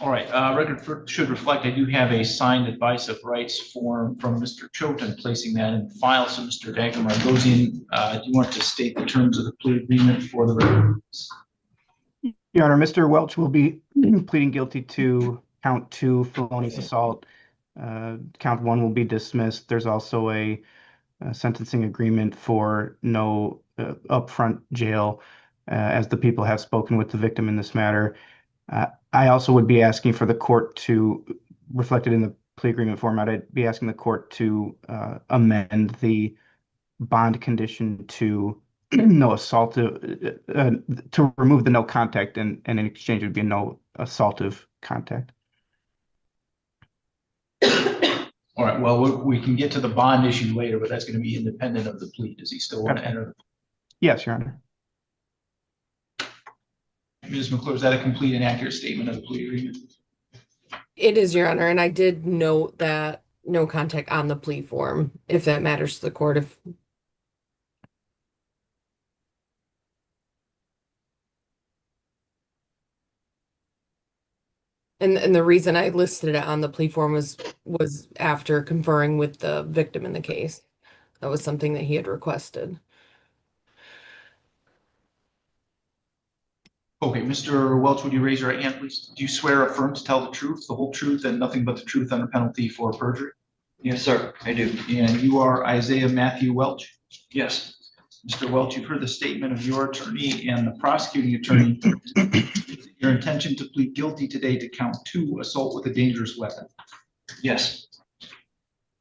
All right, should reflect I do have a signed advice of rights form from Mr. Choate, placing that in the file. So Mr. Dagmar-Margosian, do you want to state the terms of the plea agreement for the record? Your Honor, Mr. Welch will be pleading guilty to count 2 felonious assault. Count 1 will be dismissed. There's also a sentencing agreement for no upfront jail, as the people have spoken with the victim in this matter. I also would be asking for the court to, reflected in the plea agreement format, I'd be asking the court to amend the bond condition to no assaultive, to remove the no contact, and in exchange it would be no assaultive contact. All right, well, we can get to the bond issue later, but that's going to be independent of the plea. Does he still want to enter? Yes, Your Honor. Ms. McClure, is that a complete and accurate statement of the plea agreement? It is, Your Honor, and I did note that no contact on the plea form, if that matters to the court. And the reason I listed it on the plea form was after conferring with the victim in the case. That was something that he had requested. Okay, Mr. Welch, would you raise your right hand, please? Do you swear or affirm to tell the truth, the whole truth, and nothing but the truth under penalty for perjury? Yes, sir, I do. And you are Isaiah Matthew Welch? Yes. Mr. Welch, you've heard the statement of your attorney and the prosecuting attorney. Your intention to plead guilty today to count 2, assault with a dangerous weapon. Yes.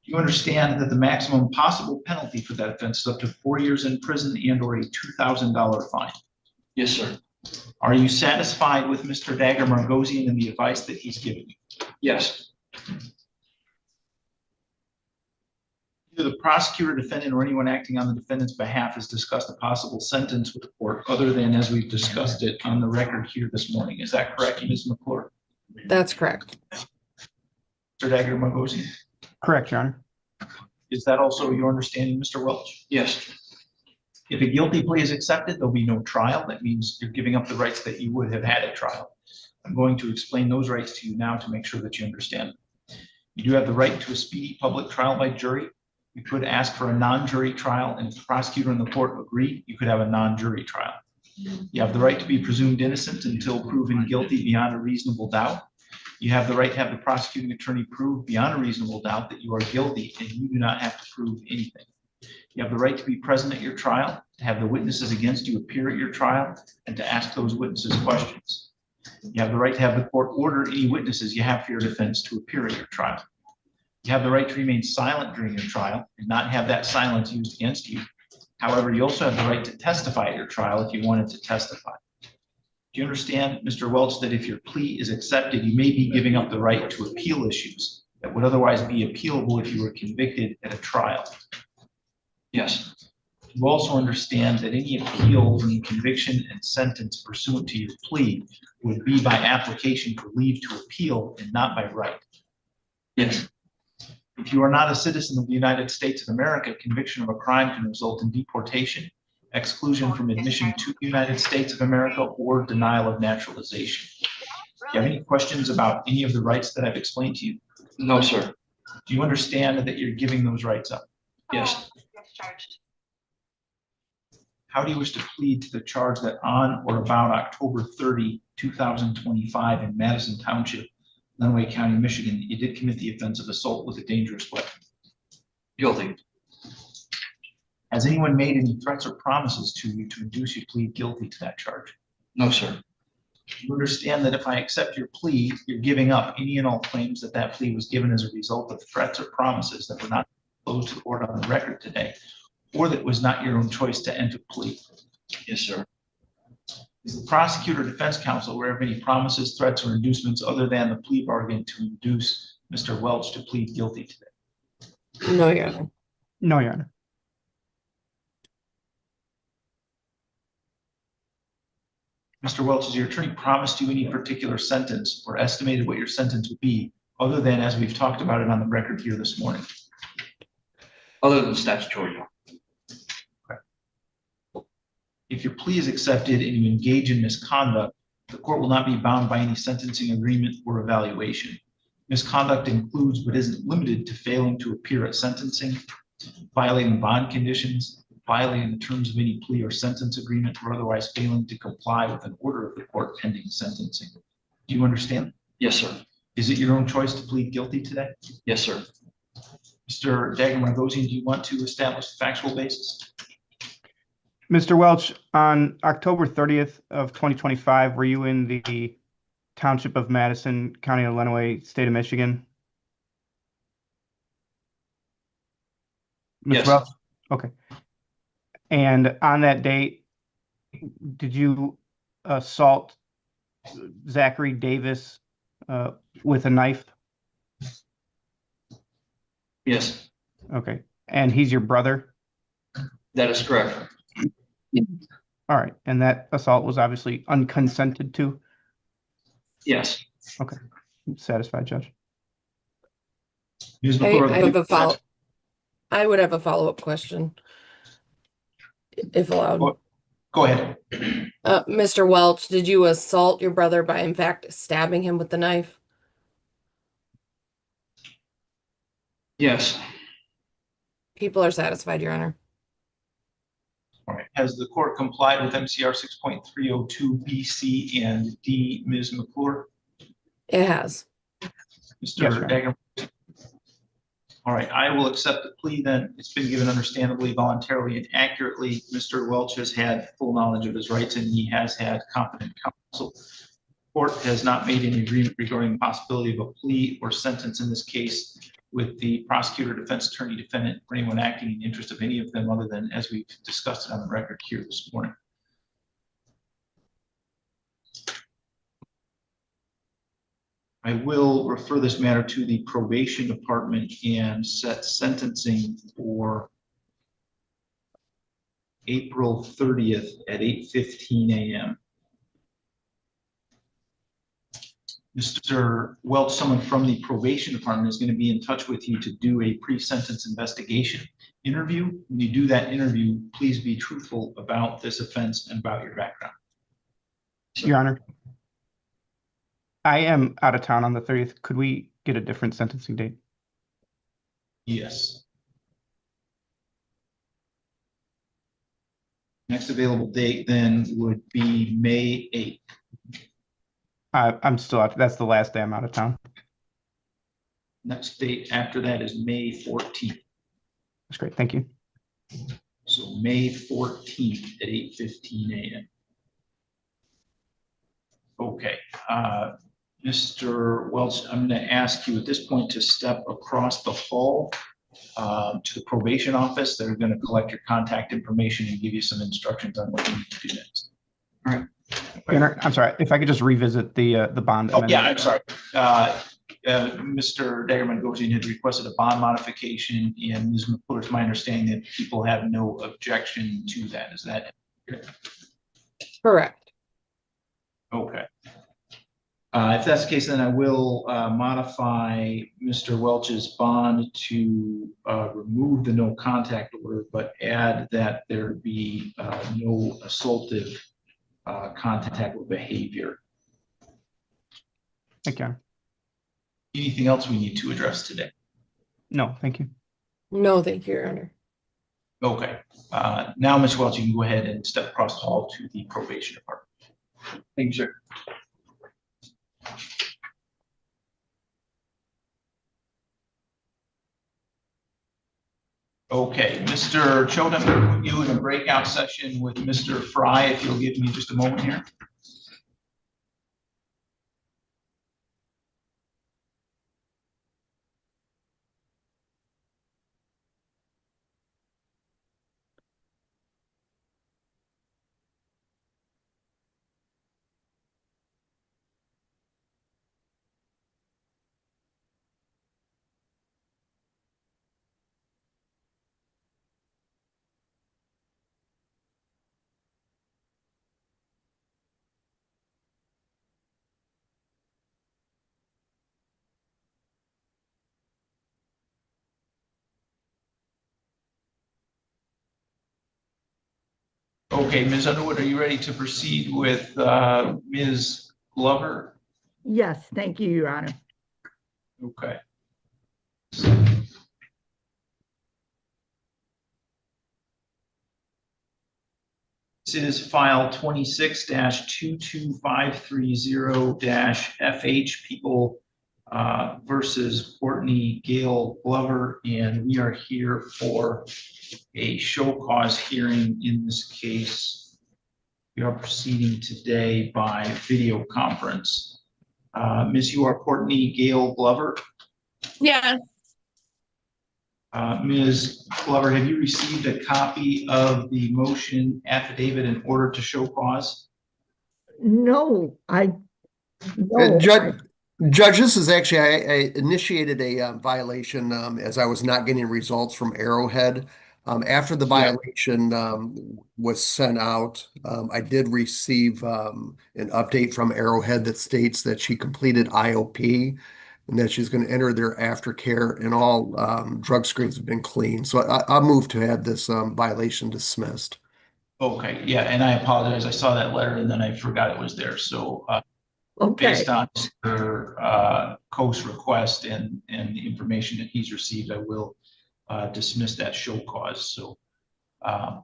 You understand that the maximum possible penalty for that offense is up to 4 years in prison and/or a $2,000 fine. Yes, sir. Are you satisfied with Mr. Dagmar-Margosian and the advice that he's given you? Yes. Either the prosecutor, defendant, or anyone acting on the defendant's behalf has discussed a possible sentence with the court other than as we've discussed it on the record here this morning. Is that correct, Ms. McClure? That's correct. Mr. Dagmar-Margosian? Correct, Your Honor. Is that also your understanding, Mr. Welch? Yes. If a guilty plea is accepted, there'll be no trial. That means you're giving up the rights that you would have had at trial. I'm going to explain those rights to you now to make sure that you understand. You do have the right to a speedy public trial by jury. You could ask for a non-jury trial, and if the prosecutor and the court agree, you could have a non-jury trial. You have the right to be presumed innocent until proven guilty beyond a reasonable doubt. You have the right to have the prosecuting attorney prove beyond a reasonable doubt that you are guilty, and you do not have to prove anything. You have the right to be present at your trial, to have the witnesses against you appear at your trial, and to ask those witnesses questions. You have the right to have the court order any witnesses you have for your defense to appear at your trial. You have the right to remain silent during your trial and not have that silence used against you. However, you also have the right to testify at your trial if you wanted to testify. Do you understand, Mr. Welch, that if your plea is accepted, you may be giving up the right to appeal issues that would otherwise be appealable if you were convicted at a trial? Yes. You also understand that any appeal from conviction and sentence pursuant to your plea would be by application for leave to appeal and not by right. Yes. If you are not a citizen of the United States of America, conviction of a crime can result in deportation, exclusion from admission to the United States of America, or denial of naturalization. Do you have any questions about any of the rights that I've explained to you? No, sir. Do you understand that you're giving those rights up? Yes. How do you wish to plead to the charge that on or about October 30, 2025 in Madison Township, Lenawee County, Michigan, you did commit the offense of assault with a dangerous weapon? Guilty. Has anyone made any threats or promises to you to induce you to plead guilty to that charge? No, sir. You understand that if I accept your plea, you're giving up any and all claims that that plea was given as a result of threats or promises that were not disclosed to the court on the record today, or that was not your own choice to enter plea? Yes, sir. Is the prosecutor or defense counsel aware of any promises, threats, or inducements other than the plea bargain to induce Mr. Welch to plead guilty today? No, Your Honor. No, Your Honor. Mr. Welch, has your attorney promised you any particular sentence or estimated what your sentence would be, other than as we've talked about it on the record here this morning? Other than statutory. If your plea is accepted and you engage in misconduct, the court will not be bound by any sentencing agreement or evaluation. Misconduct includes but isn't limited to failing to appear at sentencing, violating bond conditions, violating the terms of any plea or sentence agreement, or otherwise failing to comply with an order of the court pending sentencing. Do you understand? Yes, sir. Is it your own choice to plead guilty today? Yes, sir. Mr. Dagger-Margosian, do you want to establish the factual basis? Mr. Welch, on October 30th of 2025, were you in the Township of Madison, County of Lenawee, State of Michigan? Mr. Yes. Welch? Okay. And on that date, did you assault Zachary Davis with a knife? Yes, Okay. And he's your brother? that is correct. All right. And that assault was obviously unconsented to? Yes. Satisfied, Judge? Ms. I McClure, have a follow. I would have a follow-up question, if allowed. Go ahead. Mr. Welch, did you assault your brother by, in fact, stabbing him with the knife? Yes. People are satisfied, Your Honor. All right. Has the court complied with MCR 6.302 B, C, and D, Ms. McClure? It has. Yes, Mr. sir. Dagger? All right, I will accept the plea then. It's been given understandably, voluntarily, and accurately. Mr. Welch has had full knowledge of his rights and he has had competent counsel. Court has not made any agreement regarding the possibility of a plea or sentence in this case with the prosecutor, defense attorney, defendant, or anyone acting in the interest of any of them other than as we've discussed it on the record here this morning. I will refer this matter to the probation department and set sentencing for April 30th at 8:15 a.m. Mr. Welch, someone from the probation department is going to be in touch with you to do a pre-sentence investigation interview. When you do that interview, please be truthful about this offense and about your background. Your Honor, I am out of town on the 30th. Could we get a different sentencing date? Yes. Next available date then would be May 8th. I'm still out. That's the last day I'm out of town. Next date after that is May 14th. That's great. Thank you. So May 14th at 8:15 a.m. Okay, Mr. Welch, I'm going to ask you at this point to step across the hall to the probation office. They're going to collect your contact information and give you some instructions on what you need to do next. All right. Your Honor, I'm sorry. If I could just revisit the bond Oh, amendment. yeah, I'm sorry. Mr. Dagger-Margosian had requested a bond modification, and Ms. McClure, it's my understanding that people have no objection to that. Is that Correct. okay? If that's the case, then I will modify Mr. Welch's bond to remove the no contact order, but add that there be no assaultive contact or behavior. Thank you, Your Honor. Anything else we need to address today? No, thank you. No, thank you, Your Honor. Okay. Now, Mr. Welch, you can go ahead and step across the hall to the probation department. Thank you, sir. Okay, Mr. Choate, I'm going to put you in a breakout session with Mr. Fry, if you'll give me just a moment here. Okay, Ms. Underwood, are you ready to proceed with Ms. Glover? Yes, thank you, Your Honor. Okay. This is file 26-22530-FH, People versus Courtney Gail Glover, and we are here for a show cause hearing in this case. We are proceeding today by video conference. Ms. You are Courtney Gail Glover. Yes, Ms. Glover, have you received a copy of the motion affidavit in order to show cause? No, no, Judge, this is actually, I initiated a violation as I was not getting results from Arrowhead. After the Yeah. violation was sent out, I did receive an update from Arrowhead that states that she completed IOP and that she's going to enter their aftercare, and all drug screens have been clean. So I'll move to have this violation dismissed. Okay, yeah, and I apologize. I saw that letter and then I forgot it was there. So okay, based on her Coast's request and the information that he's received, I will dismiss that show cause. So I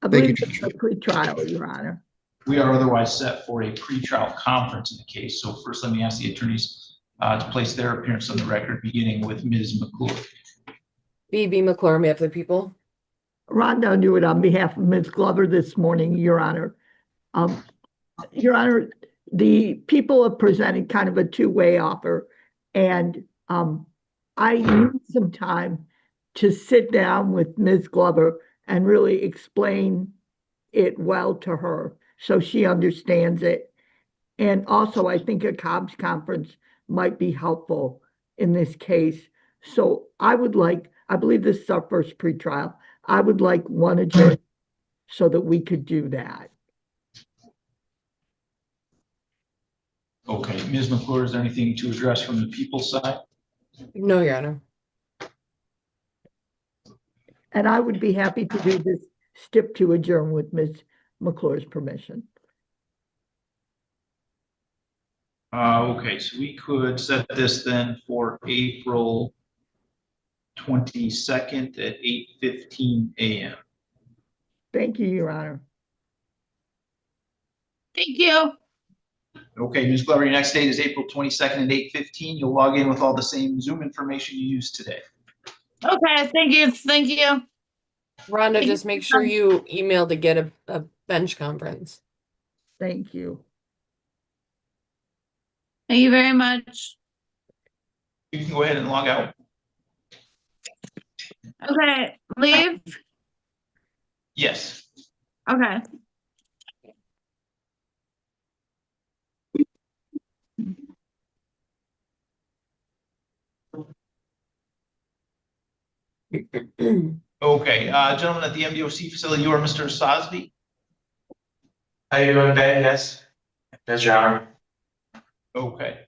Thank believe you, it's a pretrial, Your Honor. we are otherwise set for a pretrial conference in the case. So first, let me ask the attorneys to place their appearance on the record, beginning with Ms. McClure. B.B. McClure, on behalf of the people. Rhonda Underwood on behalf of Ms. Glover this morning, Your Honor. Your Honor, the people have presented kind of a two-way offer, and I need some time to sit down with Ms. Glover and really explain it well to her so she understands it. And also, I think a COBS conference might be helpful in this case. So I believe this is our first pretrial. I would like one adjourned so that we could do that. Okay, Ms. McClure, is there anything to address from the people's side? No, Your Honor. And I would be happy to do this stip to adjourn with Ms. McClure's permission. Okay, so we could set this then for April 22nd at 8:15 a.m. Thank you, Your Honor. thank you. Okay, Ms. Glover, your next date is April 22nd at 8:15. You'll log in with all the same Zoom information you used today. Okay, thank you, thank you. Rhonda, just make sure you email to get a bench conference. Thank you. Thank you very much. You can go ahead and log out. Okay, leave, Yes. okay. Okay, gentlemen at the MDOC facility, you are Mr. Sosby? How you doing today? Yes. Yes, Your Honor. Okay.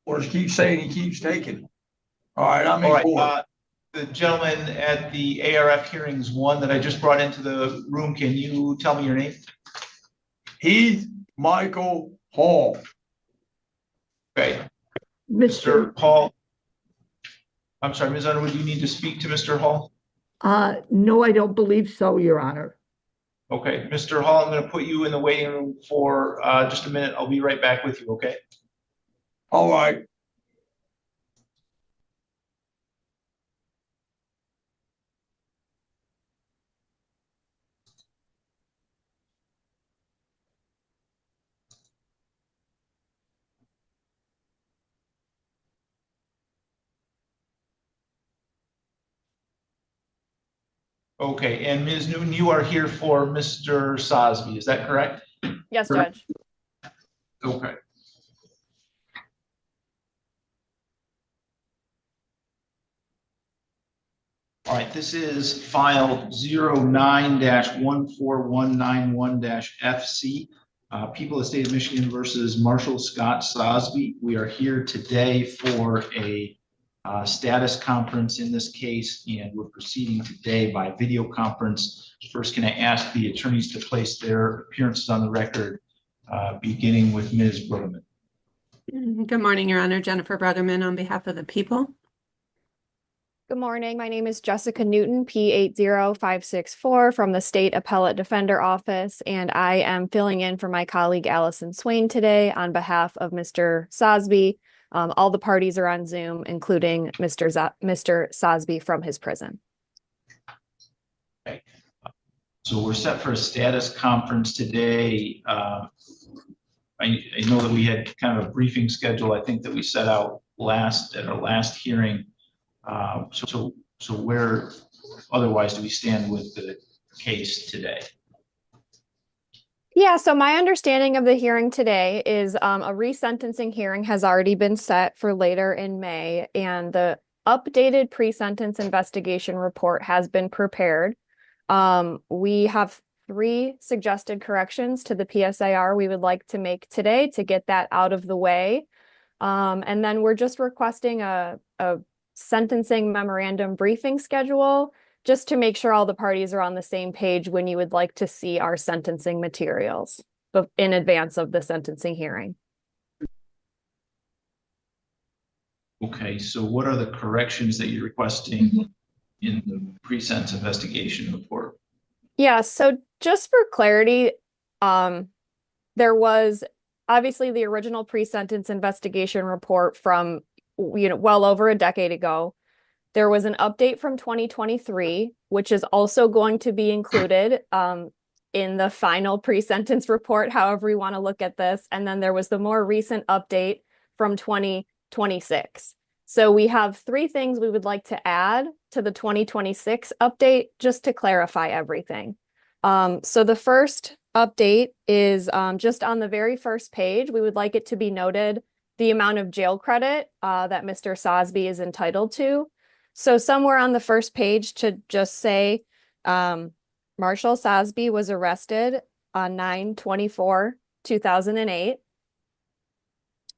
Or just keep saying he keeps taking. All right, I'm All in right, court. the gentleman at the ARF hearings one that I just brought into the room, can you tell me your name? Heath Michael Hall. Okay, Mr. Mr. Hall. I'm sorry, Ms. Underwood, do you need to speak to Mr. Hall? No, I don't believe so, Your Honor. Okay, Mr. Hall, I'm going to put you in the waiting room for just a minute. I'll be right back with you, okay? All right. Okay, and Ms. Newton, you are here for Mr. Sosby, is that correct? Yes, Correct. Judge. Okay. All right, this is file 09-14191-FC. People of the State of Michigan versus Marshall Scott Sosby. We are here today for a status conference in this case, and we're proceeding today by video conference. First, can I ask the attorneys to place their appearances on the record, beginning with Ms. Bruggeman. Good morning, Your Honor. Jennifer Bruggeman on behalf of the people. Good morning. My name is Jessica Newton, P80564 from the State Appellate Defender Office, and I am filling in for my colleague Allison Swain today on behalf of Mr. Sosby. All the parties are on Zoom, including Mr. Sosby from his prison. Okay. So we're set for a status conference today. I know that we had kind of a briefing schedule, I think, that we set out at our last hearing. So where otherwise do we stand with the case today? Yeah, so my understanding of the hearing today is a resentencing hearing has already been set for later in May, and the updated pre-sentence investigation report has been prepared. We have 3 suggested corrections to the PSIR we would like to make today to get that out of the way. And then we're just requesting a sentencing memorandum briefing schedule just to make sure all the parties are on the same page when you would like to see our sentencing materials in advance of the sentencing hearing. Okay, so what are the corrections that you're requesting in the pre-sentence investigation report? Yeah, so just for clarity, there was obviously the original pre-sentence investigation report from well over a decade ago. There was an update from 2023, which is also going to be included in the final pre-sentence report, however you want to look at this. And then there was the more recent update from 2026. So we have 3 things we would like to add to the 2026 update just to clarify everything. So the first update is just on the very first page. We would like it to be noted the amount of jail credit that Mr. Sosby is entitled to. So somewhere on the first page to just say Marshall Sosby was arrested on 9/24/2008.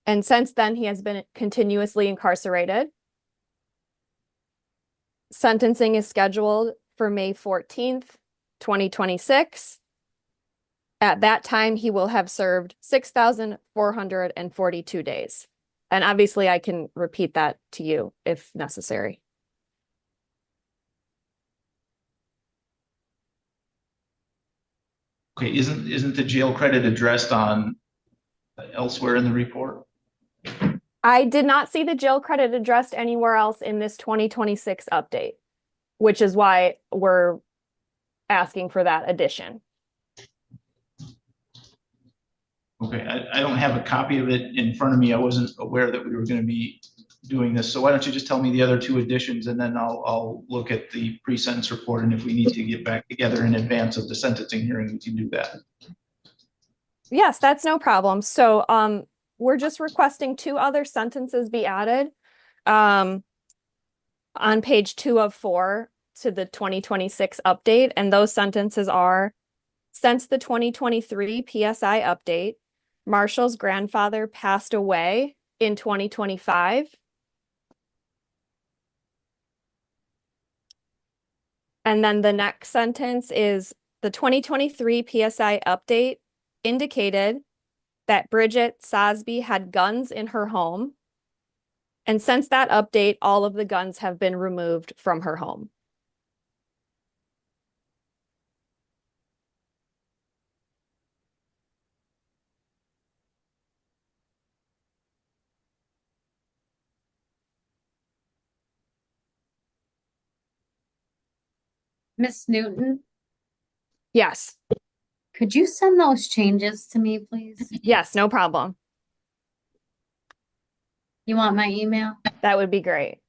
And since then, he has been continuously incarcerated. Sentencing is scheduled for May 14th, 2026. At that time, he will have served 6,442 days. And obviously, I can repeat that to you if necessary. Okay, isn't the jail credit addressed on elsewhere in the report? I did not see the jail credit addressed anywhere else in this 2026 update, which is why we're asking for that addition. Okay, I don't have a copy of it in front of me. I wasn't aware that we were going to be doing this. So why don't you just tell me the other 2 additions, and then I'll look at the pre-sentence report, and if we need to get back together in advance of the sentencing hearing, we can do that. Yes, that's no problem. So we're just requesting 2 other sentences be added on page 2 of 4 to the 2026 update. And those sentences are, since the 2023 PSI update, Marshall's grandfather passed away in 2025. And then the next sentence is the 2023 PSI update indicated that Bridget Sosby had guns in her home. And since that update, all of the guns have been removed from her home. Miss Newton, Yes, could you send those changes to me, please? yes, no problem. You want my email? That would be great.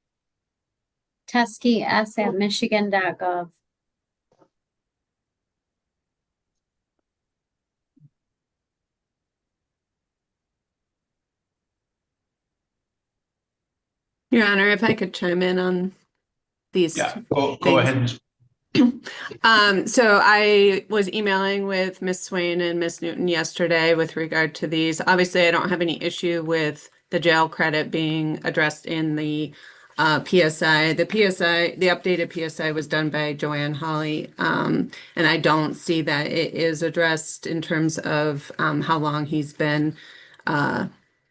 TeskeyS@michigan.gov. Your Honor, if I could chime in on these. Yeah, go things. ahead. Ms. So I was emailing with Miss Swain and Miss Newton yesterday with regard to these. Obviously, I don't have any issue with the jail credit being addressed in the PSI. The updated PSI was done by Joanne Hawley, and I don't see that it is addressed in terms of how long he's been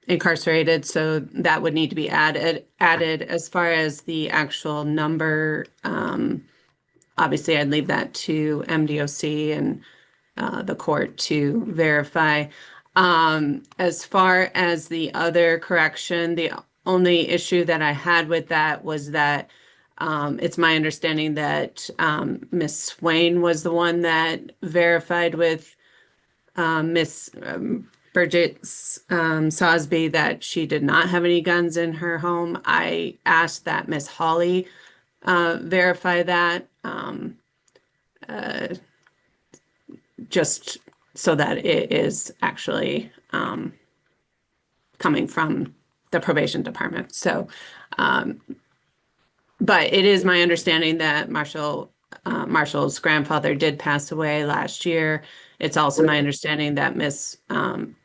incarcerated. So that would need to be added. As far as the actual number, obviously, I'd leave that to MDOC and the court to verify. As far as the other correction, the only issue that I had with that was that it's my understanding that Miss Swain was the one that verified with Miss Bridget Sosby that she did not have any guns in her home. I asked that Miss Hawley verify that. Just so that it is actually coming from the probation department. So, but it is my understanding that Marshall's grandfather did pass away last year. It's also my understanding that Miss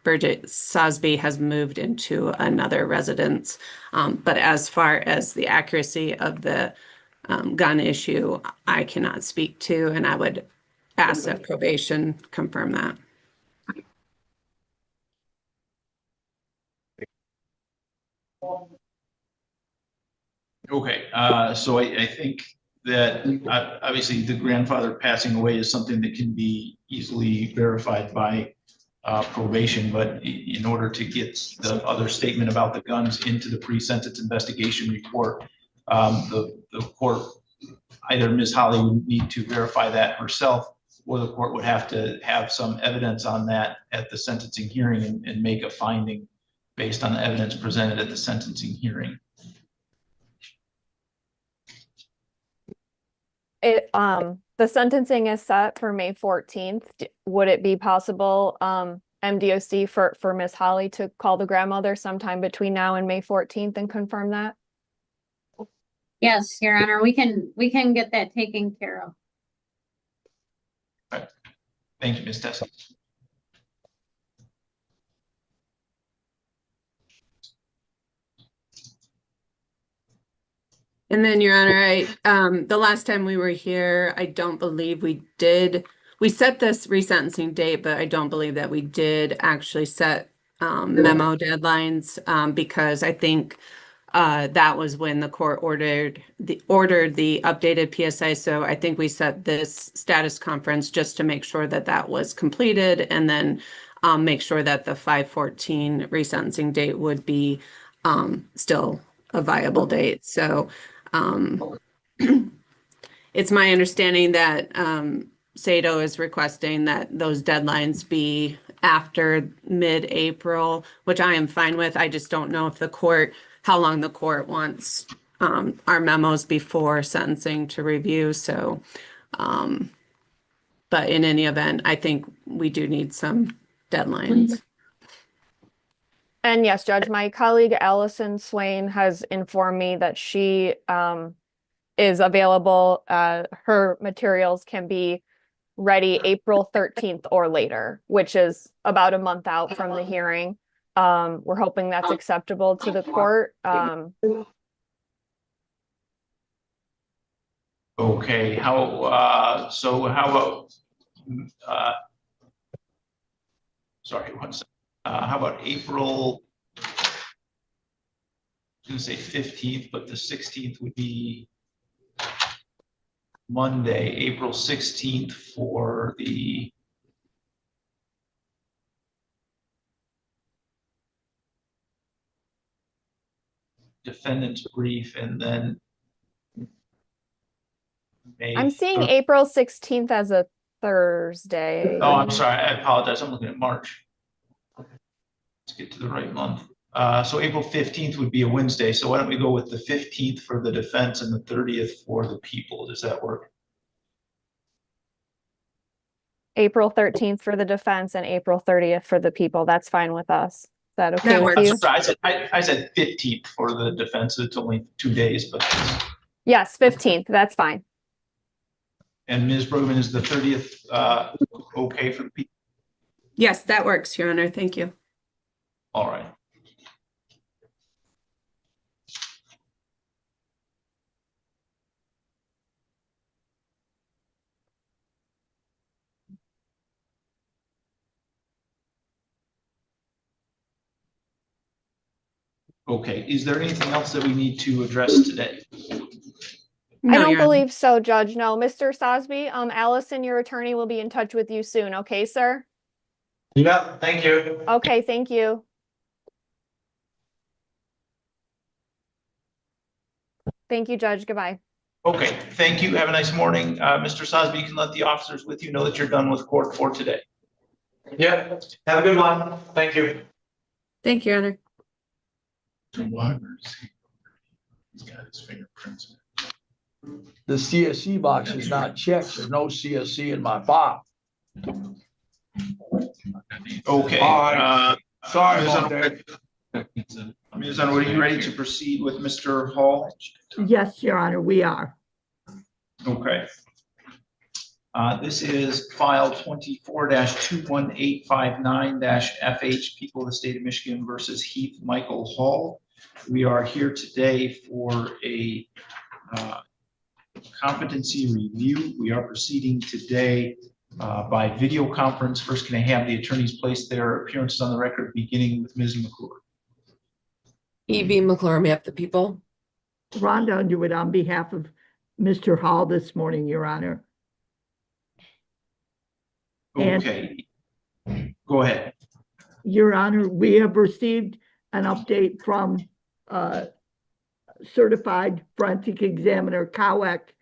Bridget Sosby has moved into another residence. But as far as the accuracy of the gun issue, I cannot speak to, and I would ask that probation confirm that. Okay, so I think that obviously the grandfather passing away is something that can be easily verified by probation, but in order to get the other statement about the guns into the pre-sentence investigation report, the court, either Ms. Holly would need to verify that herself, or the court would have to have some evidence on that at the sentencing hearing and make a finding based on the evidence presented at the sentencing hearing. The sentencing is set for May 14th. Would it be possible, MDOC for Miss Holly to call the grandmother sometime between now and May 14th and confirm that? Yes, Your Honor, we can get that taken care of. Right. Thank you, Ms. Tessa. And then, Your Honor, the last time we were here, I don't believe we set this resentencing date, but I don't believe that we did actually set memo deadlines because I think that was when the court ordered the updated PSI. So I think we set this status conference just to make sure that that was completed, and then make sure that the 5/14 resentencing date would be still a viable date. So it's my understanding that Sato is requesting that those deadlines be after mid-April, which I am fine with. I just don't know if how long the court wants our memos before sentencing to review. So, but in any event, I think we do need some deadlines. And yes, Judge, my colleague Allison Swain has informed me that she is available. Her materials can be ready April 13th or later, which is about a month out from the hearing. We're hoping that's acceptable to the court. Okay, so how about, sorry, one second. How about April, I was gonna say 15th, but the 16th would be Monday, April 16th for the defendant's brief, and then I'm seeing April 16th as a Thursday. Oh, I'm sorry, I apologize, I'm looking at March. Let's get to the right month. So April 15th would be a Wednesday, so why don't we go with the 15th for the defense and the 30th for the people? Does that work? April 13th for the defense and April 30th for the people. That's fine with us. Is that okay with you? I said 15th for the defense. It's only 2 days, but Yes, 15th, that's fine. And Ms. Brugman, is the 30th okay for the people? Yes, that works, Your Honor. Thank you. All right. Okay, is there anything else that we need to address today? I No, don't Your Honor. believe so, Judge. No, Mr. Sosby, Allison, your attorney, will be in touch with you soon. Okay, sir? Yeah, thank you. Okay, thank you. Thank you, Judge. Goodbye. Okay, thank you. Have a nice morning. Mr. Sosby, you can let the officers with you know that you're done with court for today. Yeah, have a good one. Thank you. Thank you, Your Honor. He's got his fingerprints. The CSC box is not checked. There's no CSC in my file. Okay. All right. Sorry Ms. about that. Ms. Underwood, are you ready to proceed with Mr. Hall? Yes, Your Honor, we are. Okay. This is file 24-21859-FH, People of the State of Michigan versus Heath Michael Hall. We are here today for a competency review. We are proceeding today by video conference. First, can I have the attorneys place their appearances on the record, beginning with Ms. McClure? E.V. McClure, map the people. Rhonda Underwood on behalf of Mr. Hall this morning, Your Honor. And- Okay. Go ahead. Your Honor, we have received an update from certified forensic examiner Kowek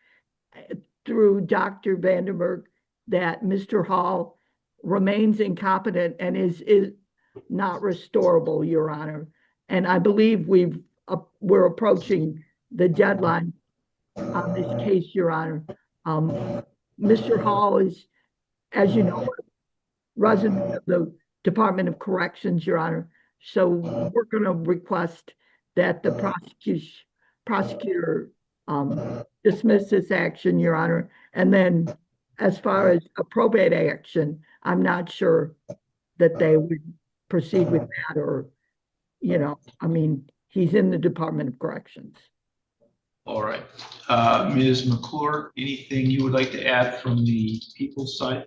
through Dr. Vandenberg that Mr. Hall remains incompetent and is not restorable, Your Honor. And I believe we're approaching the deadline on this case, Your Honor. Mr. Hall is, as you know, a resident of the Department of Corrections, Your Honor. So we're going to request that the prosecutor dismiss this action, Your Honor. And then as far as a probate action, I'm not sure that they would proceed with that, or, you know, I mean, he's in the Department of Corrections. All right. Ms. McClure, anything you would like to add from the people's side?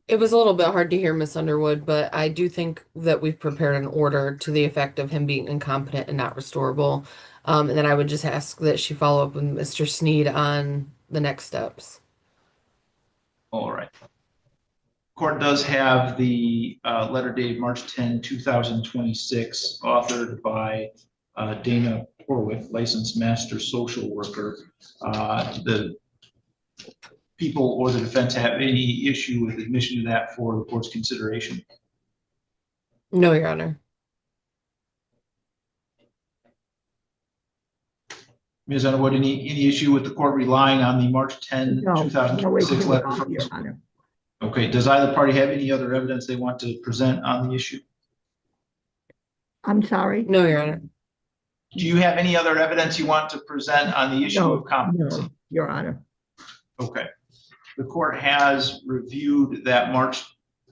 It was a little bit hard to hear, Miss Underwood, but I do think that we've prepared an order to the effect of him being incompetent and not restorable. And then I would just ask that she follow up with Mr. Sneed on the next steps. All right. Court does have the letter dated March 10, 2026, authored by Dana Horwick, licensed master social worker. The people or the defense have any issue with admission to that for the court's consideration? No, Your Honor. Ms. Underwood, any issue with the court relying on the March 10, No, 2026 issue letter? at all, Your Honor. Okay, does either party have any other evidence they want to present on the issue? I'm sorry? No, Your Honor. Do you have any other evidence you want to present on the issue of competency? No, Your Honor. Okay. The court has reviewed that March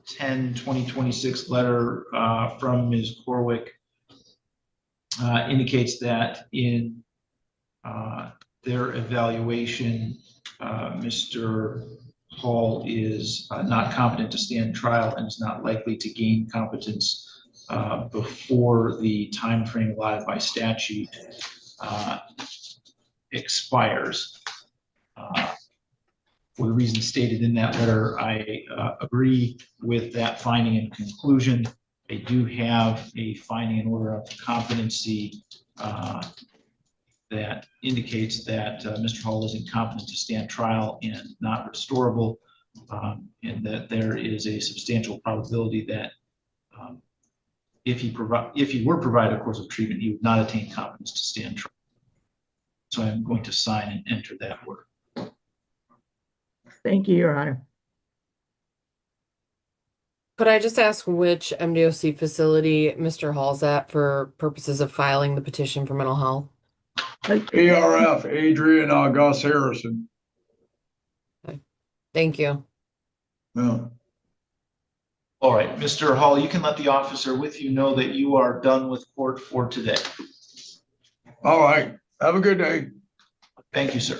10, 2026 letter from Ms. Horwick. Indicates that in their evaluation, Mr. Hall is not competent to stand trial and is not likely to gain competence before the time frame allotted by statute expires. For the reasons stated in that letter, I agree with that finding and conclusion. They do have a finding and order of competency that indicates that Mr. Hall is incompetent to stand trial and not restorable, and that there is a substantial probability that if he were provided a course of treatment, he would not attain competence to stand trial. So I'm going to sign and enter that order. Thank you, Your Honor. Could I just ask which MDOC facility Mr. Hall's at for purposes of filing the petition for mental health? ARF, Adrian Gus Harrison. Thank you. Yeah. All right, Mr. Hall, you can let the officer with you know that you are done with court for today. All right. Have a good day. Thank you, sir.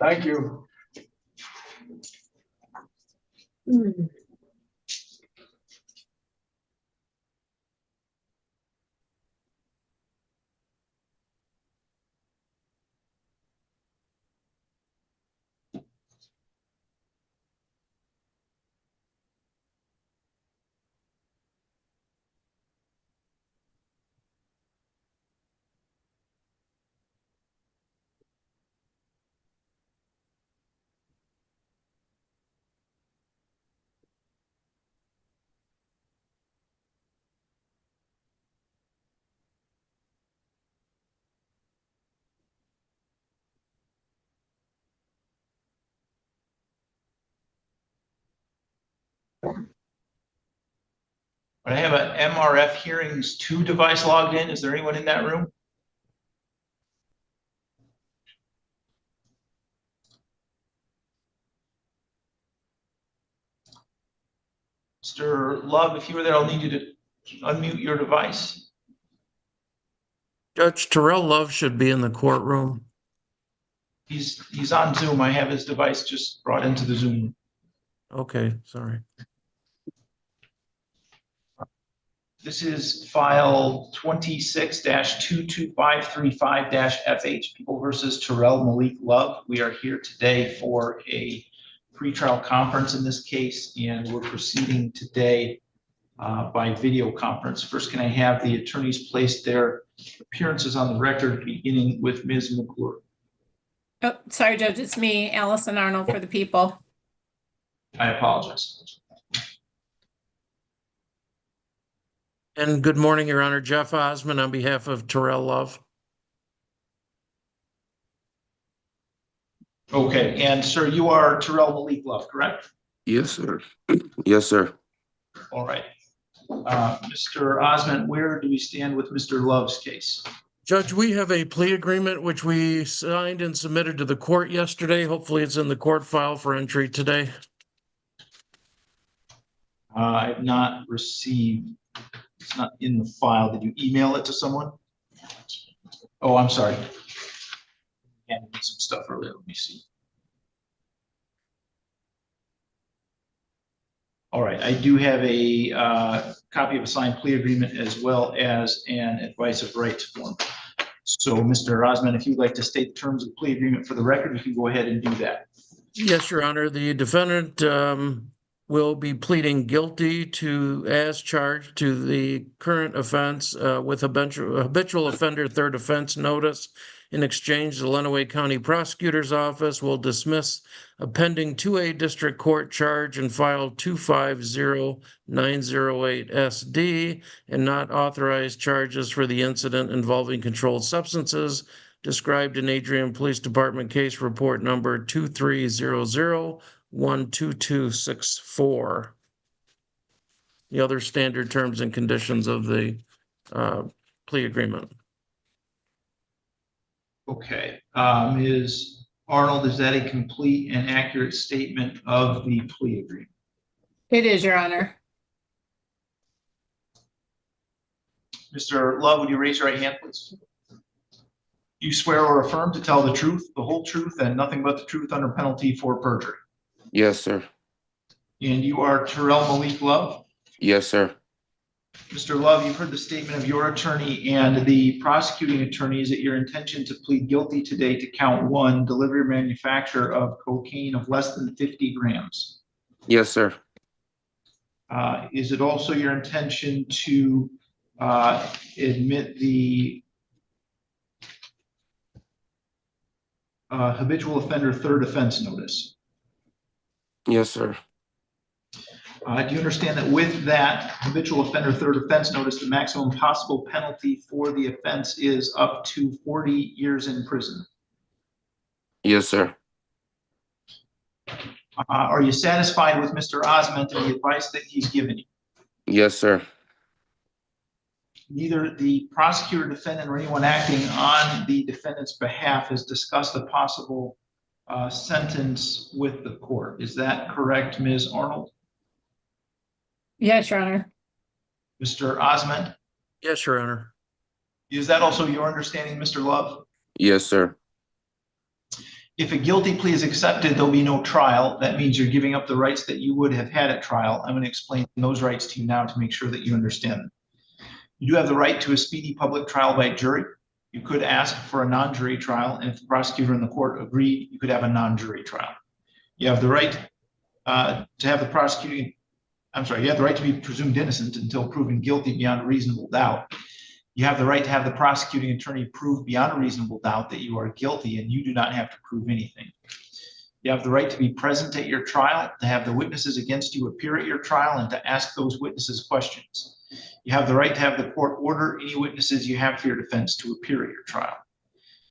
Thank you. I have an MRF Hearings 2 device logged in. Is there anyone in that room? Mr. Love, if you were there, I'll need you to unmute your device. Judge Terrell Love should be in the courtroom. He's on Zoom. I have his device just brought into the Zoom. Okay, sorry. This is file 26-22535-FH, People versus Terrell Malik Love. We are here today for a pretrial conference in this case, and we're proceeding today by video conference. First, can I have the attorneys place their appearances on the record, beginning with Ms. McClure? Oh, sorry, Judge, it's me, Allison Arnold for the people. I apologize. And good morning, Your Honor. Jeff Osmond on behalf of Terrell Love. Okay, and sir, you are Terrell Malik Love, correct? Yes, sir. Yes, sir. All right. Mr. Osmond, where do we stand with Mr. Love's case? Judge, we have a plea agreement which we signed and submitted to the court yesterday. Hopefully it's in the court file for entry today. I have not received, it's not in the file. Did you email it to someone? Oh, I'm sorry. Yeah, I did some stuff earlier. Let me see. All right, I do have a copy of a signed plea agreement as well as an advice of rights form. So, Mr. Osmond, if you'd like to state the terms of the plea agreement for the record, you can go ahead and do that. Yes, Your Honor. The defendant will be pleading guilty to, as charged, to the current offense with habitual offender third offense notice. In exchange, the Lenawee County Prosecutor's Office will dismiss a pending 2A District Court charge and file 250908 SD and not authorize charges for the incident involving controlled substances described in Adrian Police Department case report number 2300-12264. The other standard terms and conditions of the plea agreement. Okay, Ms. Arnold, is that a complete and accurate statement of the plea agreement? It is, Your Honor. Mr. Love, would you raise your right hand, please? You swear or affirm to tell the truth, the whole truth, and nothing but the truth under penalty for perjury? Yes, sir. And you are Terrell Malik Love? Yes, sir. Mr. Love, you've heard the statement of your attorney and the prosecuting attorney. Is it your intention to plead guilty today to count 1, delivery or manufacture of cocaine of less than 50 grams? Yes, sir. Is it also your intention to admit the habitual offender third offense notice? Yes, sir. Do you understand that with that habitual offender third offense notice, the maximum possible penalty for the offense is up to 40 years in prison? Yes, sir. Are you satisfied with Mr. Osmond and the advice that he's given you? Yes, sir. neither the prosecutor, defendant, or anyone acting on the defendant's behalf has discussed a possible sentence with the court. Is that correct, Ms. Arnold? Yes, Your Honor. Mr. Osmond? Yes, Your Honor. Is that also your understanding, Mr. Love? Yes, sir. If a guilty plea is accepted, there'll be no trial. That means you're giving up the rights that you would have had at trial. I'm going to explain those rights to you now to make sure that you understand them. You do have the right to a speedy public trial by jury. You could ask for a non-jury trial, and if the prosecutor and the court agreed, you could have a non-jury trial. You have the right to have the prosecuting, you have the right to be presumed innocent until proven guilty beyond a reasonable doubt. You have the right to have the prosecuting attorney prove beyond a reasonable doubt that you are guilty, and you do not have to prove anything. You have the right to be present at your trial, to have the witnesses against you appear at your trial, and to ask those witnesses questions. You have the right to have the court order any witnesses you have for your defense to appear at your trial.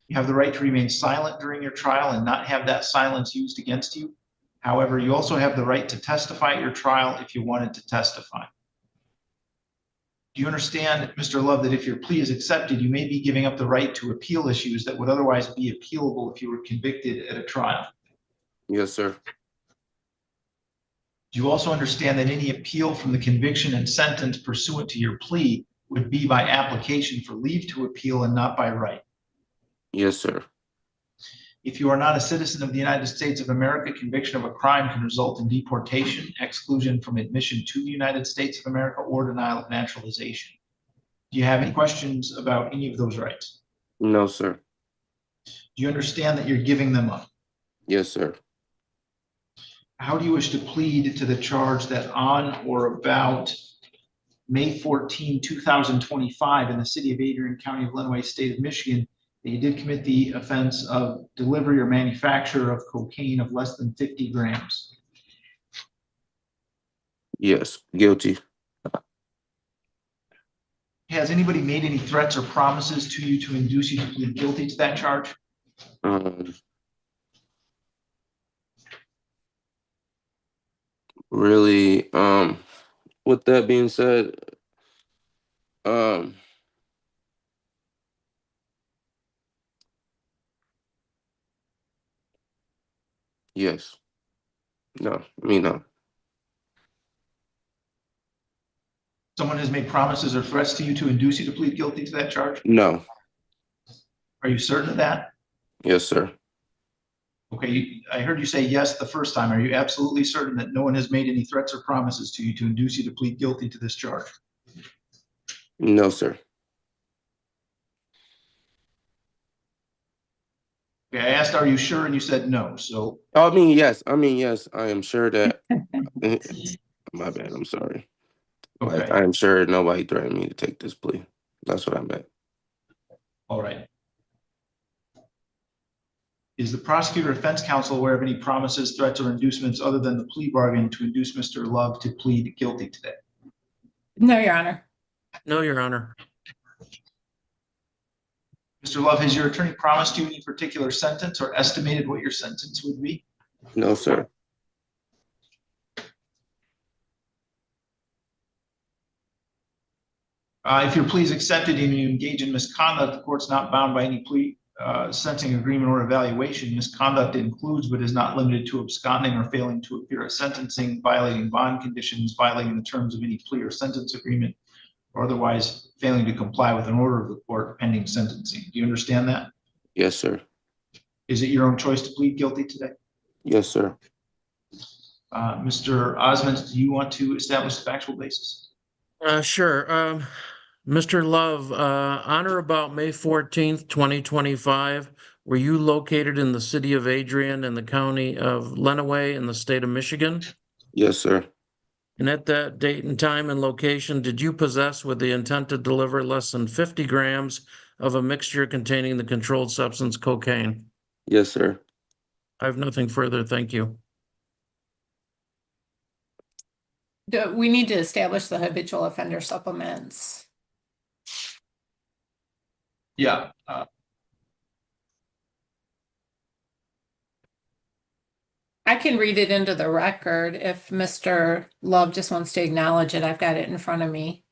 You have the right to remain silent during your trial and not have that silence used against you. However, you also have the right to testify at your trial if you wanted to testify. Do you understand, Mr. Love, that if your plea is accepted, you may be giving up the right to appeal issues that would otherwise be appealable if you were convicted at a trial? Yes, sir. Do you also understand that any appeal from the conviction and sentence pursuant to your plea would be by application for leave to appeal and not by right? Yes, sir. If you are not a citizen of the United States of America, conviction of a crime can result in deportation, exclusion from admission to the United States of America, or denial of naturalization. Do you have any questions about any of those rights? No, sir. Do you understand that you're giving them up? Yes, sir. How do you wish to plead to the charge that on or about May 14, 2025, in the city of Adrian, county of Lenawee, state of Michigan, that you did commit the offense of delivery or manufacture of cocaine of less than 50 grams? Yes, guilty. Has anybody made any threats or promises to you to induce you to plead guilty to that charge? Really, with that being said, yes. No, no. Someone has made promises or threats to you to induce you to plead guilty to that charge? No. Are you certain of that? Yes, sir. Okay, I heard you say yes the first time. Are you absolutely certain that no one has made any threats or promises to you to induce you to plead guilty to this charge? No, sir. Okay, I asked, are you sure? And you said no. So, Yes. Yes. I am sure that. My bad. I'm sorry. okay, Like, I am sure nobody threatened me to take this plea. That's what I meant. all right. Is the prosecutor or defense counsel aware of any promises, threats, or inducements other than the plea bargain to induce Mr. Love to plead guilty today? No, Your Honor. No, Your Honor. Mr. Love, has your attorney promised you any particular sentence or estimated what your sentence would be? No, sir. If your plea is accepted and you engage in misconduct, the court's not bound by any plea sentencing agreement or evaluation. Misconduct includes but is not limited to absconding or failing to appear at sentencing, violating bond conditions, violating the terms of any plea or sentence agreement, or otherwise failing to comply with an order of the court pending sentencing. Do you understand that? Yes, sir. Is it your own choice to plead guilty today? Yes, sir. Mr. Osmond, do you want to establish the factual basis? Sure. Mr. Love, on or about May 14th, 2025, were you located in the city of Adrian in the county of Lenawee in the state of Michigan? Yes, sir. And at that date and time and location, did you possess with the intent to deliver less than 50 grams of a mixture containing the controlled substance cocaine? Yes, sir. I have nothing further. Thank you. We need to establish the habitual offender supplements. Yeah. I can read it into the record if Mr. Love just wants to acknowledge it. I've got it in front of me.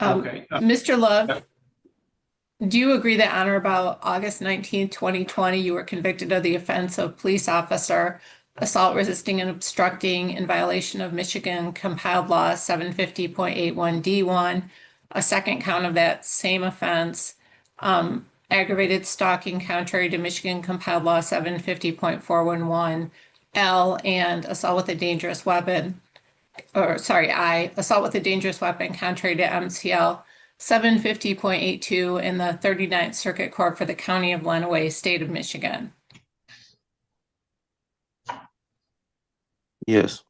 Okay. Mr. Love, do you agree that on or about August 19th, 2020, you were convicted of the offense of police officer, assault, resisting, and obstructing in violation of Michigan compiled law 750.81D1, a second count of that same offense, aggravated stalking contrary to Michigan compiled law 750.411L, and assault with a dangerous weapon, assault with a dangerous weapon contrary to MCL 750.82 in the 39th Circuit Court for the County of Lenawee, State of Michigan. Yes.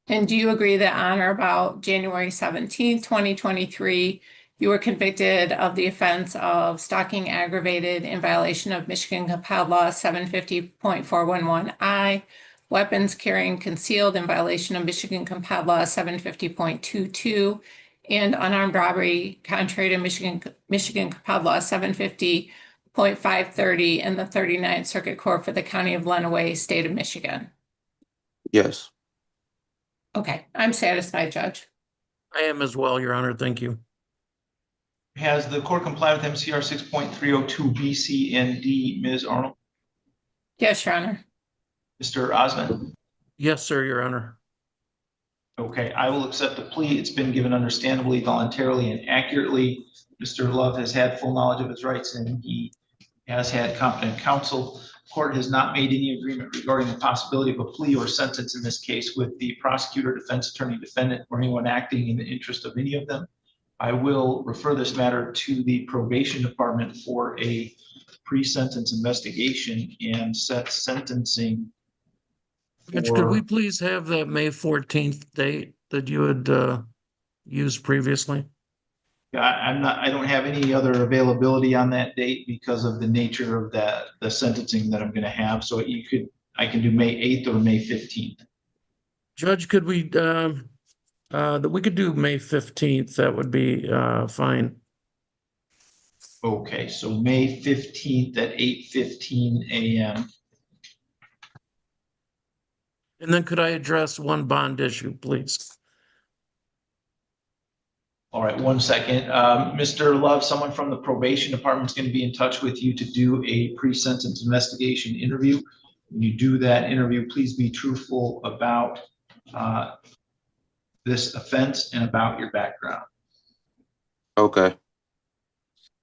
And do you agree that on or about January 17th, 2023, you were convicted of the offense of stalking aggravated in violation of Michigan compiled law 750.411I, weapons carrying concealed in violation of Michigan compiled law 750.22, and unarmed robbery contrary to Michigan compiled law 750.530 in the 39th Circuit Court for the County of Lenawee, State of Michigan? Yes. Okay, I'm satisfied, Judge. I am as well, Your Honor. Thank you. Has the court complied with MCR 6.302 B, C, and D, Ms. Arnold? Yes, Your Honor. Mr. Osmond? Yes, sir, Your Honor. Okay, I will accept the plea. It's been given understandably, voluntarily, and accurately. Mr. Love has had full knowledge of his rights and he has had competent counsel. Court has not made any agreement regarding the possibility of a plea or sentence in this case with the prosecutor, defense attorney, defendant, or anyone acting in the interest of any of them. I will refer this matter to the probation department for a pre-sentence investigation and set sentencing. Mitch, could we please have that May 14th date that you had used previously? I don't have any other availability on that date because of the nature of the sentencing that I'm going to have. So I can do May 8th or May 15th. Judge, could we that we could do May 15th? That would be fine. Okay, so May 15th at 8:15 a.m. And then could I address one bond issue, please? All right, one second. Mr. Love, someone from the probation department is going to be in touch with you to do a pre-sentence investigation interview. When you do that interview, please be truthful about this offense and about your background. Okay.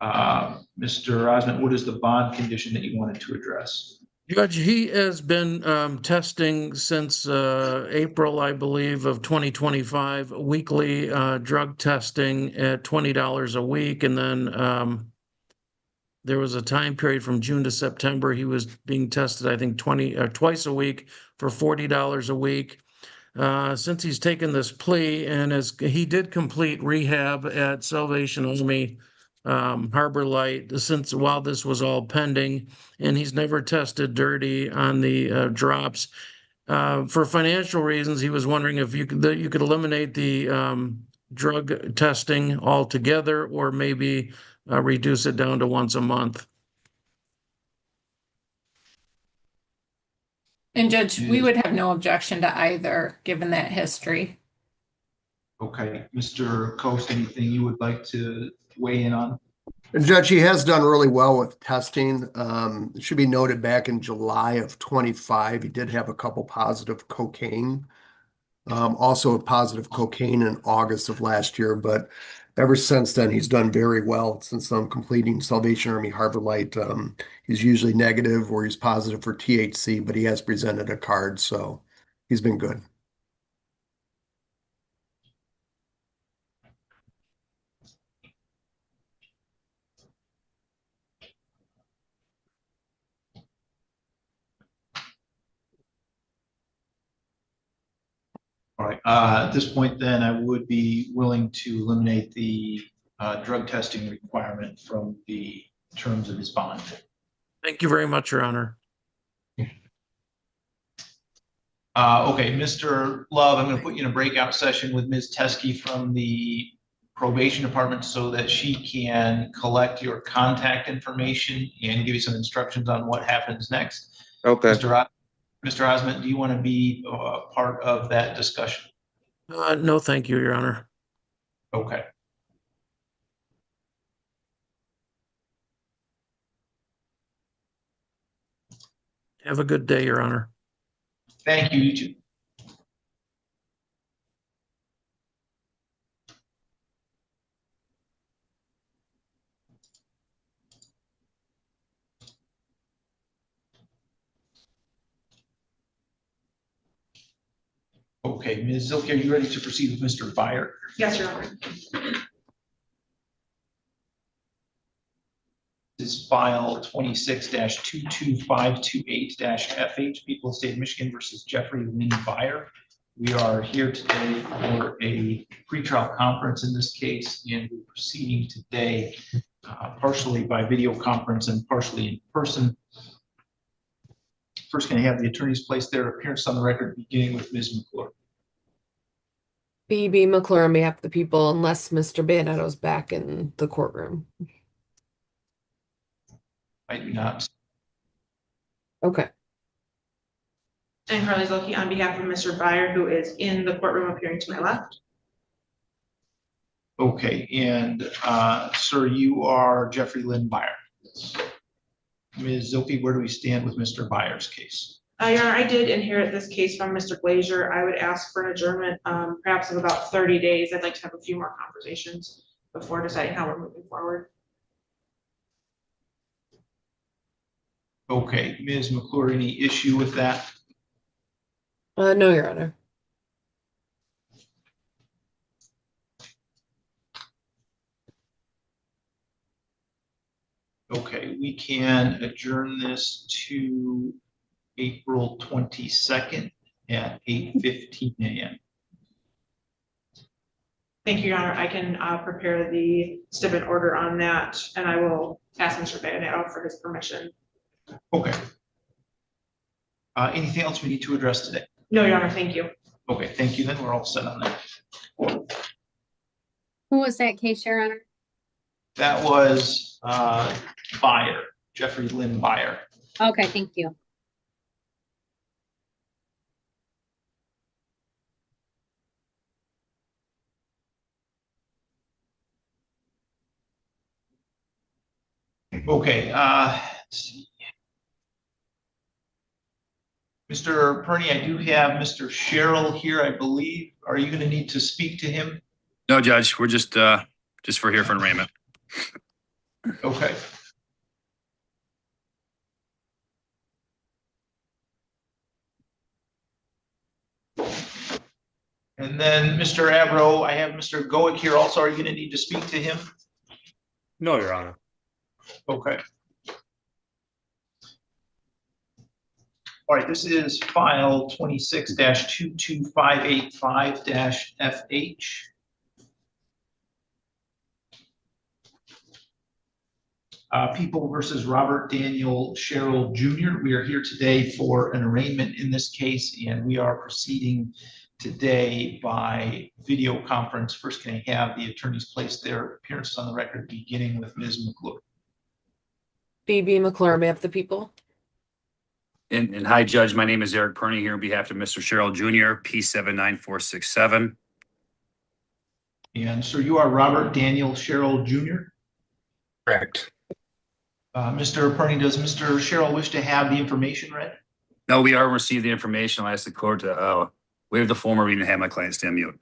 Mr. Osmond, what is the bond condition that you wanted to address? Judge, he has been testing since April, I believe, of 2025, weekly drug testing at $20 a week. And then there was a time period from June to September. He was being tested, I think, twice a week for $40 a week. Since he's taken this plea and he did complete rehab at Salvation Army Harbor Light while this was all pending, and he's never tested dirty on the drops. For financial reasons, he was wondering if you could eliminate the drug testing altogether, or maybe reduce it down to once a month. And Judge, we would have no objection to either, given that history. Okay, Mr. Coast, anything you would like to weigh in on? And Judge, he has done really well with testing. It should be noted back in July of 25, he did have a couple positive cocaine. Also a positive cocaine in August of last year, but ever since then, he's done very well. Since completing Salvation Army Harbor Light, he's usually negative or he's positive for THC, but he has presented a card, so he's been good. All right, at this point then, I would be willing to eliminate the drug testing requirement from the terms of his bond. Thank you very much, Your Honor. Okay, Mr. Love, I'm going to put you in a breakout session with Ms. Teskey from the probation department so that she can collect your contact information and give you some instructions on what happens next. Okay. Mr. Osmond, do you want to be part of that discussion? No, thank you, Your Honor. Okay. Have a good day, Your Honor. Thank you, you too. Okay, Ms. Zilke, are you ready to proceed with Mr. Byer? Yes, Your Honor. This is file 26-22528-FH, People of the State of Michigan versus Jeffrey Lynn Byer. We are here today for a pretrial conference in this case, and we're proceeding today partially by video conference and partially in person. First, can I have the attorneys place their appearance on the record, beginning with Ms. McClure? B.B. McClure on behalf of the people, unless Mr. Banetto's back in the courtroom. I do not. Okay. And Carly Zilke on behalf of Mr. Byer, who is in the courtroom appearing to my left. Okay, and sir, you are Jeffrey Lynn Byer. Ms. Zilke, where do we stand with Mr. Byer's case? Your Honor, I did inherit this case from Mr. Glazier. I would ask for an adjournment, perhaps of about 30 days. I'd like to have a few more conversations before deciding how we're moving forward. Okay, Ms. McClure, any issue with that? No, Your Honor. Okay, we can adjourn this to April 22nd at 8:15 a.m. Thank you, Your Honor. I can prepare the stipend order on that, and I will ask Mr. Banetto for his permission. Okay. Anything else we need to address today? No, Your Honor, thank you. Okay, thank you. Then we're all set on that. Who was that case, Your Honor? That was Byer, Jeffrey Lynn Byer. Okay, thank you. Okay, let's see. Mr. Perney, I do have Mr. Sherrill here, I believe. Are you going to need to speak to him? No, Judge, we're just for here for an arraignment. Okay. And then Mr. Avro, I have Mr. Goic here also. Are you going to need to speak to him? No, Your Honor. Okay. All right, this is file 26-22585-FH. People versus Robert Daniel Sherrill Jr. We are here today for an arraignment in this case, and we are proceeding today by video conference. First, can I have the attorneys place their appearances on the record, beginning with Ms. McClure? B.B. McClure on behalf of the people. And hi, Judge. My name is Eric Perney here on behalf of Mr. Sherrill Jr., P79467. And sir, you are Robert Daniel Sherrill Jr.? Correct. Mr. Perney, does Mr. Sherrill wish to have the information read? No, we already received the information. I'll ask the court to waive the former reading and have my client stand mute.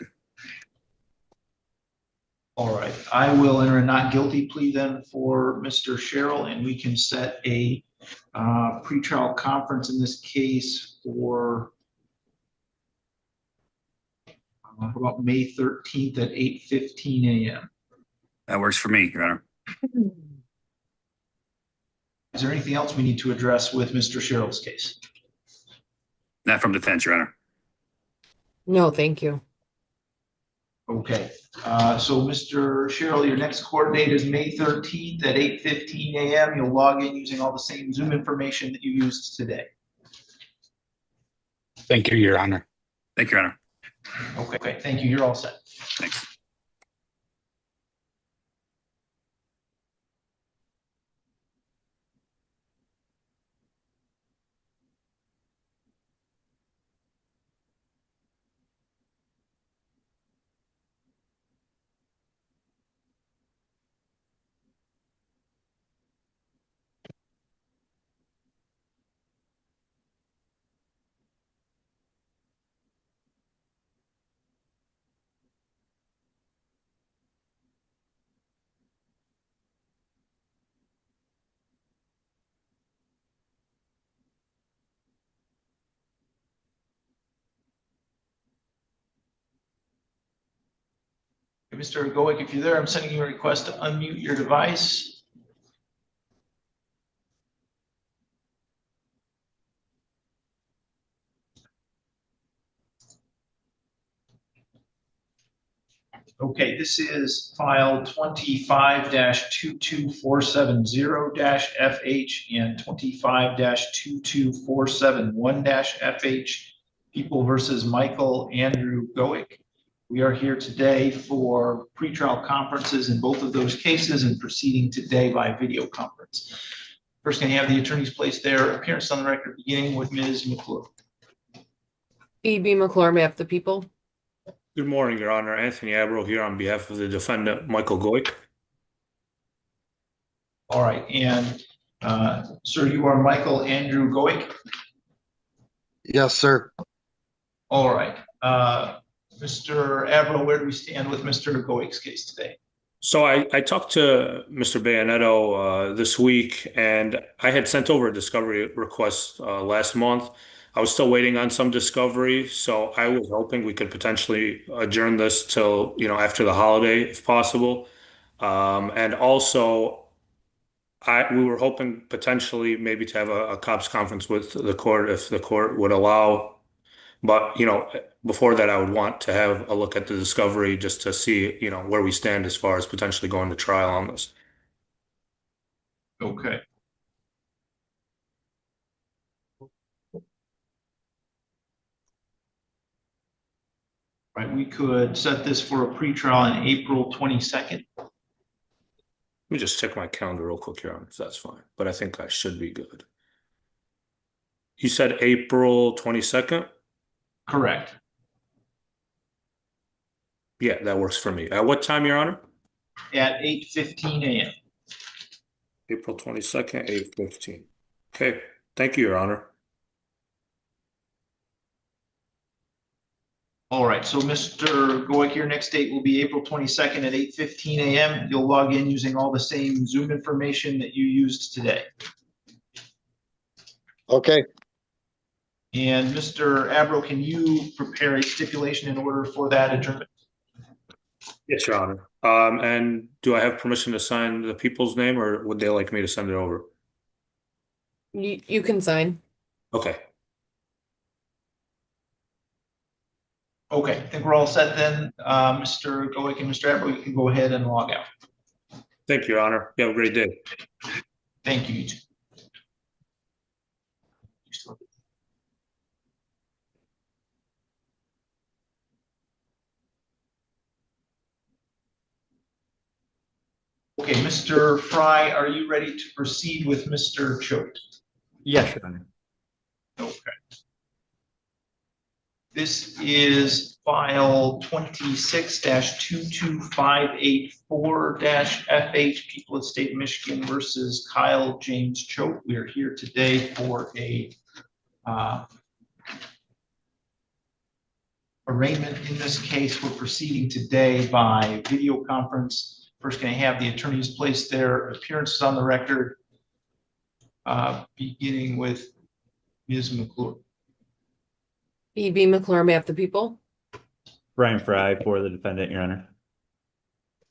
All right, I will enter a not guilty plea then for Mr. Sherrill, and we can set a pretrial conference in this case for about May 13th at 8:15 a.m. That works for me, Your Honor. Is there anything else we need to address with Mr. Sherrill's case? Not from defense, Your Honor. No, thank you. Okay, so Mr. Sherrill, your next court date is May 13th at 8:15 a.m. You'll log in using all the same Zoom information that you used today. Thank you, Your Honor. Thank you, Your Honor. Okay, thank you. You're all set. Thanks. Mr. Goic, if you're there, I'm sending you a request to unmute your device. Okay, this is file 25-22470-FH and 25-22471-FH, People versus Michael Andrew Goic. We are here today for pretrial conferences in both of those cases and proceeding today by video conference. First, can I have the attorneys place their appearance on the record, beginning with Ms. McClure. E.B. McClure, map the people. Good morning, Your Honor. Anthony Abro here on behalf of the defendant, Michael Goic. All right, and sir, you are Michael Andrew Goic? Yes, sir. All right. Mr. Abro, where do we stand with Mr. Goic's case today? So I talked to Mr. Bayanetto this week, and I had sent over a discovery request last month. I was still waiting on some discovery, so I was hoping we could potentially adjourn this till, after the holiday, if possible. And also, we were hoping potentially maybe to have a cops conference with the court if the court would allow. But, before that, I would want to have a look at the discovery just to see, where we stand as far as potentially going to trial on this. Okay. Right, we could set this for a pretrial on April 22nd. Let me just check my calendar real quick here, if that's fine. But I think I should be good. You said April 22nd? Correct. Yeah, that works for me. At what time, Your Honor? At 8:15 a.m. April 22nd, 8:15. Okay, thank you, Your Honor. All right, so Mr. Goic, your next date will be April 22nd at 8:15 a.m. You'll log in using all the same Zoom information that you used today. Okay. And Mr. Abro, can you prepare a stipulation in order for that adjournment? Yes, Your Honor. And do I have permission to sign the people's name, or would they like me to send it over? You can sign. Okay. Okay, I think we're all set then. Mr. Goic and Mr. Abro, you can go ahead and log out. Thank you, Your Honor. You have a great day. Thank you. Okay, Mr. Fry, are you ready to proceed with Mr. Choate? Yes, Your Honor. Okay. This is file 26-22584-FH, People of State of Michigan versus Kyle James Choate. We are here today for a arraignment. In this case, we're proceeding today by video conference. First, can I have the attorneys place their appearances on the record, beginning with Ms. McClure. E.B. McClure, map the people. Brian Fry for the defendant, Your Honor.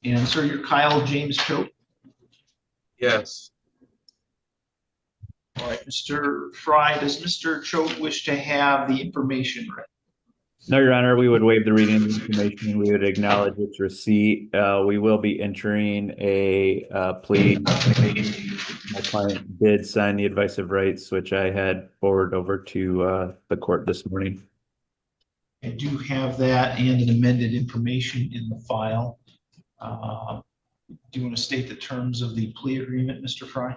And sir, you're Kyle James Choate. Yes. All right, Mr. Fry, does Mr. Choate wish to have the information read? No, Your Honor, we would waive the reading of the information. We would acknowledge its receipt. We will be entering a plea. My client did sign the advice of rights, which I had forwarded over to the court this morning. I do have that and an amended information in the file. Do you want to state the terms of the plea agreement, Mr. Fry?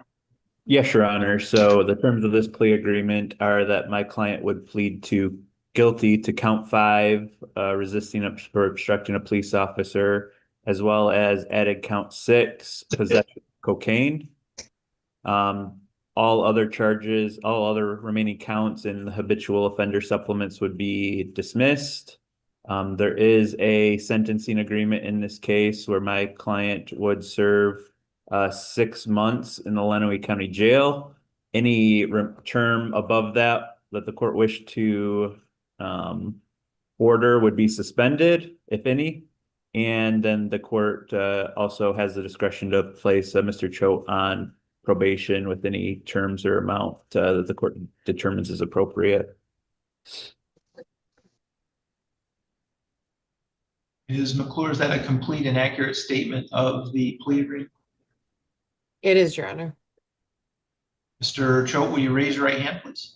Yes, Your Honor. So the terms of this plea agreement are that my client would plead to guilty to count 5, resisting or obstructing a police officer, as well as added count 6, possession of cocaine. All other charges, all other remaining counts in the habitual offender supplements would be dismissed. There is a sentencing agreement in this case where my client would serve 6 months in the Lenawee County Jail. Any term above that the court wished to order would be suspended, if any. And then the court also has the discretion to place Mr. Choate on probation with any terms or amount that the court determines is appropriate. Ms. McClure, is that a complete and accurate statement of the plea agreement? It is, Your Honor. Mr. Choate, will you raise your right hand, please?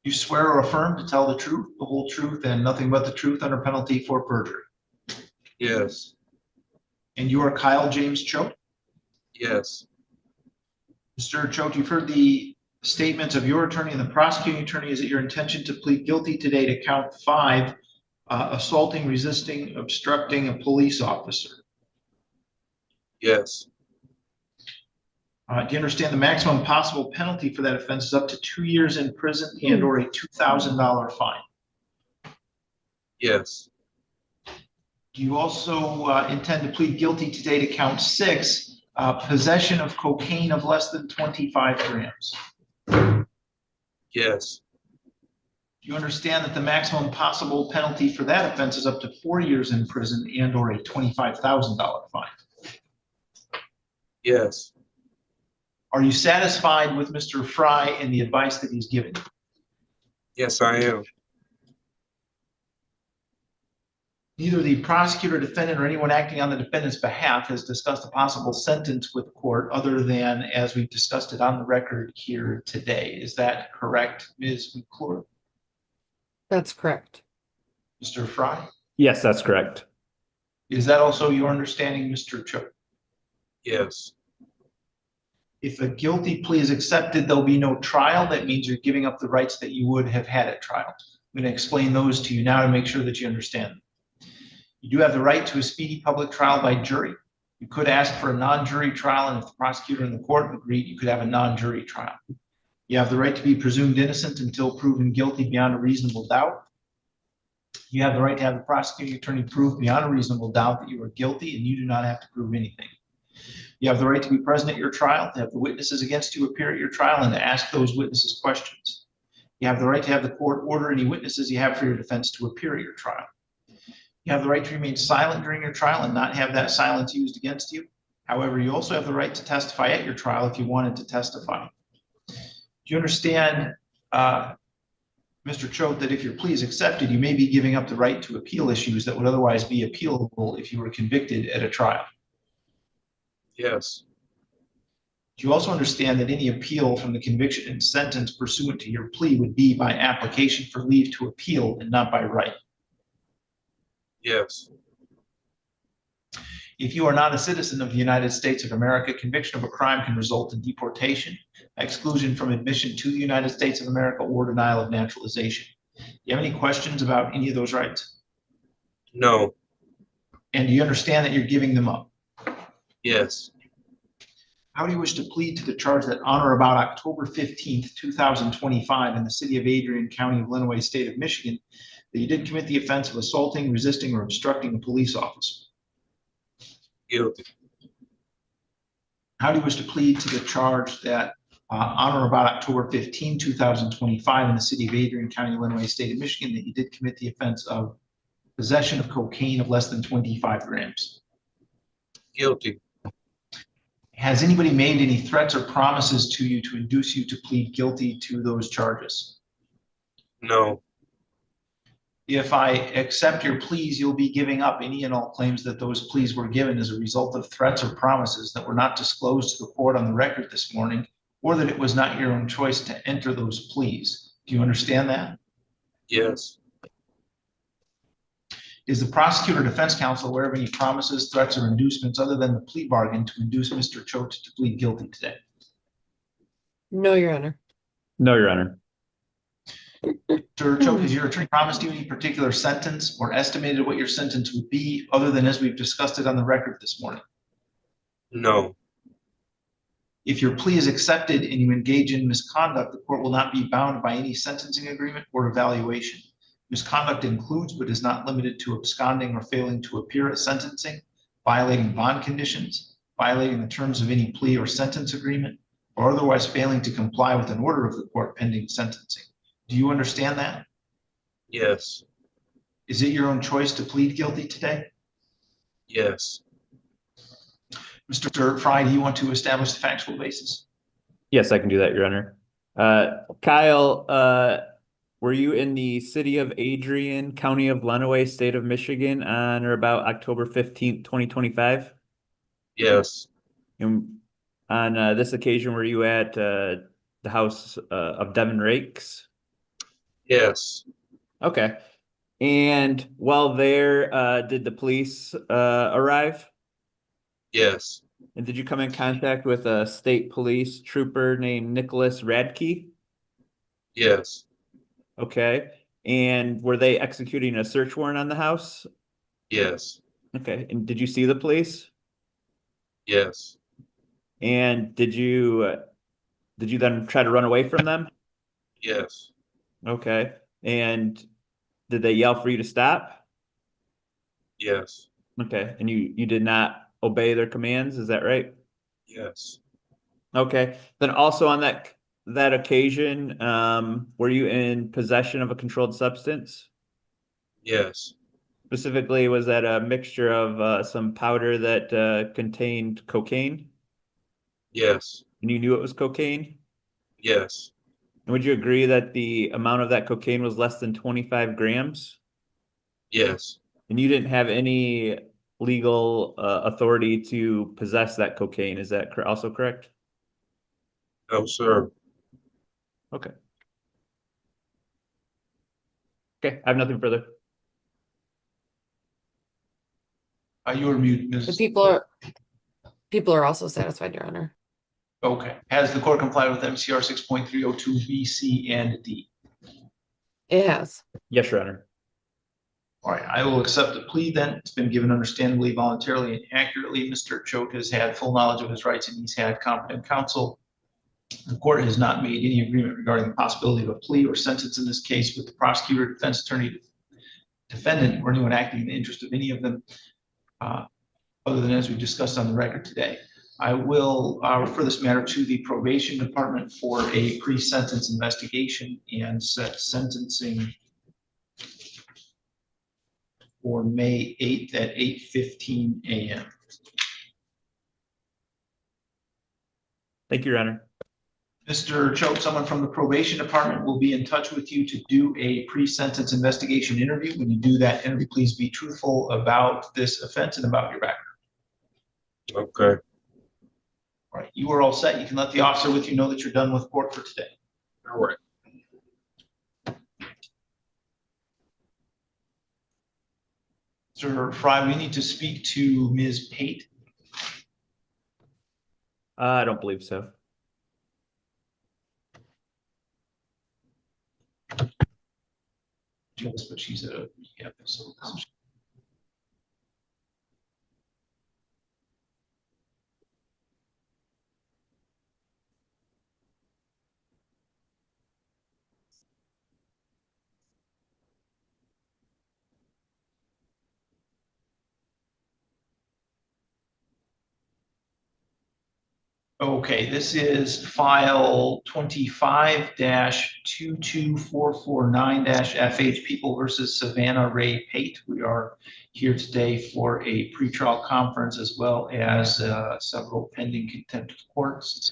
You swear or affirm to tell the truth, the whole truth, and nothing but the truth under penalty for perjury? Yes. And you are Kyle James Choate? Yes. Mr. Choate, you've heard the statements of your attorney and the prosecuting attorney. Is it your intention to plead guilty today to count 5, assaulting, resisting, obstructing a police officer? Yes. Do you understand the maximum possible penalty for that offense is up to 2 years in prison and or a $2,000 fine? Yes. Do you also intend to plead guilty today to count 6, possession of cocaine of less than 25 grams? Yes. Do you understand that the maximum possible penalty for that offense is up to 4 years in prison and or a $25,000 fine? Yes. Are you satisfied with Mr. Fry and the advice that he's given you? Yes, I am. Neither the prosecutor, defendant, or anyone acting on the defendant's behalf has discussed a possible sentence with the court other than as we've discussed it on the record here today. Is that correct, Ms. McClure? That's correct. Mr. Fry? Yes, that's correct. Is that also your understanding, Mr. Choate? Yes. If a guilty plea is accepted, there'll be no trial. That means you're giving up the rights that you would have had at trial. I'm going to explain those to you now to make sure that you understand them. You do have the right to a speedy public trial by jury. You could ask for a non-jury trial, and if the prosecutor and the court agreed, you could have a non-jury trial. You have the right to be presumed innocent until proven guilty beyond a reasonable doubt. You have the right to have the prosecuting attorney prove beyond a reasonable doubt that you are guilty, and you do not have to prove anything. You have the right to be present at your trial, to have the witnesses against you appear at your trial, and to ask those witnesses questions. You have the right to have the court order any witnesses you have for your defense to appear at your trial. You have the right to remain silent during your trial and not have that silence used against you. However, you also have the right to testify at your trial if you wanted to testify. Do you understand, Mr. Choate, that if your plea is accepted, you may be giving up the right to appeal issues that would otherwise be appealable if you were convicted at a trial? Yes. Do you also understand that any appeal from the conviction and sentence pursuant to your plea would be by application for leave to appeal and not by right? Yes. If you are not a citizen of the United States of America, conviction of a crime can result in deportation, exclusion from admission to the United States of America, or denial of naturalization. Do you have any questions about any of those rights? No. And do you understand that you're giving them up? Yes. How do you wish to plead to the charge that on or about October 15th, 2025 in the city of Adrian, County of Illinois, State of Michigan, that you did commit the offense of assaulting, resisting, or obstructing a police officer? Guilty. How do you wish to plead to the charge that on or about October 15, 2025 in the city of Adrian, County of Illinois, State of Michigan, that you did commit the offense of possession of cocaine of less than 25 grams? Guilty. Has anybody made any threats or promises to you to induce you to plead guilty to those charges? No. If I accept your pleas, you'll be giving up any and all claims that those pleas were given as a result of threats or promises that were not disclosed to the court on the record this morning, or that it was not your own choice to enter those pleas. Do you understand that? Yes. Is the prosecutor or defense counsel aware of any promises, threats, or inducements other than the plea bargain to induce Mr. Choate to plead guilty today? No, Your Honor. No, Your Honor. Mr. Choate, has your attorney promised you any particular sentence or estimated what your sentence would be other than as we've discussed it on the record this morning? No. If your plea is accepted and you engage in misconduct, the court will not be bound by any sentencing agreement or evaluation. Misconduct includes, but is not limited to, absconding or failing to appear at sentencing, violating bond conditions, violating the terms of any plea or sentence agreement, or otherwise failing to comply with an order of the court pending sentencing. Do you understand that? Yes. Is it your own choice to plead guilty today? Yes. Mr. Fry, do you want to establish the factual basis? Yes, I can do that, Your Honor. Kyle, were you in the city of Adrian, county of Lenawee, state of Michigan on or about October 15th, 2025? Yes. And on this occasion, were you at the house of Devin Rakes? Yes. Okay. And while there, did the police arrive? Yes. And did you come in contact with a state police trooper named Nicholas Radke? Yes. Okay. And were they executing a search warrant on the house? Yes. Okay. And did you see the police? Yes. And did you then try to run away from them? Yes. Okay. And did they yell for you to stop? Yes. Okay. And you did not obey their commands, is that right? Yes. Okay. Then also on that occasion, were you in possession of a controlled substance? Yes. Specifically, was that a mixture of some powder that contained cocaine? Yes. And you knew it was cocaine? Yes. And would you agree that the amount of that cocaine was less than 25 grams? Yes. And you didn't have any legal authority to possess that cocaine, is that also correct? No, sir. Okay. Okay, I have nothing further. You were mute, The Ms. people are also satisfied, Your Honor. Okay. Has the court complied with MCR 6.302 B, C, and D? It has. Yes, Your Honor. All right, I will accept the plea then. It's been given understandably, voluntarily, and accurately. Mr. Choate has had full knowledge of his rights and he's had competent counsel. The court has not made any agreement regarding the possibility of a plea or sentence in this case with the prosecutor, defense attorney, defendant, or anyone acting in the interest of any of them, other than as we discussed on the record today. I will refer this matter to the probation department for a pre-sentence investigation and set sentencing for May 8th at 8:15 a.m. Thank you, Your Honor. Mr. Choate, someone from the probation department will be in touch with you to do a pre-sentence investigation interview. When you do that interview, please be truthful about this offense and about your background. Okay. All right, you are all set. You can let the officer with you know that you're done with court for today. All right. Mr. Fry, we need to speak to Ms. Pate. I don't believe so. Yes, but she's at a rehab facility. Okay, this is file 25-22449-FH People versus Savannah Ray Pate. We are here today for a pretrial conference as well as several pending contempt of courts.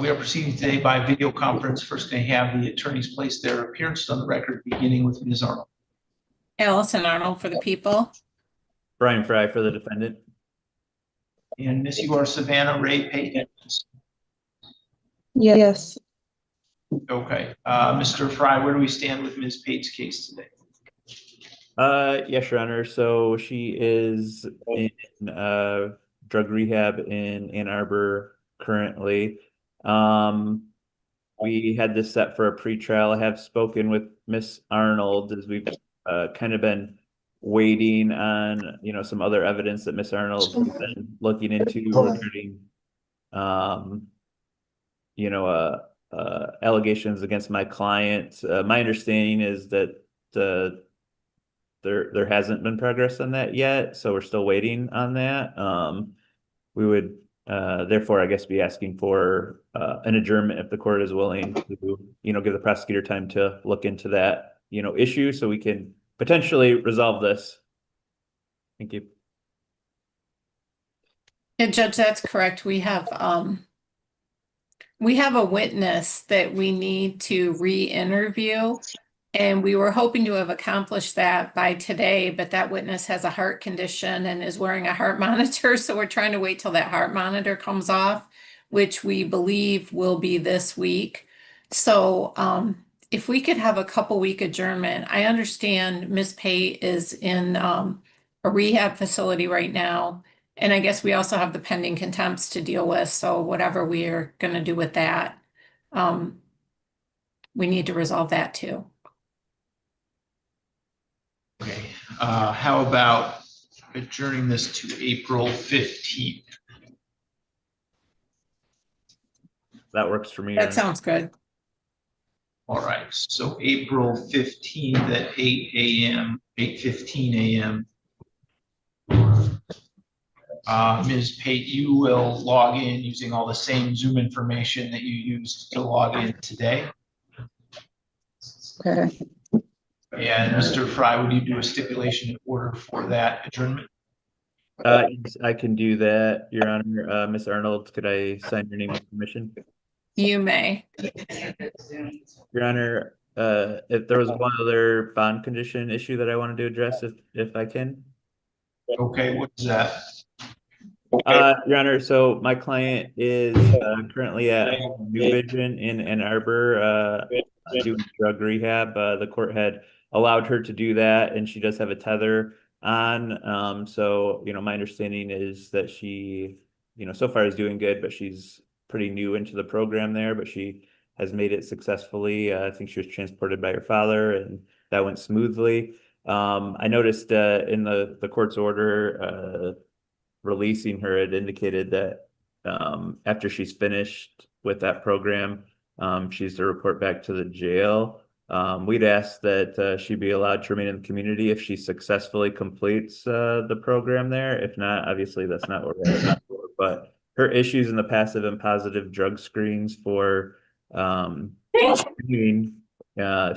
We are proceeding today by video conference. First, going to have the attorneys place their appearance on the record, beginning with Ms. Arnold. Allison Arnold for the people. Brian Fry for the defendant. And Miss, you are Savannah Ray Pate. Yes. Okay, Mr. Fry, where do we stand with Ms. Pate's case today? Yes, Your Honor. So she is in drug rehab in Ann Arbor currently. We had this set for a pretrial. I have spoken with Miss Arnold as we've kind of been waiting on, some other evidence that Miss Arnold's been looking into regarding, allegations against my client. My understanding is that there hasn't been progress on that yet, so we're still waiting on that. We would therefore, I guess, be asking for an adjournment if the court is willing to, give the prosecutor time to look into that, issue so we can potentially resolve this. Thank you. And Judge, that's correct. We have a witness that we need to re-interview. And we were hoping to have accomplished that by today, but that witness has a heart condition and is wearing a heart monitor. So we're trying to wait till that heart monitor comes off, which we believe will be this week. So if we could have a couple-week adjournment, I understand Ms. Pate is in a rehab facility right now. And I guess we also have the pending contempts to deal with. So whatever we are going to do with that, we need to resolve that too. Okay, how about adjourning this to April 15th? That works for me. That sounds good. All right, so April 15th at 8 a.m., 8:15 a.m. Ms. Pate, you will log in using all the same Zoom information that you used to log in today. Okay. And Mr. Fry, would you do a stipulation in order for that adjournment? Yes, I can do that, Your Honor. Ms. Arnold, could I sign your name with permission? You may. Your Honor, if there was one other bond condition issue that I wanted to address, if I can. Okay, what is that? Your Honor, so my client is currently at New Vision in Ann Arbor doing drug rehab. The court had allowed her to do that, and she does have a tether on. So, my understanding is that she, so far is doing good, but she's pretty new into the program there, but she has made it successfully. I think she was transported by her father, and that went smoothly. I noticed in the court's order releasing her, it indicated that after she's finished with that program, she's to report back to the jail. We'd ask that she be allowed to remain in the community if she successfully completes the program there. If not, obviously that's not what we're asking for. But her issues in the passive and positive drug screens for if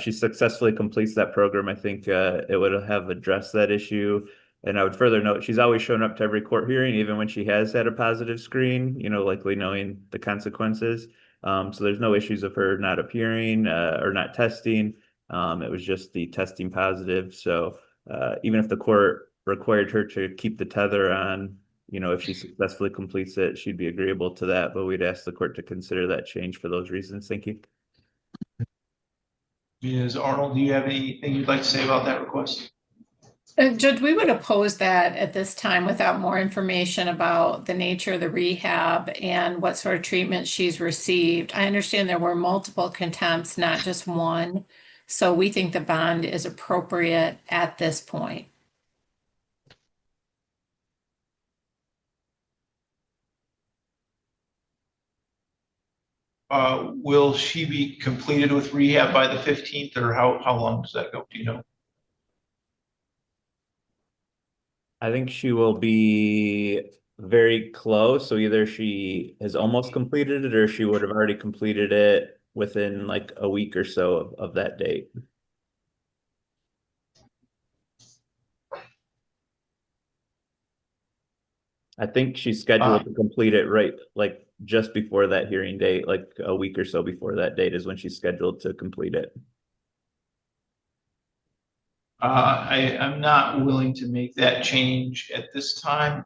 she successfully completes that program, I think it would have addressed that issue. And I would further note, she's always shown up to every court hearing, even when she has had a positive screen, likely knowing the consequences. So there's no issues of her not appearing or not testing. It was just the testing positive. So even if the court required her to keep the tether on, if she successfully completes it, she'd be agreeable to that. But we'd ask the court to consider that change for those reasons. Thank you. Ms. Arnold, do you have anything you'd like to say about that request? Judge, we would oppose that at this time without more information about the nature of the rehab and what sort of treatment she's received. I understand there were multiple contempts, not just one. So we think the bond is appropriate at this point. Will she be completed with rehab by the 15th, or how long does that go? Do you know? I think she will be very close. So either she has almost completed it or she would have already completed it within like a week or so of that date. I think she's scheduled to complete it right, like just before that hearing date, like a week or so before that date is when she's scheduled to complete it. I'm not willing to make that change at this time.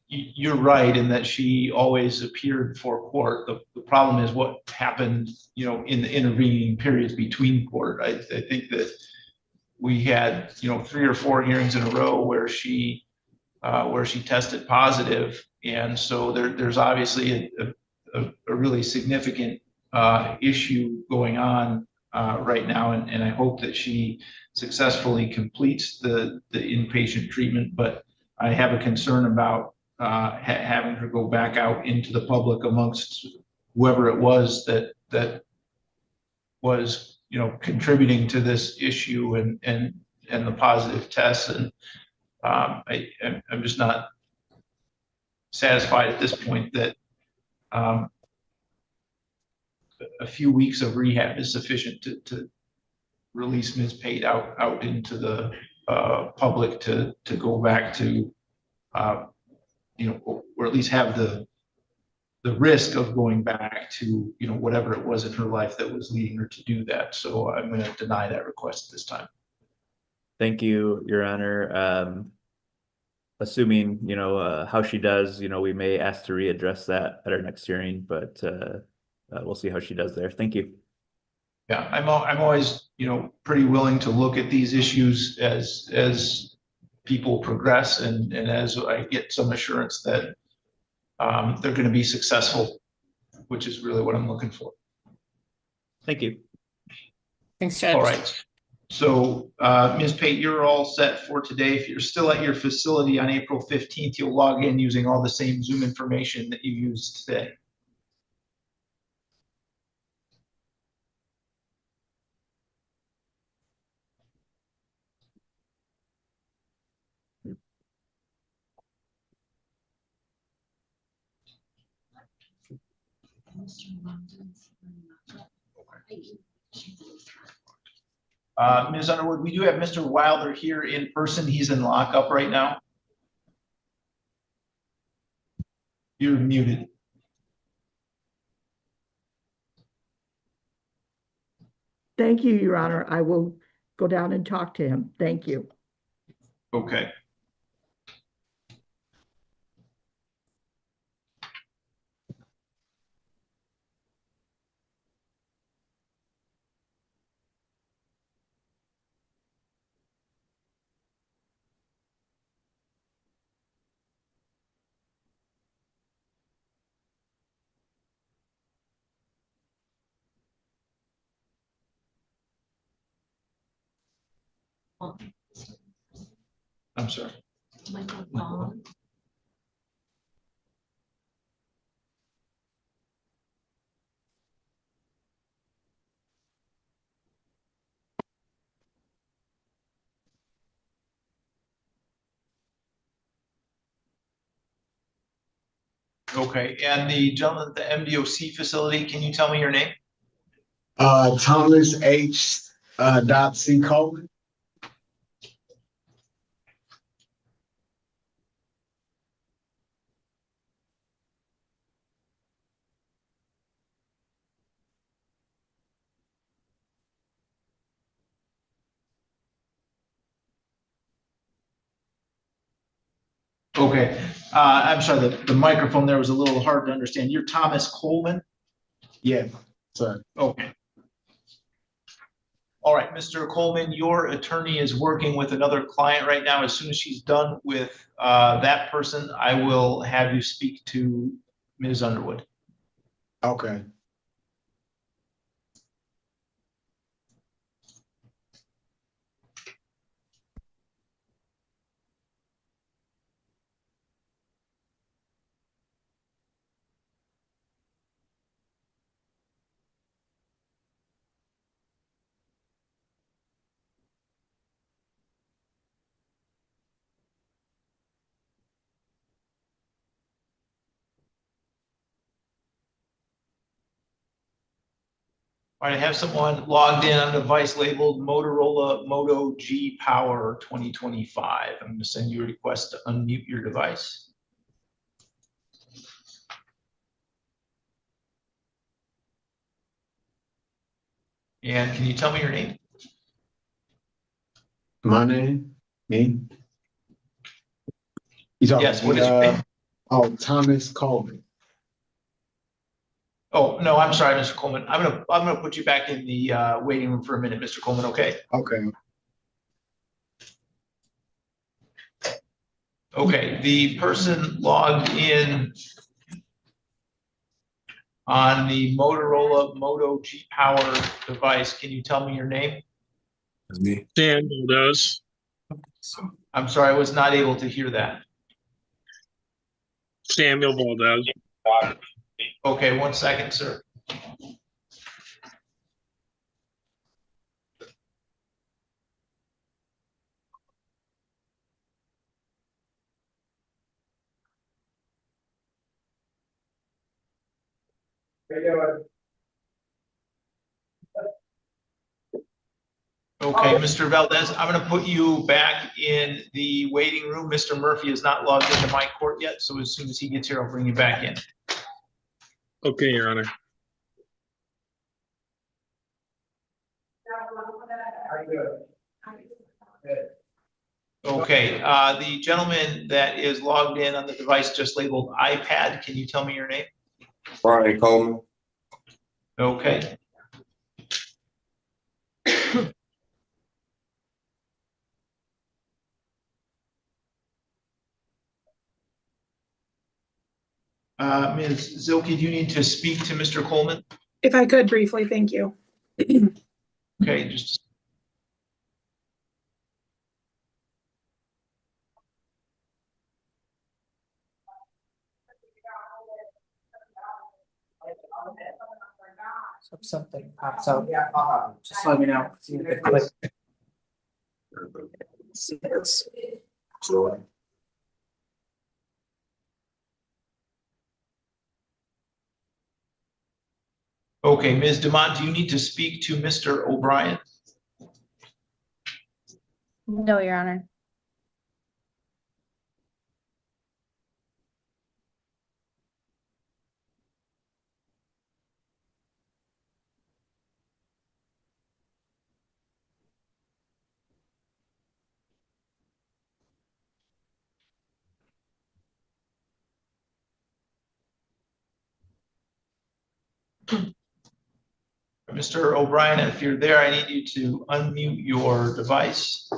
You're right in that she always appeared before court. The problem is what happened, in the intervening periods between court. I think that we had, 3 or 4 hearings in a row where she tested positive. And so there's obviously a really significant issue going on right now, and I hope that she successfully completes the inpatient treatment. But I have a concern about having her go back out into the public amongst whoever it was that was contributing to this issue and the positive tests. And I'm just not satisfied at this point that a few weeks of rehab is sufficient to release Ms. Pate out into the public to go back to, or at least have the risk of going back to, whatever it was in her life that was leading her to do that. So I'm going to deny that request this time. Thank you, Your Honor. Assuming, how she does, we may ask to readdress that at our next hearing, but we'll see how she does there. Thank you. Yeah, I'm always, pretty willing to look at these issues as people progress and as I get some assurance that they're going to be successful, which is really what I'm looking for. Thank you. Thanks, Judge. All right. So, Ms. Pate, you're all set for today. If you're still at your facility on April 15th, you'll log in using all the same Zoom information that you used today. Ms. Underwood, we do have Mr. Wilder here in person. He's in lockup right now. You're muted. Thank you, Your Honor. I will go down and talk to him. Thank you. Okay. I'm sorry. Okay, and the gentleman at the MDOC facility, can you tell me your name? Thomas H. C. Coleman. Okay, I'm sorry, the microphone there was a little hard to understand. You're Thomas Coleman? Yeah, sir. Okay. All right, Mr. Coleman, your attorney is working with another client right now. As soon as she's done with that person, I will have you speak to Ms. Underwood. Okay. All right, I have someone logged in on a device labeled Motorola Moto G Power 2025. I'm going to send you a request to unmute your device. And can you tell me your name? My name? Me? You talking Yes, what is your name? Oh, Thomas Coleman. Oh, no, I'm sorry, Mr. Coleman. I'm gonna put you back in the waiting room for a minute, Mr. Coleman, okay? Okay. Okay, the person logged in on the Motorola Moto G Power device. Can you tell me your name? That's me. Daniel does. I'm sorry, I was not able to hear that. Samuel Valdez. Okay, 1 second, sir. Okay, Mr. Valdez, I'm gonna put you back in the waiting room. Mr. Murphy is not logged into my court yet, so as soon as he gets here, I'll bring you back in. Okay, Your Honor. Okay, the gentleman that is logged in on the device just labeled iPad, can you tell me your name? Brian Coleman. Okay. Ms. Zilke, do you need to speak to Mr. Coleman? If I could briefly, thank you. Okay, just. So if something pops up, just let me know. See if it clicks. See this. Okay, Ms. Demont, do you need to speak to Mr. O'Brien? No, Your Honor. Mr. O'Brien, if you're there, I need you to unmute your device.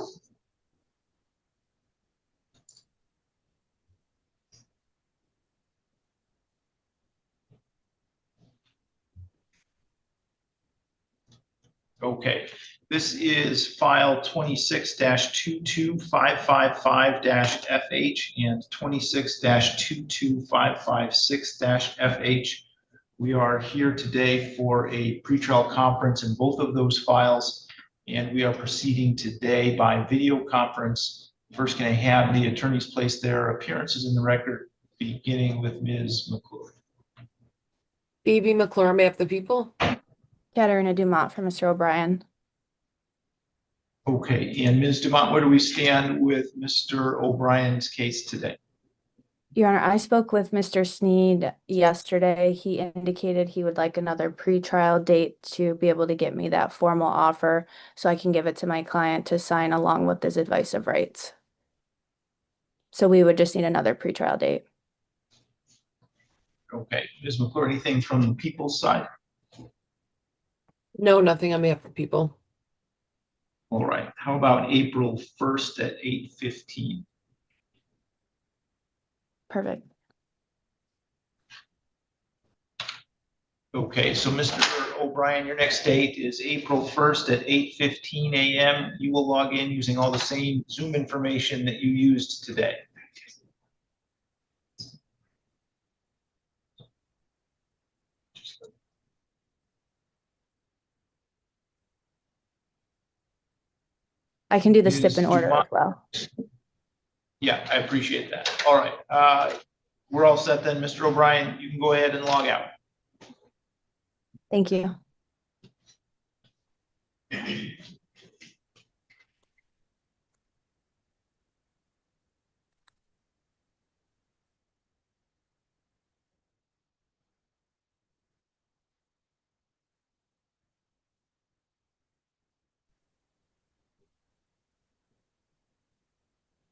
Okay, this is file 26-22555-FH and 26-22556-FH. We are here today for a pretrial conference in both of those files, and we are proceeding today by video conference. First, can I have the attorneys place their appearances in the record, beginning with Ms. McClure? Phoebe McClure, on behalf of the people. Katarina Dumont for Mr. O'Brien. Okay, and Ms. Dumont, where do we stand with Mr. O'Brien's case today? Your Honor, I spoke with Mr. Sneed yesterday. He indicated he would like another pretrial date to be able to get me that formal offer so I can give it to my client to sign along with his advice of rights. So we would just need another pretrial date. Okay, Ms. McClure, anything from the people's side? No, nothing on behalf of people. All right, how about April 1st at 8:15? Perfect. Okay, so Mr. O'Brien, your next date is April 1st at 8:15 a.m. You will log in using all the same Zoom information that you used today. I can do the Ms. stip in order as Dumont? well. Yeah, I appreciate that. All right, we're all set then. Mr. O'Brien, you can go ahead and log out. Thank you.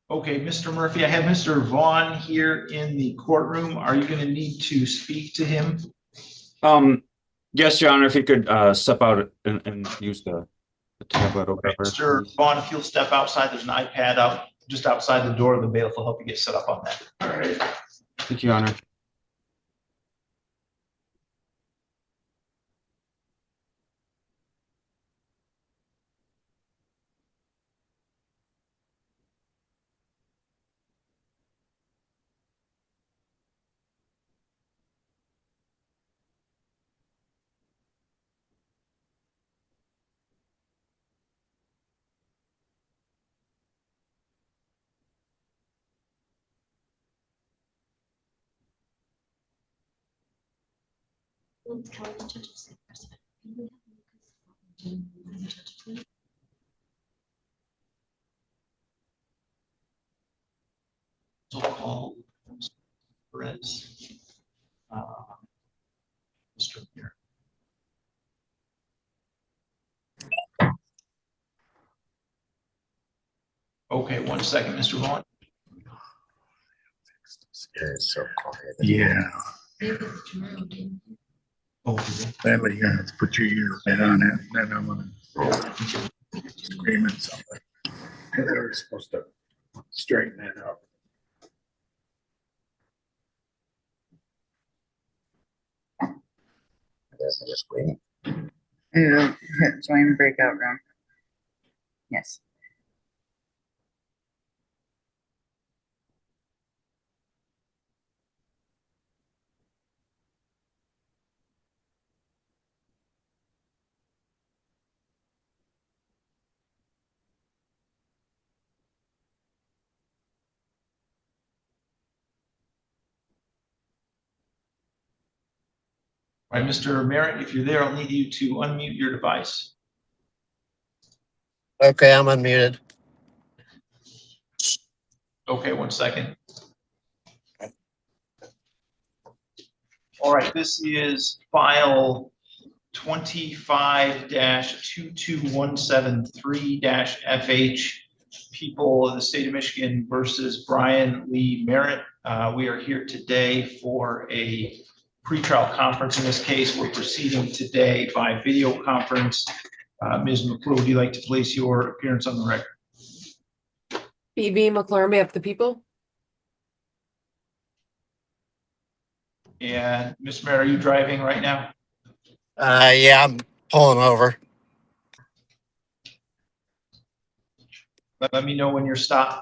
Okay, Mr. Murphy, I have Mr. Vaughn here in the courtroom. Are you going to need to speak to him? Yes, Your Honor, if you could step out and use the tablet or whatever. Mr. Vaughn, if you'll step outside, there's an iPad up just outside the door. The bailiff will help you get set up on that. All right. Thank you, Your Honor. So-called Perez. Mr. Mayor. Okay, 1 second, Mr. Vaughn. It's so quiet. Yeah. That way you're gonna have to put your ear right on it, then I'm gonna scream at something. They were supposed to straighten that up. Just wait. Join breakout room. Yes. All right, Mr. Merritt, if you're there, I'll need you to unmute your device. Okay, I'm unmuted. Okay, 1 second. All right, this is file 25-22173-FH, People of the State of Michigan versus Brian Lee Merritt. We are here today for a pretrial conference. In this case, we're proceeding today by video conference. Ms. McClure, would you like to place your appearance on the record? B.B. McClure, of the people. And Ms. Merritt, are you driving right now? Yeah, I'm pulling over. Let me know when you're stopped.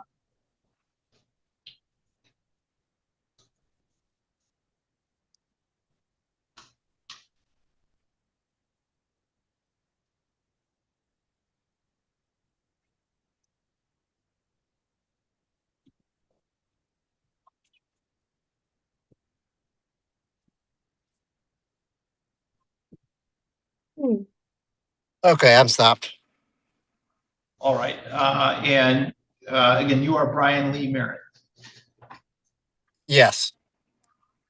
Okay, I'm stopped. All right, again, you are Brian Lee Merritt. Yes.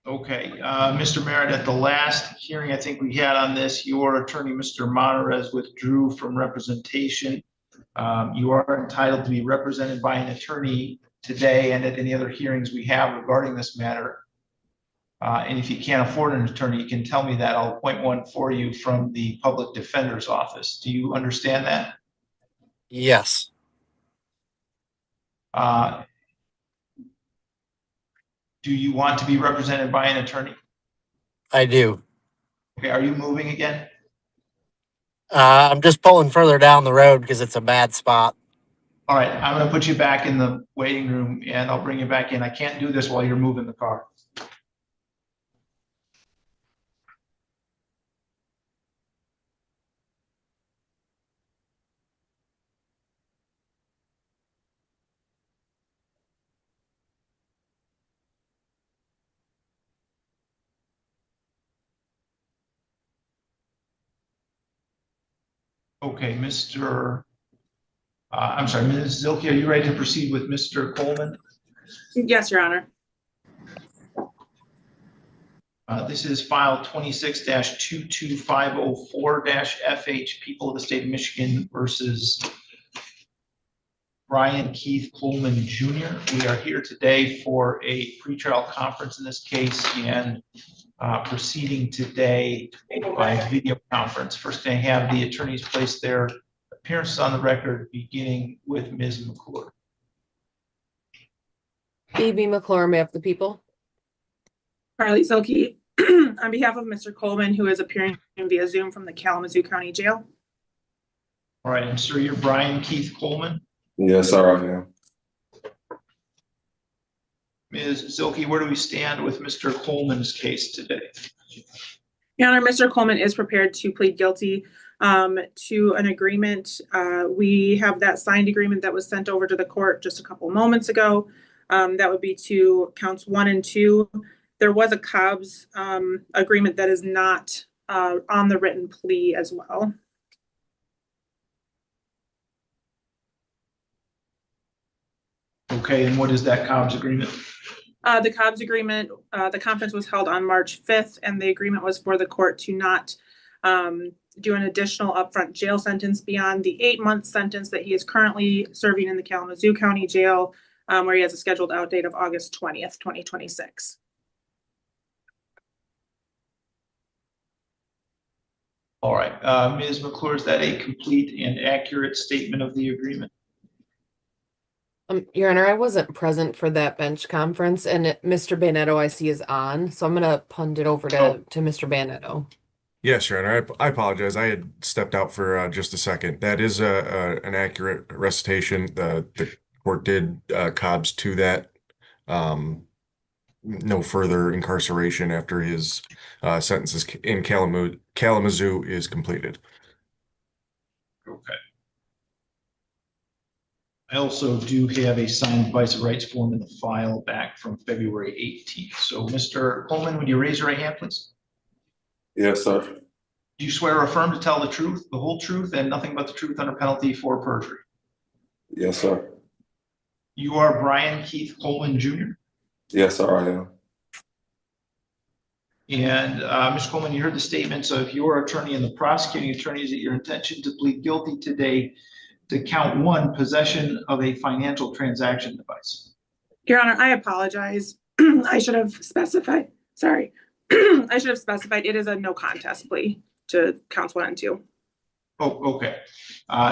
Okay, Mr. Merritt, at the last hearing I think we had on this, your attorney, Mr. Monterez, withdrew from representation. You are entitled to be represented by an attorney today and at any other hearings we have regarding this matter. And if you can't afford an attorney, you can tell me that. I'll appoint one for you from the public defender's office. Do you understand that? Yes. Do you want to be represented by an attorney? I do. Okay, are you moving again? I'm just pulling further down the road because it's a bad spot. All right, I'm gonna put you back in the waiting room and I'll bring you back in. I can't do this while you're moving the car. Okay, I'm sorry, Ms. Zilke, are you ready to proceed with Mr. Coleman? Yes, Your Honor. This is file 26-22504-FH, People of the State of Michigan versus Brian Keith Coleman Jr. We are here today for a pretrial conference in this case and proceeding today by video conference. First, I have the attorneys place their appearances on the record, beginning with Ms. McClure. B.B. McClure, of the people. Carly Zilke, on behalf of Mr. Coleman, who is appearing via Zoom from the Kalamazoo County Jail. All right, and sir, you're Brian Keith Coleman. Yes, sir, I am. Ms. Zilke, where do we stand with Mr. Coleman's case today? Your Honor, Mr. Coleman is prepared to plead guilty to an agreement. We have that signed agreement that was sent over to the court just a couple moments ago. That would be to counts 1 and 2. There was a Cobb's agreement that is not on the written plea as well. Okay, and what is that Cobb's agreement? The Cobb's agreement, the conference was held on March 5th, and the agreement was for the court to not do an additional upfront jail sentence beyond the 8-month sentence that he is currently serving in the Kalamazoo County Jail, where he has a scheduled out date of August 20th, 2026. All right, Ms. McClure, is that a complete and accurate statement of the agreement? Your Honor, I wasn't present for that bench conference, and Mr. Banetto I see is on, so I'm gonna punt it over to Mr. Banetto. Yes, Your Honor, I apologize. I had stepped out for just a second. That is an accurate recitation. The court did Cobb's to that. No further incarceration after his sentences in Kalamazoo is completed. Okay. I also do have a signed advice of rights form in the file back from February 18th. So Mr. Coleman, would you raise your right hand, please? Yes, sir. Do you swear or affirm to tell the truth, the whole truth, and nothing but the truth under penalty for perjury? Yes, sir. You are Brian Keith Coleman Jr.? Yes, sir, I am. And Mr. Coleman, you heard the statements of your attorney and the prosecuting attorney. Is it your intention to plead guilty today to count 1, possession of a financial transaction device? Your Honor, I apologize. I should have specified, sorry. I should have specified it is a no contest plea to counts 1 and 2. Oh, okay.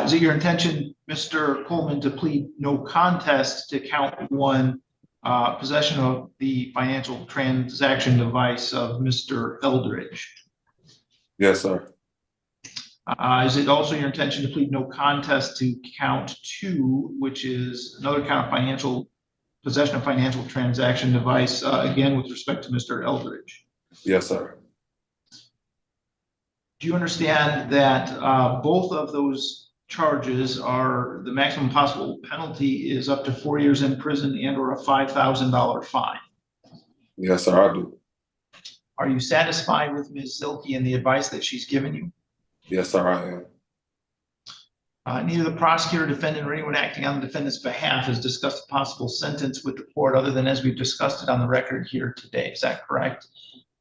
Is it your intention, Mr. Coleman, to plead no contest to count 1, possession of the financial transaction device of Mr. Eldridge? Yes, sir. Is it also your intention to plead no contest to count 2, which is another count of possession of financial transaction device, again, with respect to Mr. Eldridge? Yes, sir. Do you understand that both of those charges are, the maximum possible penalty is up to 4 years in prison and or a $5,000 fine? Yes, sir, I do. Are you satisfied with Ms. Zilke and the advice that she's given you? Yes, sir, I am. Neither the prosecutor, defendant, or anyone acting on the defendant's behalf has discussed a possible sentence with the court other than as we've discussed it on the record here today. Is that correct,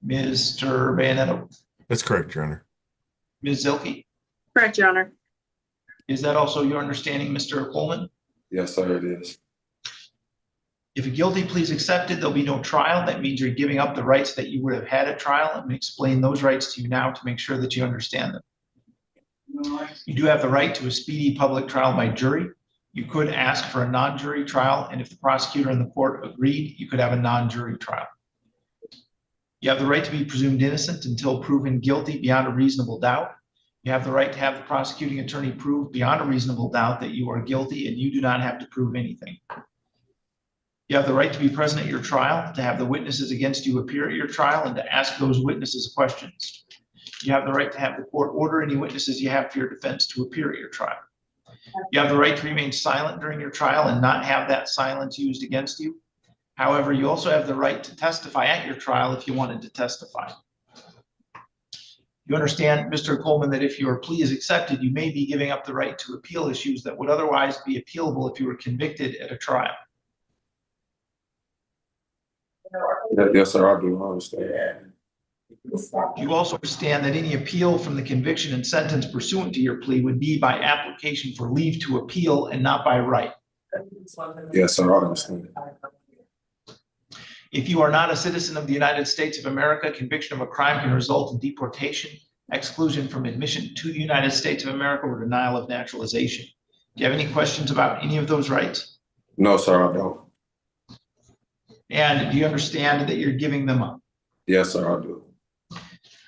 Mr. Banetto? That's correct, Your Honor. Ms. Zilke? Correct, Your Honor. Is that also your understanding, Mr. Coleman? Yes, sir, it is. If a guilty plea is accepted, there'll be no trial. That means you're giving up the rights that you would have had at trial. I'm going to explain those rights to you now to make sure that you understand them. You do have the right to a speedy public trial by jury. You could ask for a non-jury trial, and if the prosecutor and the court agreed, you could have a non-jury trial. You have the right to be presumed innocent until proven guilty beyond a reasonable doubt. You have the right to have the prosecuting attorney prove beyond a reasonable doubt that you are guilty, and you do not have to prove anything. You have the right to be present at your trial, to have the witnesses against you appear at your trial, and to ask those witnesses questions. You have the right to have the court order any witnesses you have for your defense to appear at your trial. You have the right to remain silent during your trial and not have that silence used against you. However, you also have the right to testify at your trial if you wanted to testify. You understand, Mr. Coleman, that if your plea is accepted, you may be giving up the right to appeal issues that would otherwise be appealable if you were convicted at a trial. Yes, sir, I do. I understand. You also understand that any appeal from the conviction and sentence pursuant to your plea would be by application for leave to appeal and not by right. Yes, sir, I understand. If you are not a citizen of the United States of America, conviction of a crime can result in deportation, exclusion from admission to the United States of America, or denial of naturalization. Do you have any questions about any of those rights? No, sir, I don't. And do you understand that you're giving them up? Yes, sir, I do.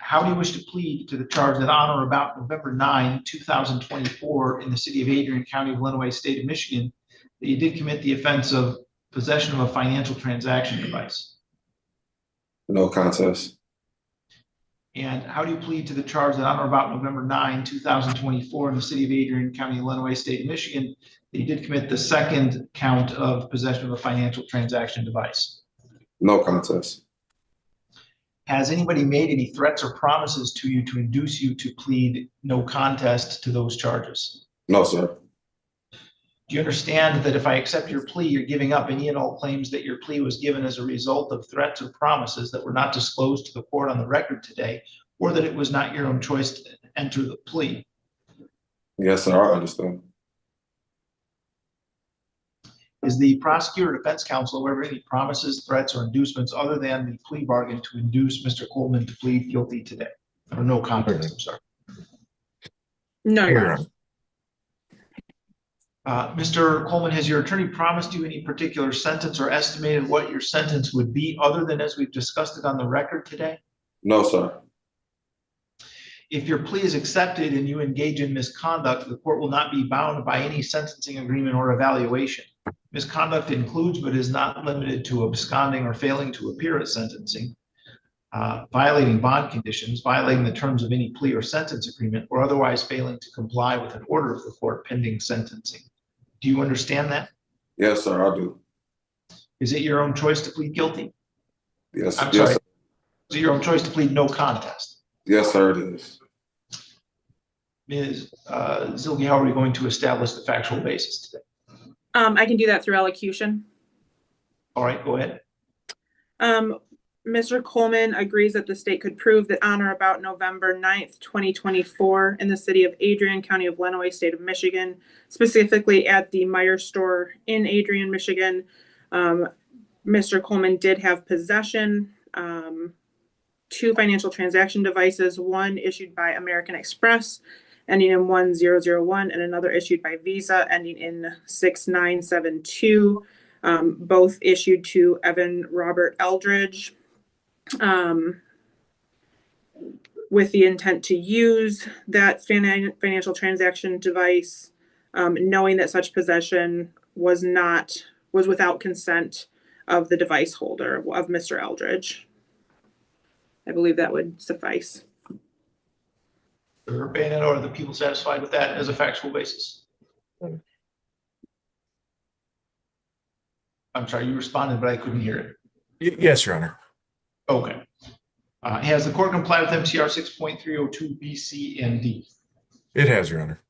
How do you wish to plead to the charge that on or about November 9, 2024, in the city of Adrian, County of Illinois, State of Michigan, that you did commit the offense of possession of a financial transaction device? No contest. And how do you plead to the charge that on or about November 9, 2024, in the city of Adrian, County of Illinois, State of Michigan, that you did commit the second count of possession of a financial transaction device? No contest. Has anybody made any threats or promises to you to induce you to plead no contest to those charges? No, sir. Do Do you understand that if I accept your plea, you're giving up any and all claims that your plea was given as a result of threats or promises that were not disclosed to the court on the record today, or that it was not your own choice to enter the plea? Yes, sir, I understand. Is the prosecutor or defense counsel aware of any promises, threats, or inducements other than the plea bargain to induce Mr. Coleman to plead guilty today? Or no contest, I'm sorry. No, Your Honor. Mr. Coleman, has your attorney promised you any particular sentence or estimated what your sentence would be other than as we've discussed it on the record today? No, sir. If your plea is accepted and you engage in misconduct, the court will not be bound by any sentencing agreement or evaluation. Misconduct includes but is not limited to absconding or failing to appear at sentencing, violating bond conditions, violating the terms of any plea or sentence agreement, or otherwise failing to comply with an order of the court pending sentencing. Do you understand that? Yes, sir, I do. Is it your own choice to plead guilty? Yes, I'm yes, sorry. sir. Is it your own choice to plead no contest? Yes, sir, it is. Ms. Zilge, how are we going to establish the factual basis today? I can do that through elocution. All right, go ahead. Mr. Coleman agrees that the state could prove that on or about November 9th, 2024, in the city of Adrian, County of Lenawee, state of Michigan, specifically at the Meyer store in Adrian, Michigan, Mr. Coleman did have possession, 2 financial transaction devices, one issued by American Express, ending in 1001, and another issued by Visa, ending in 6972, both issued to Evan Robert Eldridge, with the intent to use that financial transaction device, knowing that such possession was without consent of the device holder of Mr. Eldridge. I believe that would suffice. Are the people satisfied with that as a factual basis? I'm sorry, you responded, but I couldn't hear it. Yes, Your Honor. Okay. Has the court complied with MTR 6.302 B, C, and D? It has, Your Honor.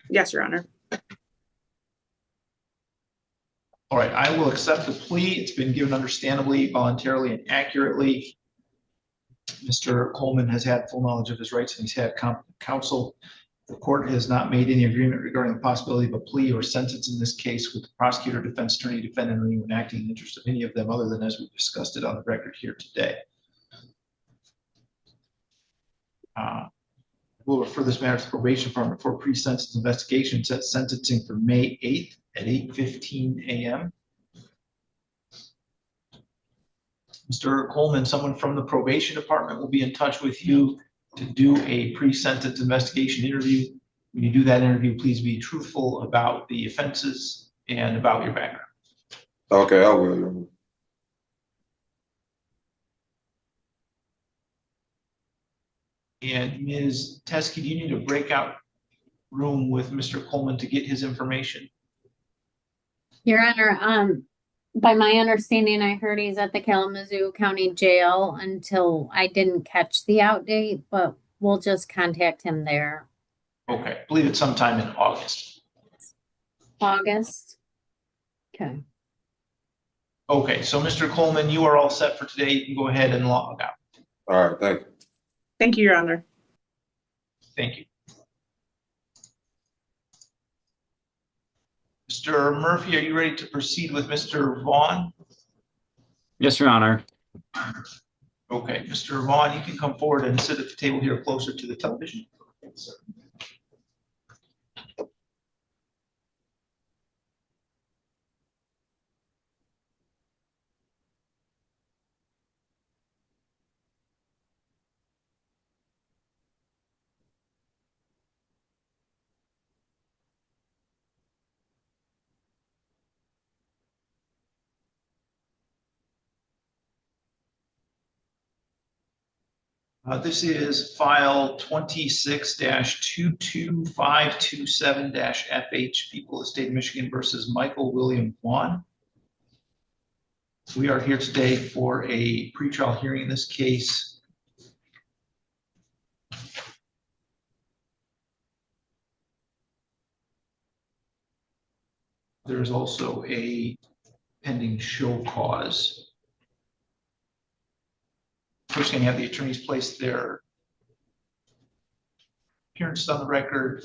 Yes, Your Honor. All right, I will accept the plea. It's been given understandably, voluntarily, and accurately. Mr. Coleman has had full knowledge of his rights and he's had counsel. The court has not made any agreement regarding the possibility of a plea or sentence in this case with the prosecutor, defense attorney, defendant, or anyone acting in the interest of any of them other than as we've discussed it on the record here today. We'll refer this matter to the probation department for pre-sentence investigation. Set sentencing for May 8th at 8:15 a.m. Mr. Coleman, someone from the probation department will be in touch with you to do a pre-sentence investigation interview. When you do that interview, please be truthful about the offenses and about your background. Okay, I will. And Ms. Teskey, do you need a breakout room with Mr. Coleman to get his information? Your Honor, by my understanding, I heard he's at the Kalamazoo County Jail until I didn't catch the out date, but we'll just contact him there. Okay, I believe it's sometime in August. August? Okay. Okay, so Mr. Coleman, you are all set for today. You can go ahead and log out. All right, thank you. Thank you, Your Honor. Thank you. Mr. Murphy, are you ready to proceed with Mr. Vaughn? Yes, Your Honor. Okay, Mr. Vaughn, you can come forward and sit at the table here closer to the television. This is file 26-22527-FH, People of the State of Michigan versus Michael William Vaughn. We are here today for a pretrial hearing in this case. There is also a pending show cause. First, going to have the attorneys place their appearances on the record,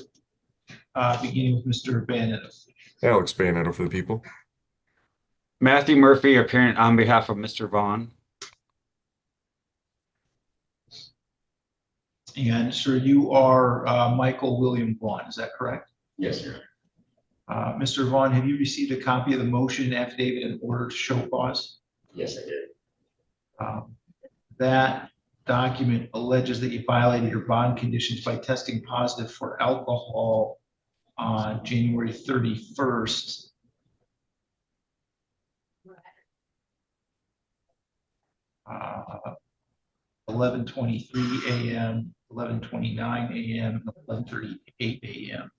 beginning with Mr. Bennett. Alex Bayoneto for the people. Matthew Murphy appearing on behalf of Mr. Vaughn. And sir, you are Michael William Vaughn, is that correct? Yes, sir. Mr. Vaughn, have you received a copy of the motion, affidavit, and order to show cause? Yes, I did. That document alleges that you violated your bond conditions by testing positive for alcohol on January 31st. Uh, 11:23 a.m., 11:29 a.m., 11:38 a.m.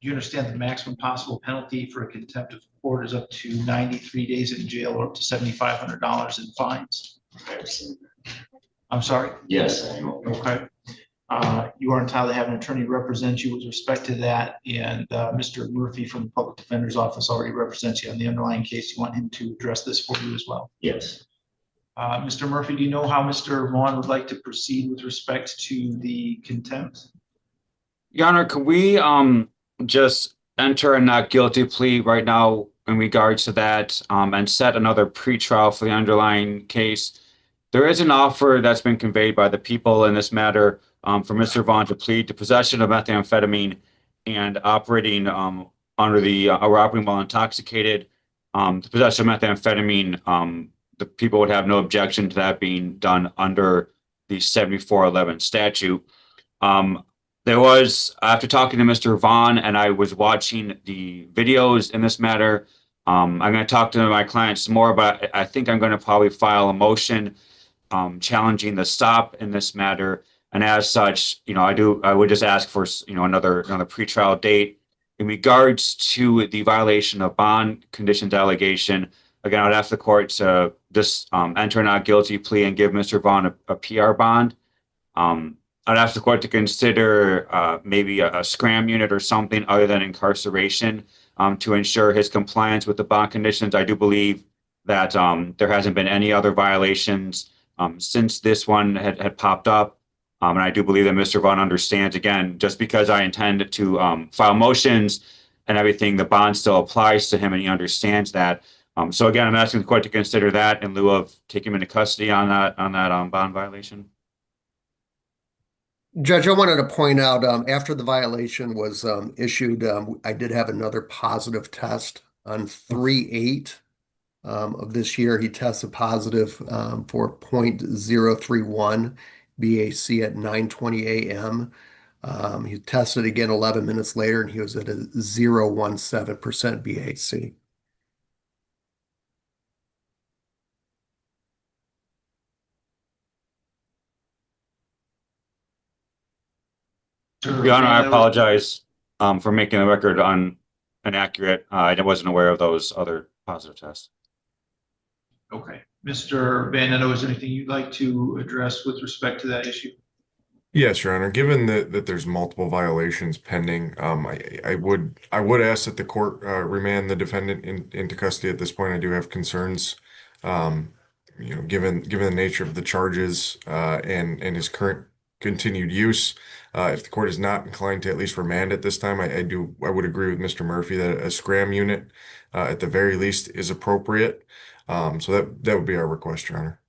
You understand the maximum possible penalty for a contempt of court is up to 93 days in jail or up to $7,500 in fines? I'm sorry? Yes, I know. Okay. You are entitled to have an attorney represent you with respect to that, and Mr. Murphy from the Public Defender's Office already represents you on the underlying case. You want him to address this for you as well? Yes. Mr. Murphy, do you know how Mr. Vaughn would like to proceed with respect to the contempt? Your Honor, can we just enter a not guilty plea right now in regards to that and set another pretrial for the underlying case? There is an offer that's been conveyed by the people in this matter for Mr. Vaughn to plead to possession of methamphetamine and operating under the or operating while intoxicated. The possession of methamphetamine, the people would have no objection to that being done under the 7411 statute. There was, after talking to Mr. Vaughn and I was watching the videos in this matter, I'm going to talk to my clients more, but I think I'm going to probably file a motion challenging the stop in this matter. And as such, I would just ask for, another pretrial date. In regards to the violation of bond conditions allegation, again, I would ask the court to just enter a not guilty plea and give Mr. Vaughn a PR bond. I'd ask the court to consider maybe a scram unit or something other than incarceration to ensure his compliance with the bond conditions. I do believe that there hasn't been any other violations since this one had popped up. And I do believe that Mr. Vaughn understands, again, just because I intend to file motions and everything, the bond still applies to him and he understands that. So again, I'm asking the court to consider that in lieu of taking him into custody on that bond violation. Judge, I wanted to point out, after the violation was issued, I did have another positive test on 3/8 of this year. He tested positive for 0.031 BAC at 9:20 a.m. He tested again 11 minutes later, and he was at a 0.17% BAC. Your Honor, I apologize for making the record inaccurate. I wasn't aware of those other positive tests. Okay. Mr. Bayoneto, is there anything you'd like to address with respect to that issue? Yes, Your Honor. Given that there's multiple violations pending, I would ask that the court remand the defendant into custody at this point. I do have concerns, given the nature of the charges and his current continued use. If the court is not inclined to at least remand at this time, I would agree with Mr. Murphy that a scram unit at the very least is appropriate. So that would be our request, Your Honor.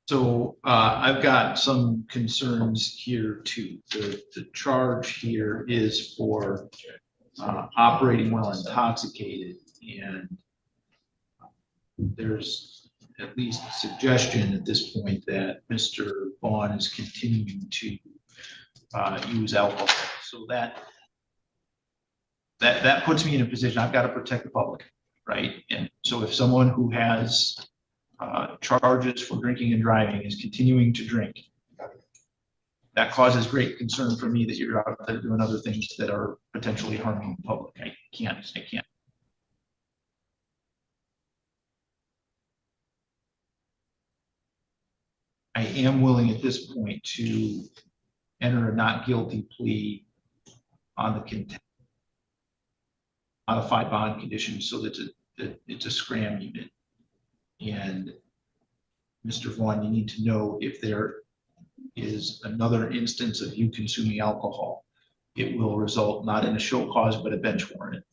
So I've got some concerns here too. The charge here is for operating while intoxicated, and there's at least a suggestion at this point that Mr. Vaughn is continuing to use alcohol. So that puts me in a position, I've got to protect the public, right? And so if someone who has charges for drinking and driving is continuing to drink, that causes great concern for me that you're out there doing other things that are potentially harming the public. I can't. I am willing at this point to enter a not guilty plea on the contempt modified bond condition so that it's a scram unit. And Mr. Vaughn, you need to know if there is another instance of you consuming alcohol, it will result not in a show cause, but a bench warrant.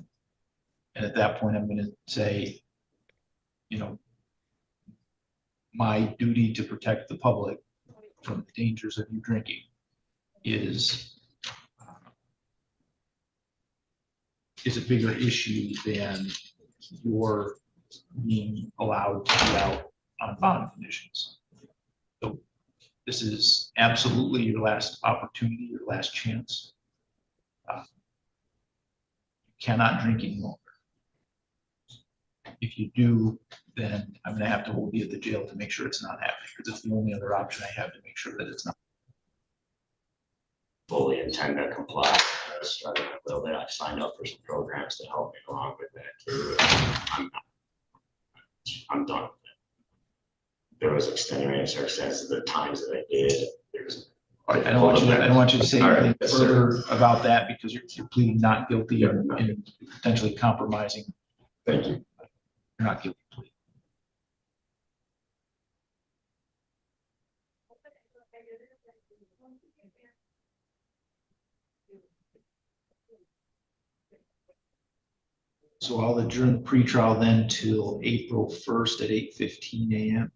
And at that point, I'm going to say, you know, my duty to protect the public from the dangers of you drinking is a bigger issue than your being allowed to be out on bond conditions. So this is absolutely your last opportunity, your last chance. You cannot drink any longer. If you do, then I'm going to have to hold you at the jail to make sure it's not happening, because it's the only other option I have to make sure that it's not. Fully intend to comply. I was struggling a little bit. I signed up for some programs to help me along with that too. I'm done with it. There was extenuating circumstances, the times that I did. I don't want you to say anything further about that, because you're pleading not guilty and potentially compromising. Thank you. You're not guilty plea. So I'll adjourn the pretrial then till April 1st at 8:15 a.m.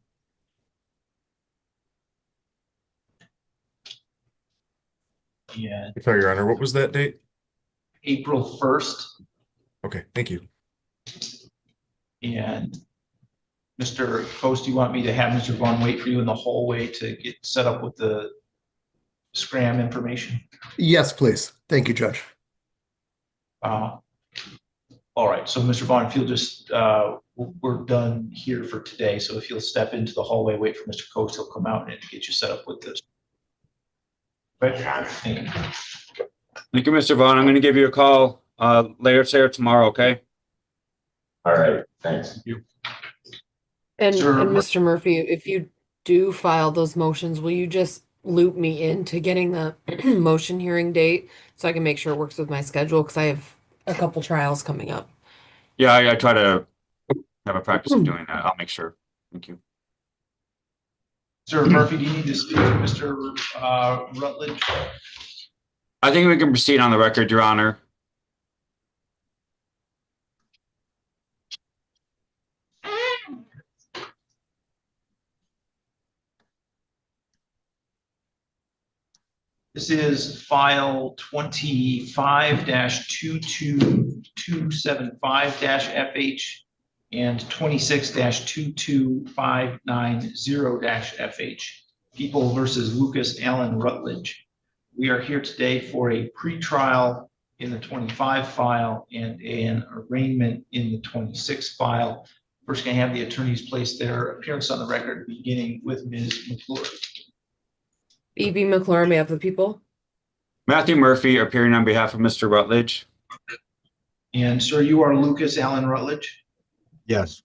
Yeah, Sorry, Your Honor, what was that date? April 1st. Okay, thank you. And Mr. Post, you want me to have Mr. Vaughn wait for you in the hallway to get set up with the scram information? Yes, please. Thank you, Judge. All right, so Mr. Vaughn, if you'll just, we're done here for today. So if you'll step into the hallway, wait for Mr. Coast, he'll come out and get you set up with this. Right. Thank you. Thank you, Mr. Vaughn. I'm going to give you a call later today or tomorrow, okay? All right, thanks. And Sure. Mr. Murphy, if you do file those motions, will you just loop me into getting the motion hearing date so I can make sure it works with my schedule? Because I have a couple trials coming up. Yeah, I try to have a practice of doing that. I'll make sure. Thank you. Sir Murphy, do you need to speak to Mr. Rutledge? I think we can proceed on the record, Your Honor. This is file 25-22275-FH and 26-22590-FH. People versus Lucas Allen Rutledge. We are here today for a pretrial in the 25 file and an arraignment in the 26 file. First, can I have the attorneys place their appearance on the record, beginning with Ms. McClure. E.B. McClure on behalf of the people. Matthew Murphy appearing on behalf of Mr. Rutledge. And sir, you are Lucas Allen Rutledge? Yes.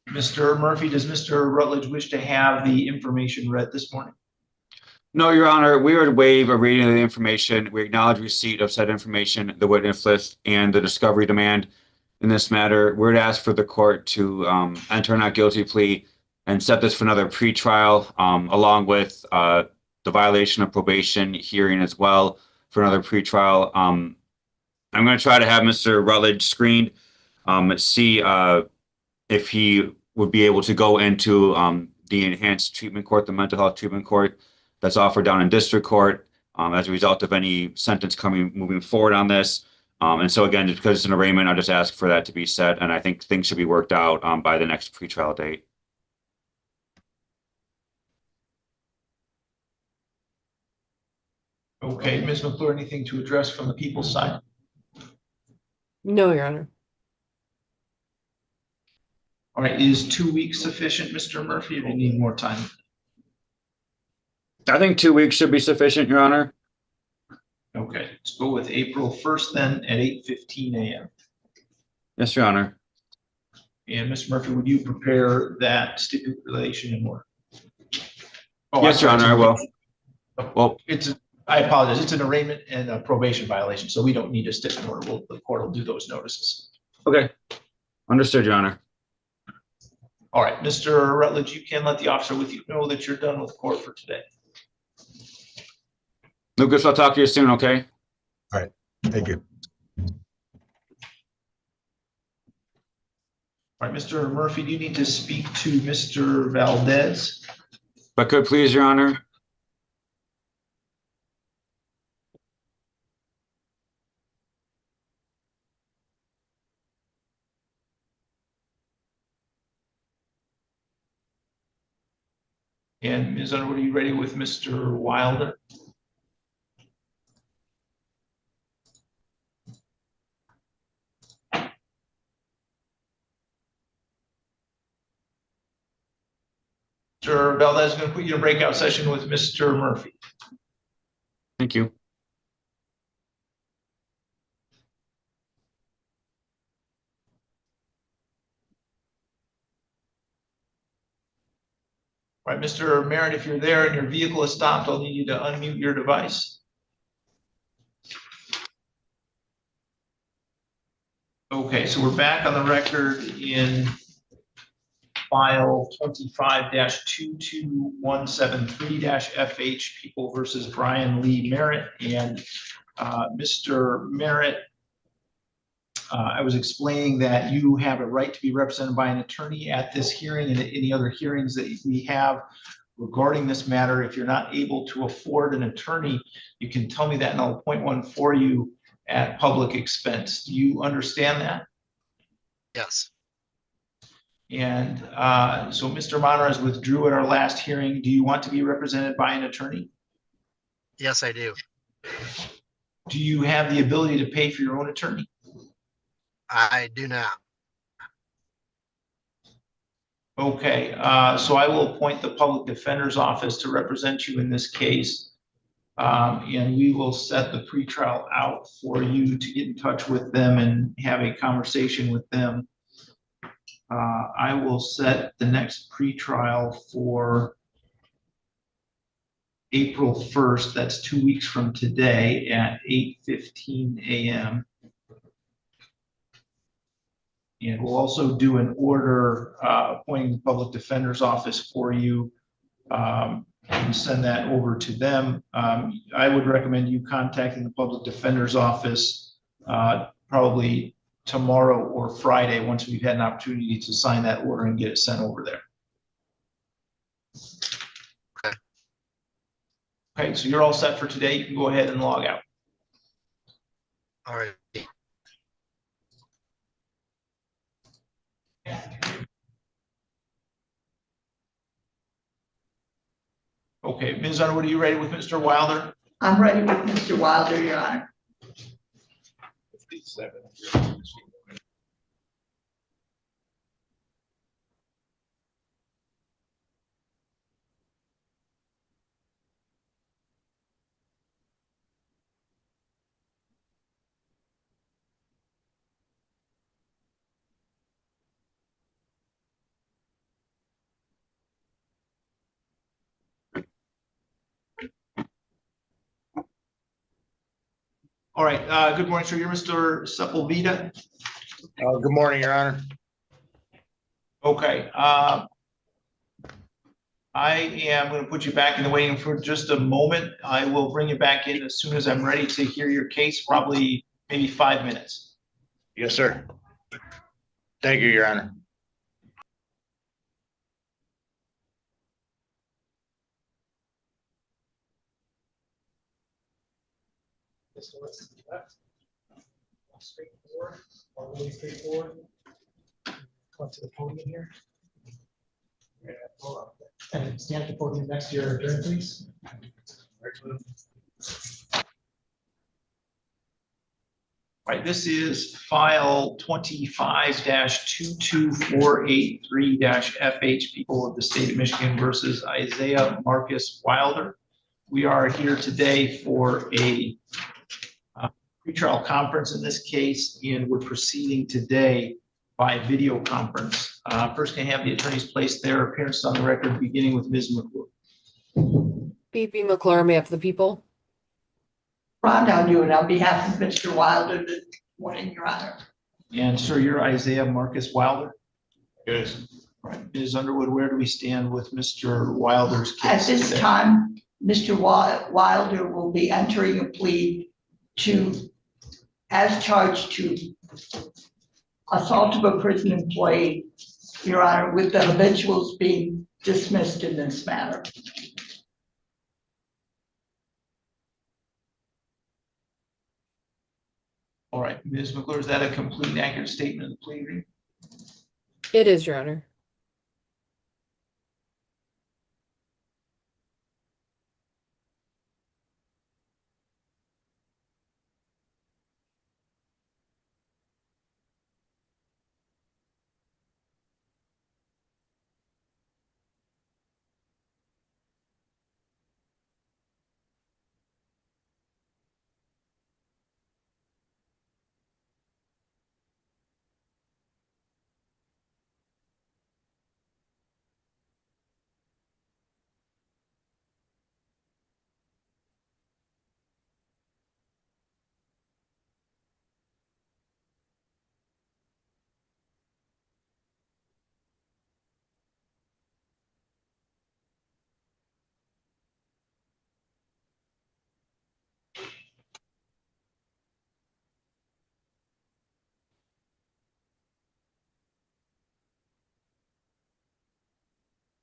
Mr. Murphy, does Mr. Rutledge wish to have the information read this morning? No, Your Honor, we would waive a reading of the information. We acknowledge receipt of said information, the witness list, and the discovery demand. In this matter, we're to ask for the court to enter a not guilty plea and set this for another pretrial, along with the violation of probation hearing as well for another pretrial. I'm going to try to have Mr. Rutledge screened, see if he would be able to go into the enhanced treatment court, the mental health treatment court that's offered down in district court as a result of any sentence moving forward on this. And so again, just because it's an arraignment, I'll just ask for that to be set. And I think things should be worked out by the next pretrial date. Okay, Ms. McClure, anything to address from the people's side? No, Your Honor. All right, is 2 weeks sufficient, Mr. Murphy, or do you need more time? I think 2 weeks should be sufficient, Your Honor. Okay, let's go with April 1st then at 8:15 a.m. Yes, Your Honor. And Mr. Murphy, would you prepare that stipulation in order? Oh, Yes, Your Honor, I will. Well, it's I apologize. It's an arraignment and a probation violation, so we don't need a stiff order. The court will do those notices. Okay. Understood, Your Honor. All right, Mr. Rutledge, you can let the officer with you know that you're done with court for today. Lucas, I'll talk to you soon, okay? All right, thank you. All right, Mr. Murphy, do you need to speak to Mr. Valdez? If I could, please, Your Honor. And Ms. Underwood, are you ready with Mr. Wilder? Mr. Valdez is going to put you in a breakout session with Mr. Murphy. Thank you. All right, Mr. Merritt, if you're there and your vehicle is stopped, I'll need you to unmute your device. Okay, so we're back on the record in file 25-22173-FH, People versus Brian Lee Merritt. And Mr. Merritt, I was explaining that you have a right to be represented by an attorney at this hearing and any other hearings that we have regarding this matter. If you're not able to afford an attorney, you can tell me that and I'll appoint one for you at public expense. Do you understand that? Yes. And so Mr. Monrez withdrew at our last hearing. Do you want to be represented by an attorney? Yes, I do. Do you have the ability to pay for your own attorney? I do not. Okay, so I will appoint the public defender's office to represent you in this case. And we will set the pretrial out for you to get in touch with them and have a conversation with them. I will set the next pretrial for April 1st. That's 2 weeks from today at 8:15 a.m. And we'll also do an order appointing the public defender's office for you. And send that over to them. I would recommend you contacting the public defender's office probably tomorrow or Friday once we've had an opportunity to sign that order and get it sent over there. Okay. Okay, so you're all set for today. You can go ahead and log out. All right. Okay, Ms. Underwood, are you ready with Mr. Wilder? I'm ready with Mr. Wilder, Your Honor. All right, good morning, sir. You're Mr. Sepulveda? Good morning, Your Honor. Okay, I am going to put you back in the waiting room for just a moment. I will bring you back in as soon as I'm ready to hear your case, probably maybe 5 minutes. Yes, sir. Thank you, Your Honor. Straightforward, all really straightforward. Come to the podium here. Yeah, hold on. And stand at the podium next to your attorney, please. Right, this is file 25-22483-FH, People of the State of Michigan versus Isaiah Marcus Wilder. We are here today for a pretrial conference in this case, and we're proceeding today by video conference. First, can I have the attorneys place their appearances on the record, beginning with Ms. McClure. B.B. McClure, on behalf of the people. Rhonda Newman on behalf of Mr. Wilder this morning, Your Honor. And sir, you're Isaiah Marcus Wilder. Yes. Right. Ms. Underwood, where do we stand with Mr. Wilder's case? At this today? time, Mr. Wilder will be entering a plea to, as charged to assault of a prison employee, Your Honor, with the habituals being dismissed in this matter. All right, Ms. McClure, is that a complete and accurate statement of the plea agreement? It is, Your Honor.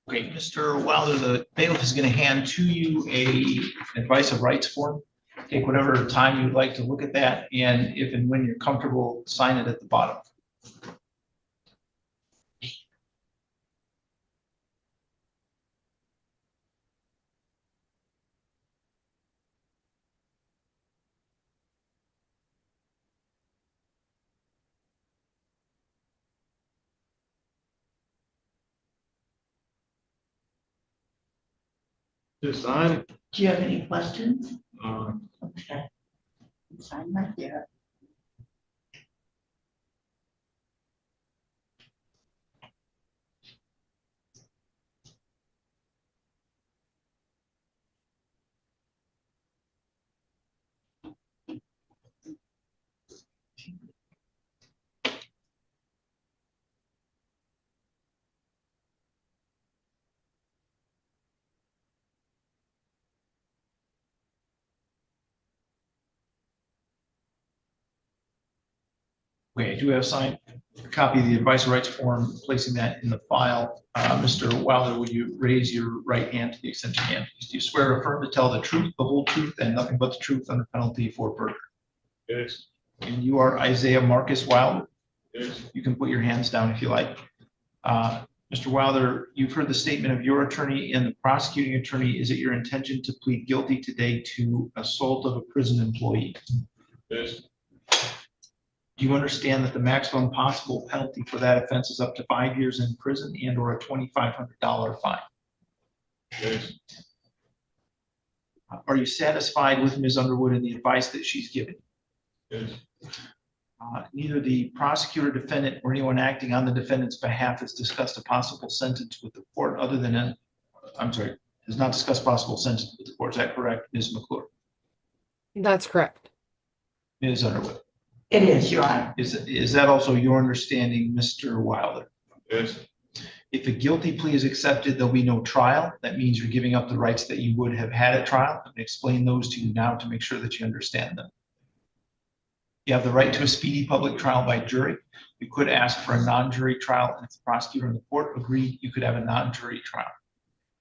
Okay, Mr. Wilder, the bailiff is going to hand to you an advice of rights form. Take whatever time you'd like to look at that, and if and when you're comfortable, sign it at the bottom. Just sign it. Do you have any questions? Uh, Okay. Sign right there. Okay, I do have signed a copy of the advice of rights form, placing that in the file. Mr. Wilder, would you raise your right hand to the extent you can, please? Do you swear or affirm to tell the truth, the whole truth, and nothing but the truth under penalty for perjury? yes. And you are Isaiah Marcus Wilder? Yes. You can put your hands down if you like. Mr. Wilder, you've heard the statement of your attorney and the prosecuting attorney. Is it your intention to plead guilty today to assault of a prison employee? Yes. Do you understand that the maximum possible penalty for that offense is up to 5 years in prison and or a $2,500 fine? Yes. Are you satisfied with Ms. Underwood and the advice that she's given? Yes. Neither the prosecutor, defendant, or anyone acting on the defendant's behalf has discussed a possible sentence with the court other than, has not discussed possible sentence with the court. Is that correct, Ms. McClure? That's correct. Ms. Underwood? It is, Your Honor. Is that also your understanding, Mr. Wilder? Yes. If a guilty plea is accepted, there'll be no trial. That means you're giving up the rights that you would have had at trial. I'm going to explain those to you now to make sure that you understand them. You have the right to a speedy public trial by jury. You could ask for a non-jury trial, and if the prosecutor and the court agreed, you could have a non-jury trial.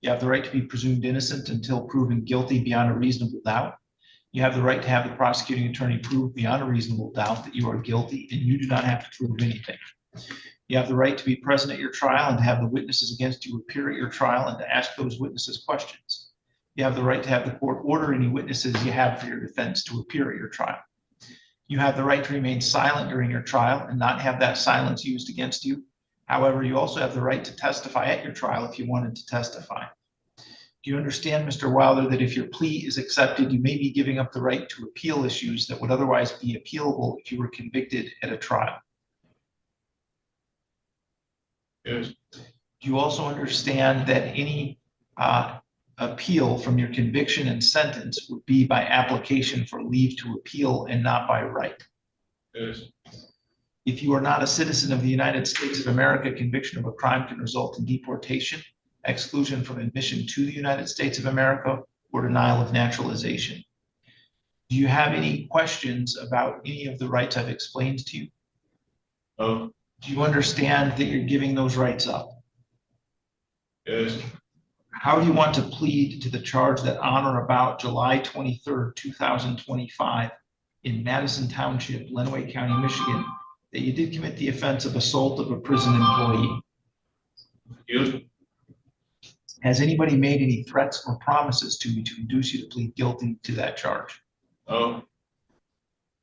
You have the right to be presumed innocent until proven guilty beyond a reasonable doubt. You have the right to have the prosecuting attorney prove beyond a reasonable doubt that you are guilty, and you do not have to prove anything. You have the right to be present at your trial and to have the witnesses against you appear at your trial and to ask those witnesses questions. You have the right to have the court order any witnesses you have for your defense to appear at your trial. You have the right to remain silent during your trial and not have that silence used against you. However, you also have the right to testify at your trial if you wanted to testify. Do you understand, Mr. Wilder, that if your plea is accepted, you may be giving up the right to appeal issues that would otherwise be appealable if you were convicted at a trial? Yes. Do you also understand that any appeal from your conviction and sentence would be by application for leave to appeal and not by right. Yes. If you are not a citizen of the United States of America, conviction of a crime can result in deportation, exclusion from admission to the United States of America, or denial of naturalization. Do you have any questions about any of the rights I've explained to you? No. Do you understand that you're giving those rights up? Yes. How do you want to plead to the charge that on or about July 23rd, 2025, in Madison Township, Lenawee County, Michigan, that you did commit the offense of assault of a prison employee? You. Has anybody made any threats or promises to you to induce you to plead guilty to that charge? No.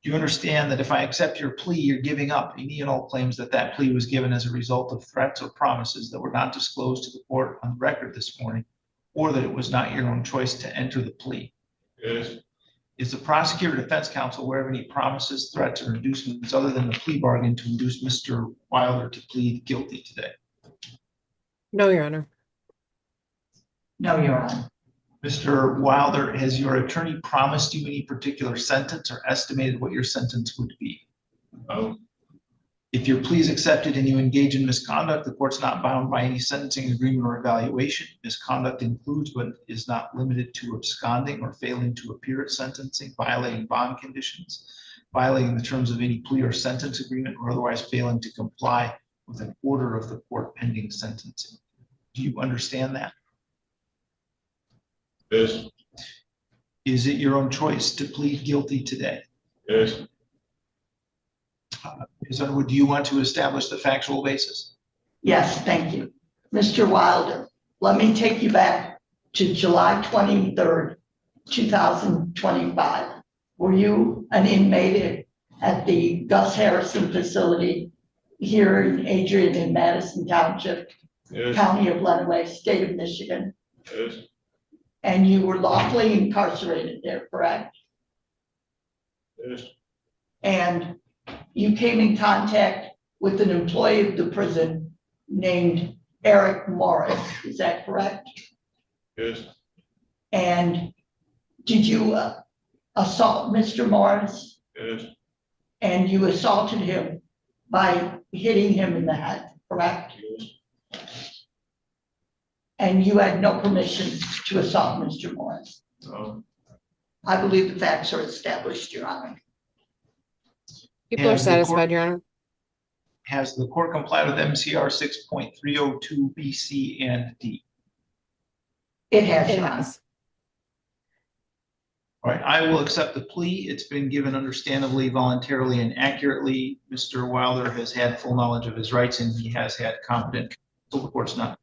Do you understand that if I accept your plea, you're giving up any and all claims that that plea was given as a result of threats or promises that were not disclosed to the court on record this morning, or that it was not your own choice to enter the plea? Yes. Is the prosecutor or defense counsel aware of any promises, threats, or inducements other than the plea bargain to induce Mr. Wilder to plead guilty today? No, Your Honor. No, Your Honor. Mr. Wilder, has your attorney promised you any particular sentence or estimated what your sentence would be? No. If your plea is accepted and you engage in misconduct, the court's not bound by any sentencing agreement or evaluation. Misconduct includes, but is not limited to, absconding or failing to appear at sentencing, violating bond conditions, violating the terms of any plea or sentence agreement, or otherwise failing to comply with an order of the court pending sentencing. Do you understand that? Yes. Is it your own choice to plead guilty today? Yes. Ms. Underwood, do you want to establish the factual basis? Yes, thank you. Mr. Wilder, let me take you back to July 23rd, 2025. Were you an inmate at the Gus Harrison facility here in Adrian in Madison Township, Yes. County of Lenawee, State of Michigan? Yes. And you were lawfully incarcerated there, correct? Yes. And you came in contact with an employee of the prison named Eric Morris, is that correct? Yes. And did you assault Mr. Morris? Yes. And you assaulted him by hitting him in the head, correct? Yes. And you had no permission to assault Mr. Morris? No. I believe the facts are established, Your Honor. People are Has the satisfied, court- Your Honor. Has the court complied with MCR 6.302 B, C, and D? It has, It Your Honor. has. All right, I will accept the plea. It's been given understandably, voluntarily, and accurately. Mr. Wilder has had full knowledge of his rights, and he has had competent counsel. The court's not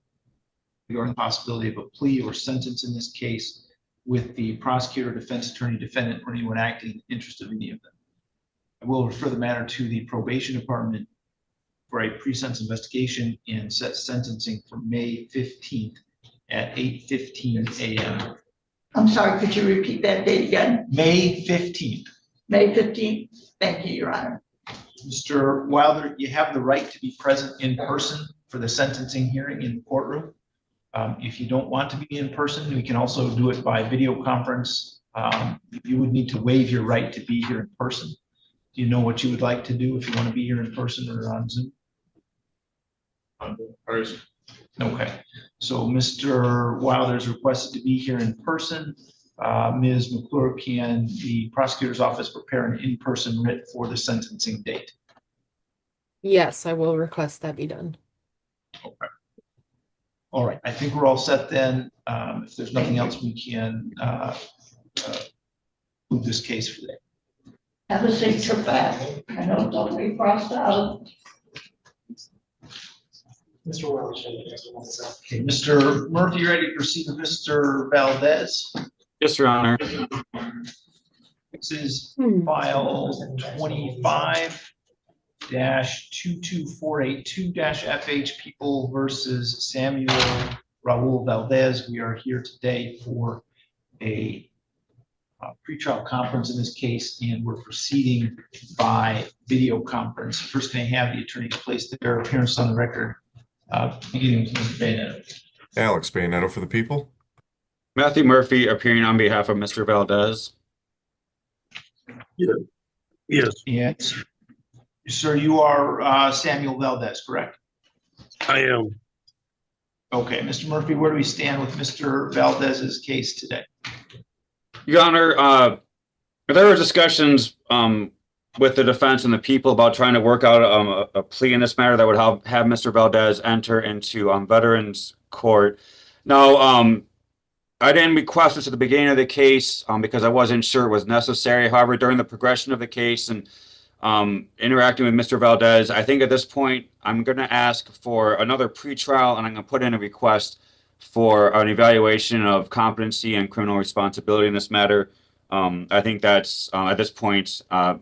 regarding the possibility of a plea or sentence in this case with the prosecutor, defense attorney, defendant, or anyone acting in the interest of any of them. I will refer the matter to the probation department for a pre-sentence investigation and set sentencing for May 15th at 8:15 a.m. I'm sorry, could you repeat that date again? May 15th. May 15th? Thank you, Your Honor. Mr. Wilder, you have the right to be present in person for the sentencing hearing in the courtroom. If you don't want to be in person, we can also do it by video conference. You would need to waive your right to be here in person. Do you know what you would like to do if you want to be here in person or on Zoom? Person. Okay, so Mr. Wilder's requested to be here in person. Ms. McClure, can the prosecutor's office prepare an in-person writ for the sentencing date? Yes, I will request that be done. Okay. All right, I think we're all set then. If there's nothing else, we can move this case for today. Have a safe trip back. I know, don't be crossed out. Mr. Welch, I guess, wants to say. Okay, Mr. Murphy, you ready to proceed with Mr. Valdez? Yes, Your Honor. This is file 25-22482-FH People versus Samuel Raul Valdez. We are here today for a pretrial conference in this case, and we're proceeding by video conference. First, can I have the attorneys place their appearance on the record, beginning with Mr. Bayonet. Alex Bayoneto for the people. Matthew Murphy appearing on behalf of Mr. Valdez. Yes, Yes. Sir, you are Samuel Valdez, correct? I am. Okay, Mr. Murphy, where do we stand with Mr. Valdez's case today? Your Honor, there were discussions with the defense and the people about trying to work out a plea in this matter that would have Mr. Valdez enter into Veterans Court. Now, I didn't request this at the beginning of the case because I wasn't sure it was necessary. However, during the progression of the case and interacting with Mr. Valdez, I think at this point I'm going to ask for another pretrial, and I'm going to put in a request for an evaluation of competency and criminal responsibility in this matter. I think that's at this point, I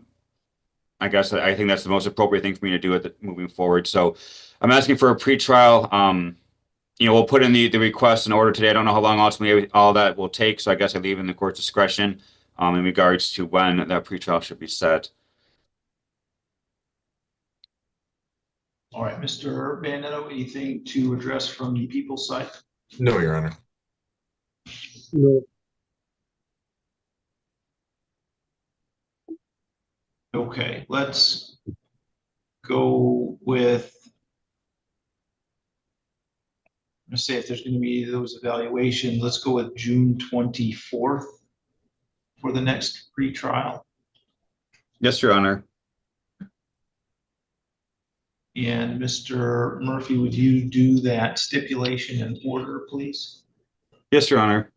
guess I think that's the most appropriate thing for me to do moving forward. So I'm asking for a pretrial. We'll put in the request in order today. I don't know how long ultimately all that will take, so I guess I leave in the court's discretion in regards to when that pretrial should be set. All right, Mr. Bandetto, anything to address from the people's side? No, Your Honor. No. Okay, let's go with, I'm gonna say if there's gonna be those evaluations, let's go with June 24th for the next pretrial. Yes, Your Honor. And Mr. Murphy, would you do that stipulation in order, please? Yes, Your Honor.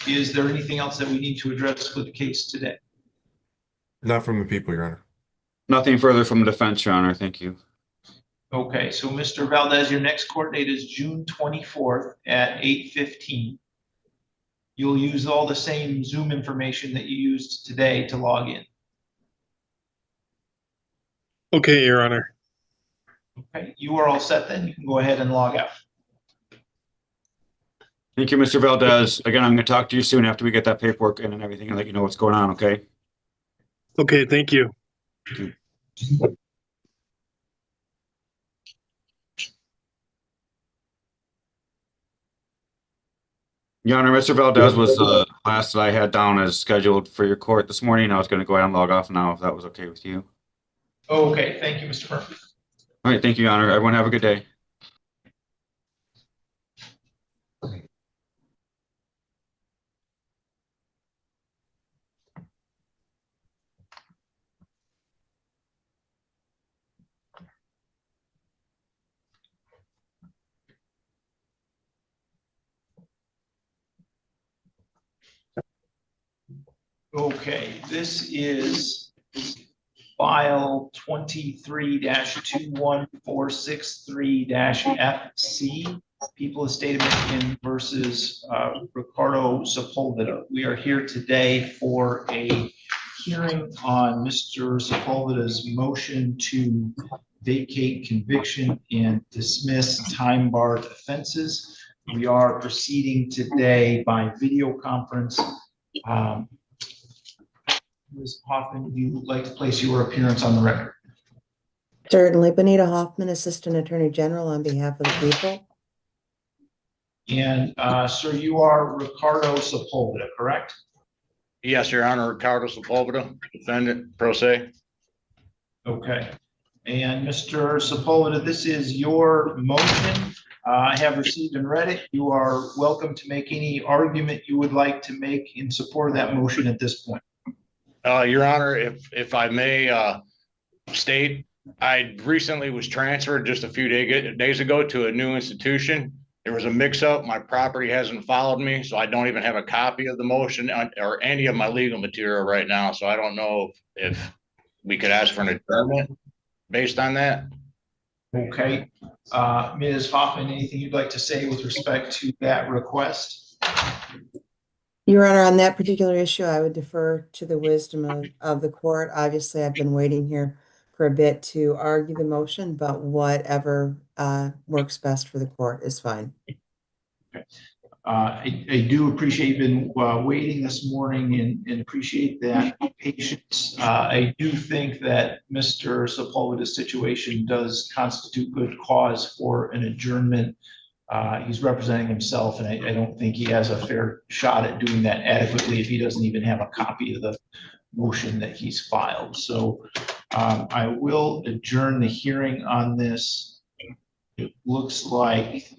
Is there anything else that we need to address with the case today? Not from the people, Your Honor. Nothing further from the defense, Your Honor. Thank you. Okay, so Mr. Valdez, your next court date is June 24th at 8:15. You'll use all the same Zoom information that you used today to log in. Okay, Your Honor. Okay, you are all set then. You can go ahead and log out. Thank you, Mr. Valdez. Again, I'm going to talk to you soon after we get that paperwork in and everything and let you know what's going on, okay? Okay, thank you. Thank you. Your Honor, Mr. Valdez was the last that I had down as scheduled for your court this morning. I was going to go ahead and log off now if that was okay with you. Okay, thank you, Mr. Murphy. All right, thank you, Your Honor. Everyone have a good day. Okay, this is file 23-21463-FC, People of State of Michigan versus Ricardo Sepulveda. We are here today for a hearing on Mr. Sepulveda's motion to vacate conviction and dismiss time-barred offenses. We are proceeding today by video conference. Ms. Hoffman, would you like to place your appearance on the record? Certainly. Benita Hoffman, Assistant Attorney General on behalf of the people. And sir, you are Ricardo Sepulveda, correct? Yes, Your Honor, Ricardo Sepulveda, defendant, pro se. Okay. And Mr. Sepulveda, this is your motion. I have received and read it. You are welcome to make any argument you would like to make in support of that motion at this point. Your Honor, if I may state, I recently was transferred just a few days ago to a new institution. There was a mix-up. My property hasn't followed me, so I don't even have a copy of the motion or any of my legal material right now. So I don't know if we could ask for an adjournment based on that. Okay. Ms. Hoffman, anything you'd like to say with respect to that request? Your Honor, on that particular issue, I would defer to the wisdom of the court. Obviously, I've been waiting here for a bit to argue the motion, but whatever works best for the court is fine. Okay. I do appreciate you've been waiting this morning and appreciate that patience. I do think that Mr. Sepulveda's situation does constitute good cause for an adjournment He's representing himself, and I don't think he has a fair shot at doing that adequately if he doesn't even have a copy of the motion that he's filed. So I will adjourn the hearing on this. It looks like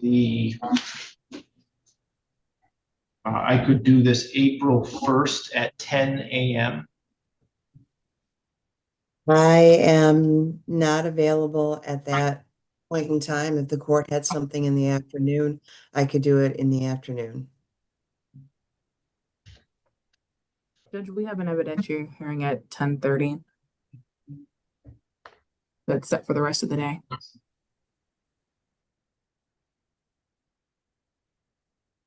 I could do this April 1st at 10 a.m. I am not available at that point in time. If the court had something in the afternoon, I could do it in the afternoon. Judge, we have an evidentiary hearing at 10:30. That's set for the rest of the day.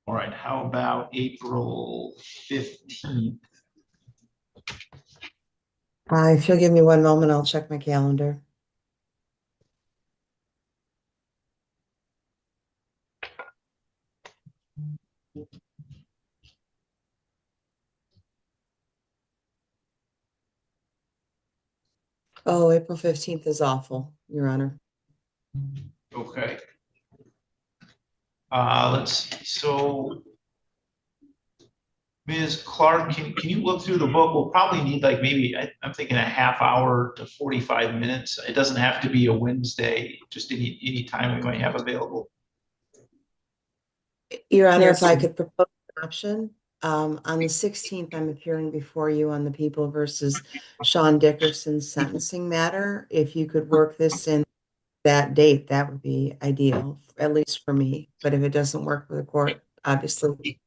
All right, how about April 15th? If you'll give me one moment, I'll check my calendar. Oh, April 15th is awful, Your Honor. Okay. Let's see. So Ms. Clark, can you look through the book? We'll probably need like maybe, I'm thinking a half hour to 45 minutes. It doesn't have to be a Wednesday, just any time we might have available. Your Honor, Yes, if I sir. could propose an option, on the 16th, I'm appearing before you on the People versus Sean Dickerson's sentencing matter. If you could work this in that date, that would be ideal, at least for me. But if it doesn't work for the court, obviously.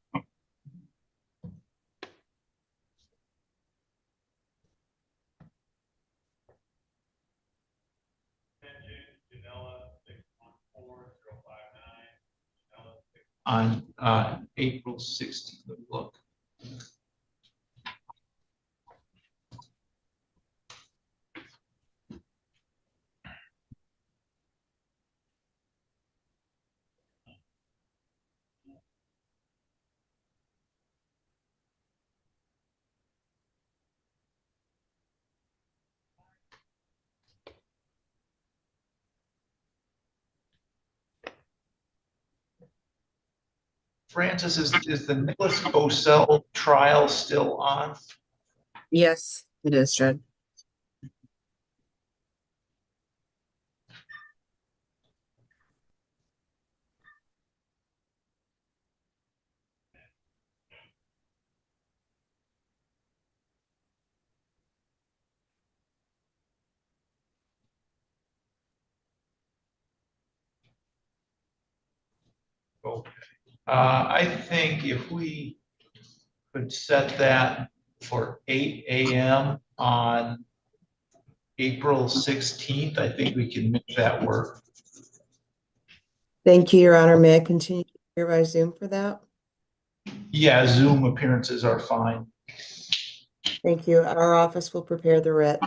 On April 16th, let me look. Francis, is the Nicholas Bosell trial still on? Yes, it is, Judge. Okay. I think if we could set that for 8 a.m. on April 16th, I think we can make that work. Thank you, Your Honor. May I continue here by Zoom for that? Yeah, Zoom appearances are fine. Thank you. Our office will prepare the writ.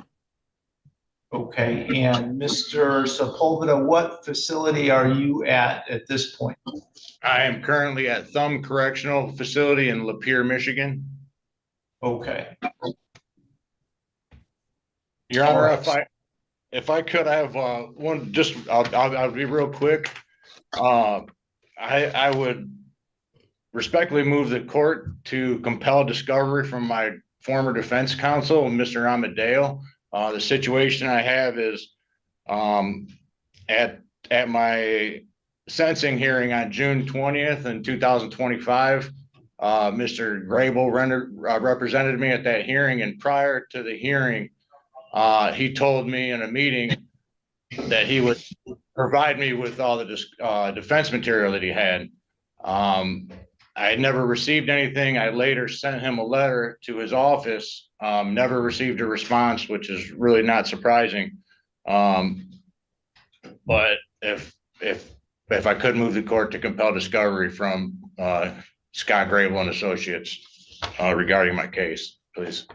Okay, and Mr. Sepulveda, what facility are you at this point? I am currently at Thumb Correctional Facility in Lapeer, Michigan. Okay. Your Honor, Alright. if I could have one, just I'll be real quick. I would respectfully move the court to compel discovery from my former defense counsel, Mr. Amadeo. The situation I have is at my sentencing hearing on June 20th in 2025, Mr. Grable represented me at that hearing, and prior to the hearing, he told me in a meeting that he would provide me with all the defense material that he had. I had never received anything. I later sent him a letter to his office, never received a response, which is really not surprising. But if I could move the court to compel discovery from Scott Grable and Associates regarding my case, please.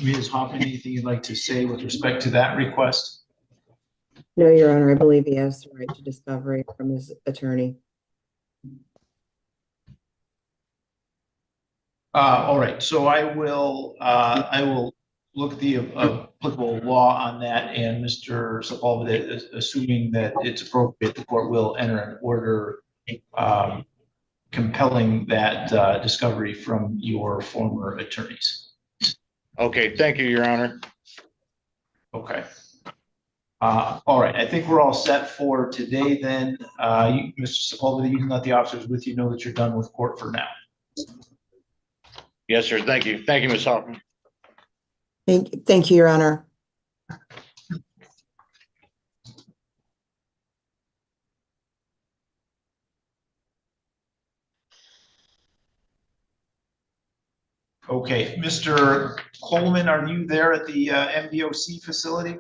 Ms. Hoffman, anything you'd like to say with respect to that request? No, Your Honor, I believe he has the right to discovery from his attorney. All right, so I will look at the applicable law on that, and Mr. Sepulveda, assuming that it's appropriate, the court will enter an order compelling that discovery from your former attorneys. Okay, thank you, Your Honor. Okay. All right, I think we're all set for today then. Mr. Sepulveda, you can let the officers with you know that you're done with court for now. Yes, sir. Thank you. Thank you, Ms. Hoffman. Thank you, Your Honor. Okay, Mr. Coleman, are you there at the MDOC facility?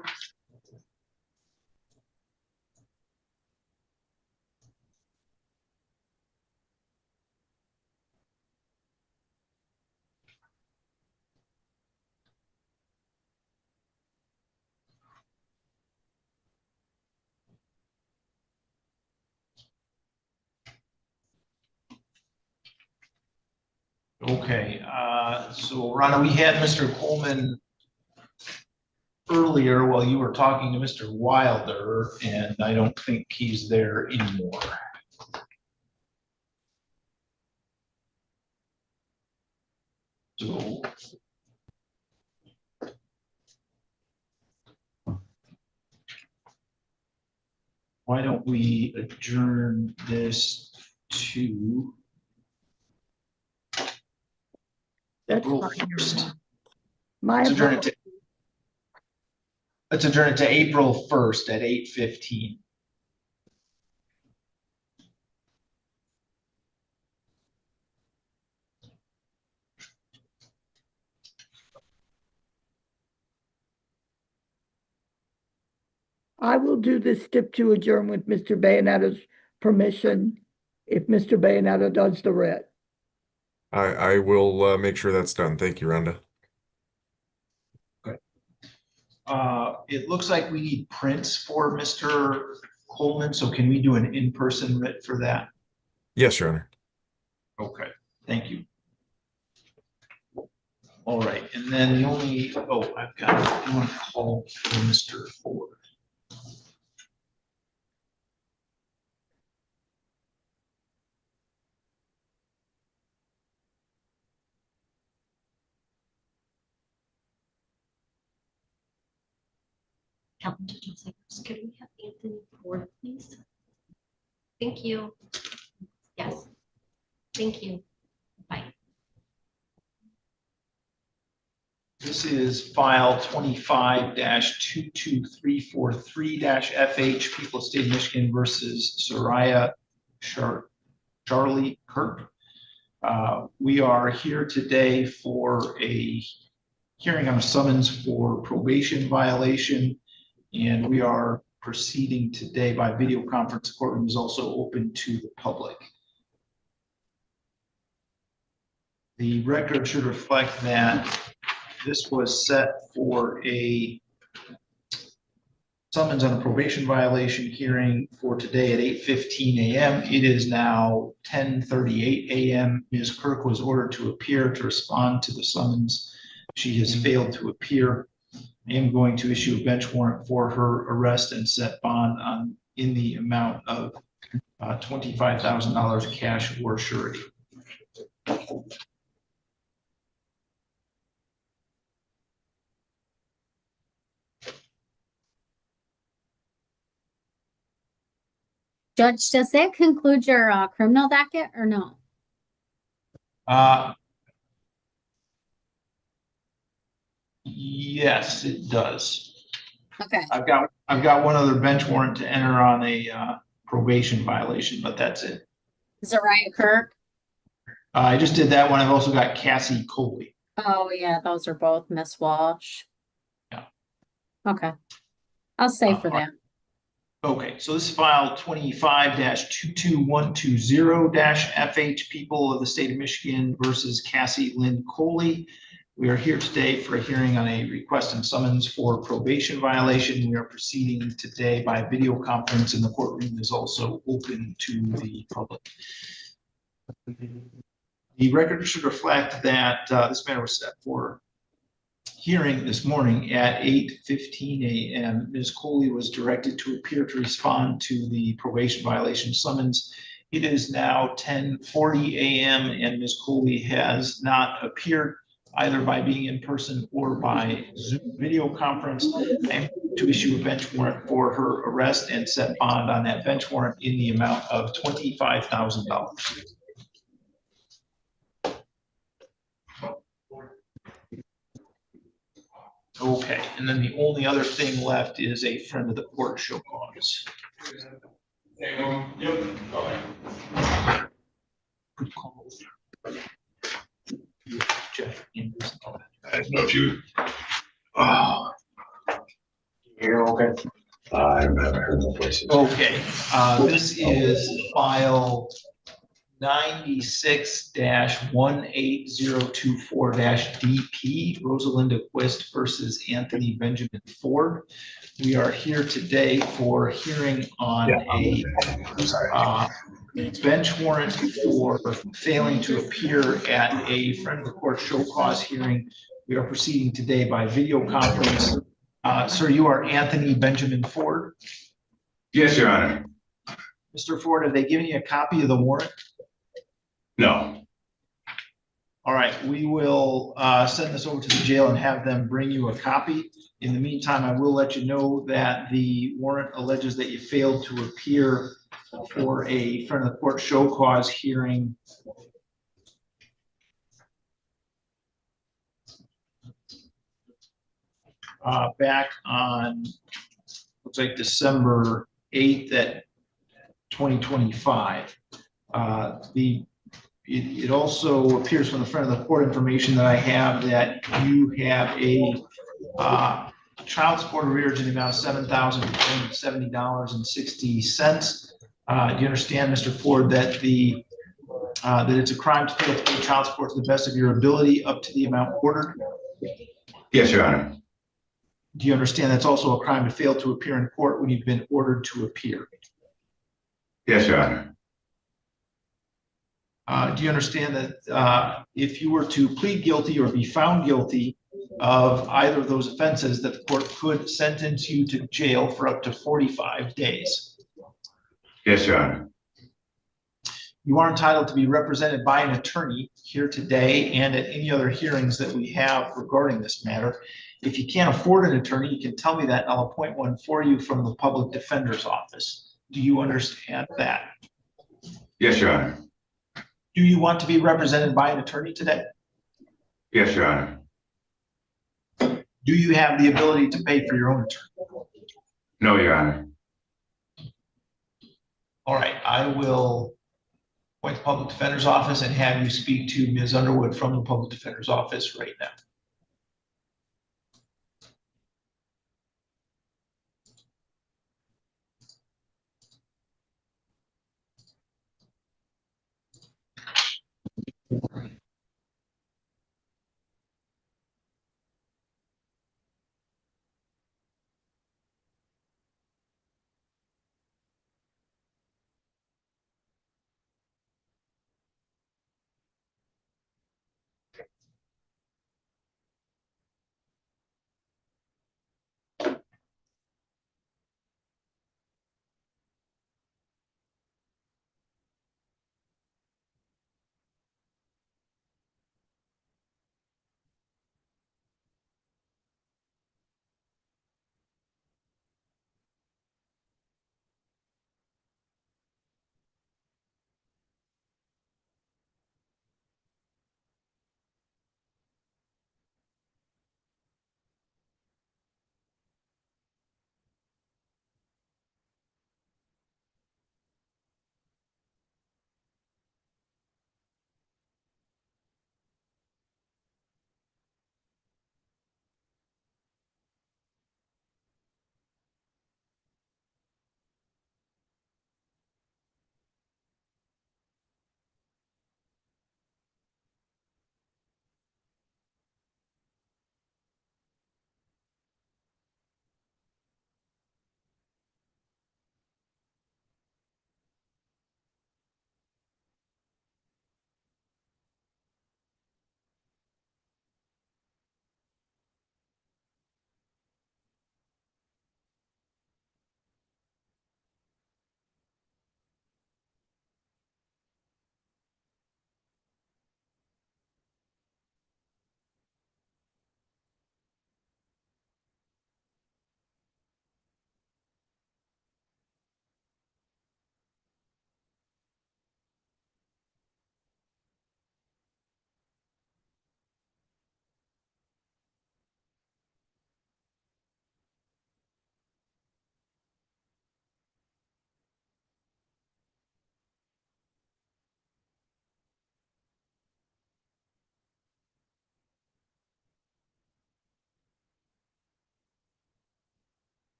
Okay, so Rhonda, we had Mr. Coleman earlier while you were talking to Mr. Wilder, and I don't think he's there anymore. So why don't we adjourn this to April 1st? My Let's adjourn it to April 1st at 8:15. I will do this stip to adjourn with Mr. Bayonetta's permission, if Mr. Bayonetta does the writ. I will make sure that's done. Thank you, Rhonda. It looks like we need prints for Mr. Coleman, so can we do an in-person writ for that? Yes, Your Honor. Okay, thank you. All right, and then the only, I've got, I want to call for Mr. Ford. Could we have Anthony Ford, please? Thank you. Yes. Thank you. Bye. This is file 25-22343-FH, People of State of Michigan versus Soraya Charlie Kirk. We are here today for a hearing on a summons for probation violation, and we are proceeding today by video conference. The courtroom is also open to the public. The record should reflect that this was set for a summons on a probation violation hearing for today at 8:15 a.m. It is now 10:38 a.m. Ms. Kirk was ordered to appear to respond to the summons. She has failed to appear. I am going to issue a bench warrant for her arrest and set bond in the amount of $25,000 cash or surety. Judge, does that conclude your criminal docket or no? Yes, it does. Okay. I've got one other bench warrant to enter on a probation violation, but that's it. Soraya Kirk? I just did that one. I've also got Cassie Coley. Oh, yeah, those are both Miss Walsh. Yeah. Okay. I'll stay for that. Okay, so this is file 25-22120-FH, People of the State of Michigan versus Cassie Lynn Coley. We are here today for a hearing on a request and summons for probation violation. We are proceeding today by video conference, and the courtroom is also open to the public. The record should reflect that this matter was set for hearing this morning at 8:15 a.m. Ms. Coley was directed to appear to respond to the probation violation summons. It is now 10:40 a.m. and Ms. Coley has not appeared either by being in person or by Zoom video conference. I am to issue a bench warrant for her arrest and set bond on that bench warrant in the amount of $25,000. Okay, and then the only other thing left is a friend of the court show cause. Good call. Jeff Andrews. I don't know if you. Oh. You're okay. I haven't heard the voices. Okay, this is file 96-18024-DP, Rosalinda Quist versus Anthony Benjamin Ford. We are here today for hearing on a bench warrant for failing to appear at a friend of the court show cause hearing. We are proceeding today by video conference. Sir, you are Anthony Benjamin Ford? Yes, Your Honor. Mr. Ford, have they given you a copy of the warrant? No. All right, we will send this over to the jail and have them bring you a copy. In the meantime, I will let you know that the warrant alleges that you failed to appear for a friend of the court show cause hearing back on, looks like December 8th at 2025. It also appears from the friend of the court information that I have that you have a child support arrears in the amount of $7,270.60. Do you understand, Mr. Ford, that that it's a crime to pay child support to the best of your ability up to the amount ordered? Yes, Your Honor. Do you understand that's also a crime to fail to appear in court when you've been ordered to appear? Yes, Your Honor. Do you understand that if you were to plead guilty or be found guilty of either of those offenses, that the court could sentence you to jail for up to 45 days? Yes, Your Honor. You are entitled to be represented by an attorney here today and at any other hearings that we have regarding this matter. If you can't afford an attorney, you can tell me that and I'll appoint one for you from the public defender's office. Do you understand that? Yes, Your Honor. Do you want to be represented by an attorney today? Yes, Your Honor. Do you have the ability to pay for your own attorney? No, Your Honor. All right, I will appoint the public defender's office and have you speak to Ms. Underwood from the public defender's office right now.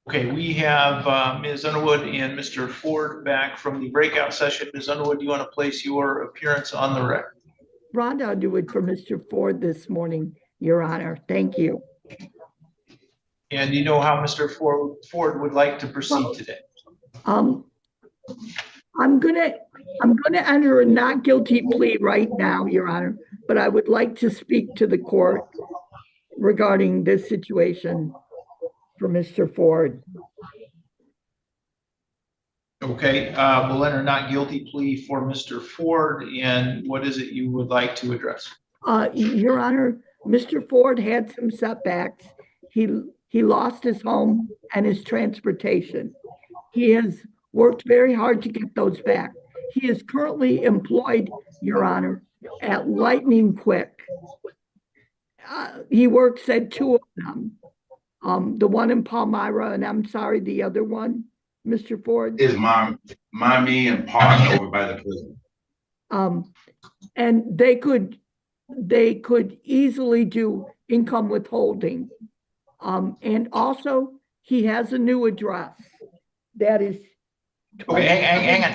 Okay, we have Ms. Underwood and Mr. Ford back from the breakout session. Ms. Underwood, do you want to place your appearance on the record? Rhonda Underwood for Mr. Ford this morning, Your Honor. Thank you. And you know how Mr. Ford would like to proceed today? I'm gonna enter a not guilty plea right now, Your Honor, but I would like to speak to the court regarding this situation for Mr. Ford. Okay, we'll enter not guilty plea for Mr. Ford. And what is it you would like to address? Your Honor, Mr. Ford had some setbacks. He lost his home and his transportation. He has worked very hard to get those back. He is currently employed, Your Honor, at Lightning Quick. He works at two of them. The one in Palmyra, and I'm sorry, the other one, Mr. Ford. Is Mommy and Park over by the prison. And they could easily do income withholding. And also he has a new address that is. Okay, hang on.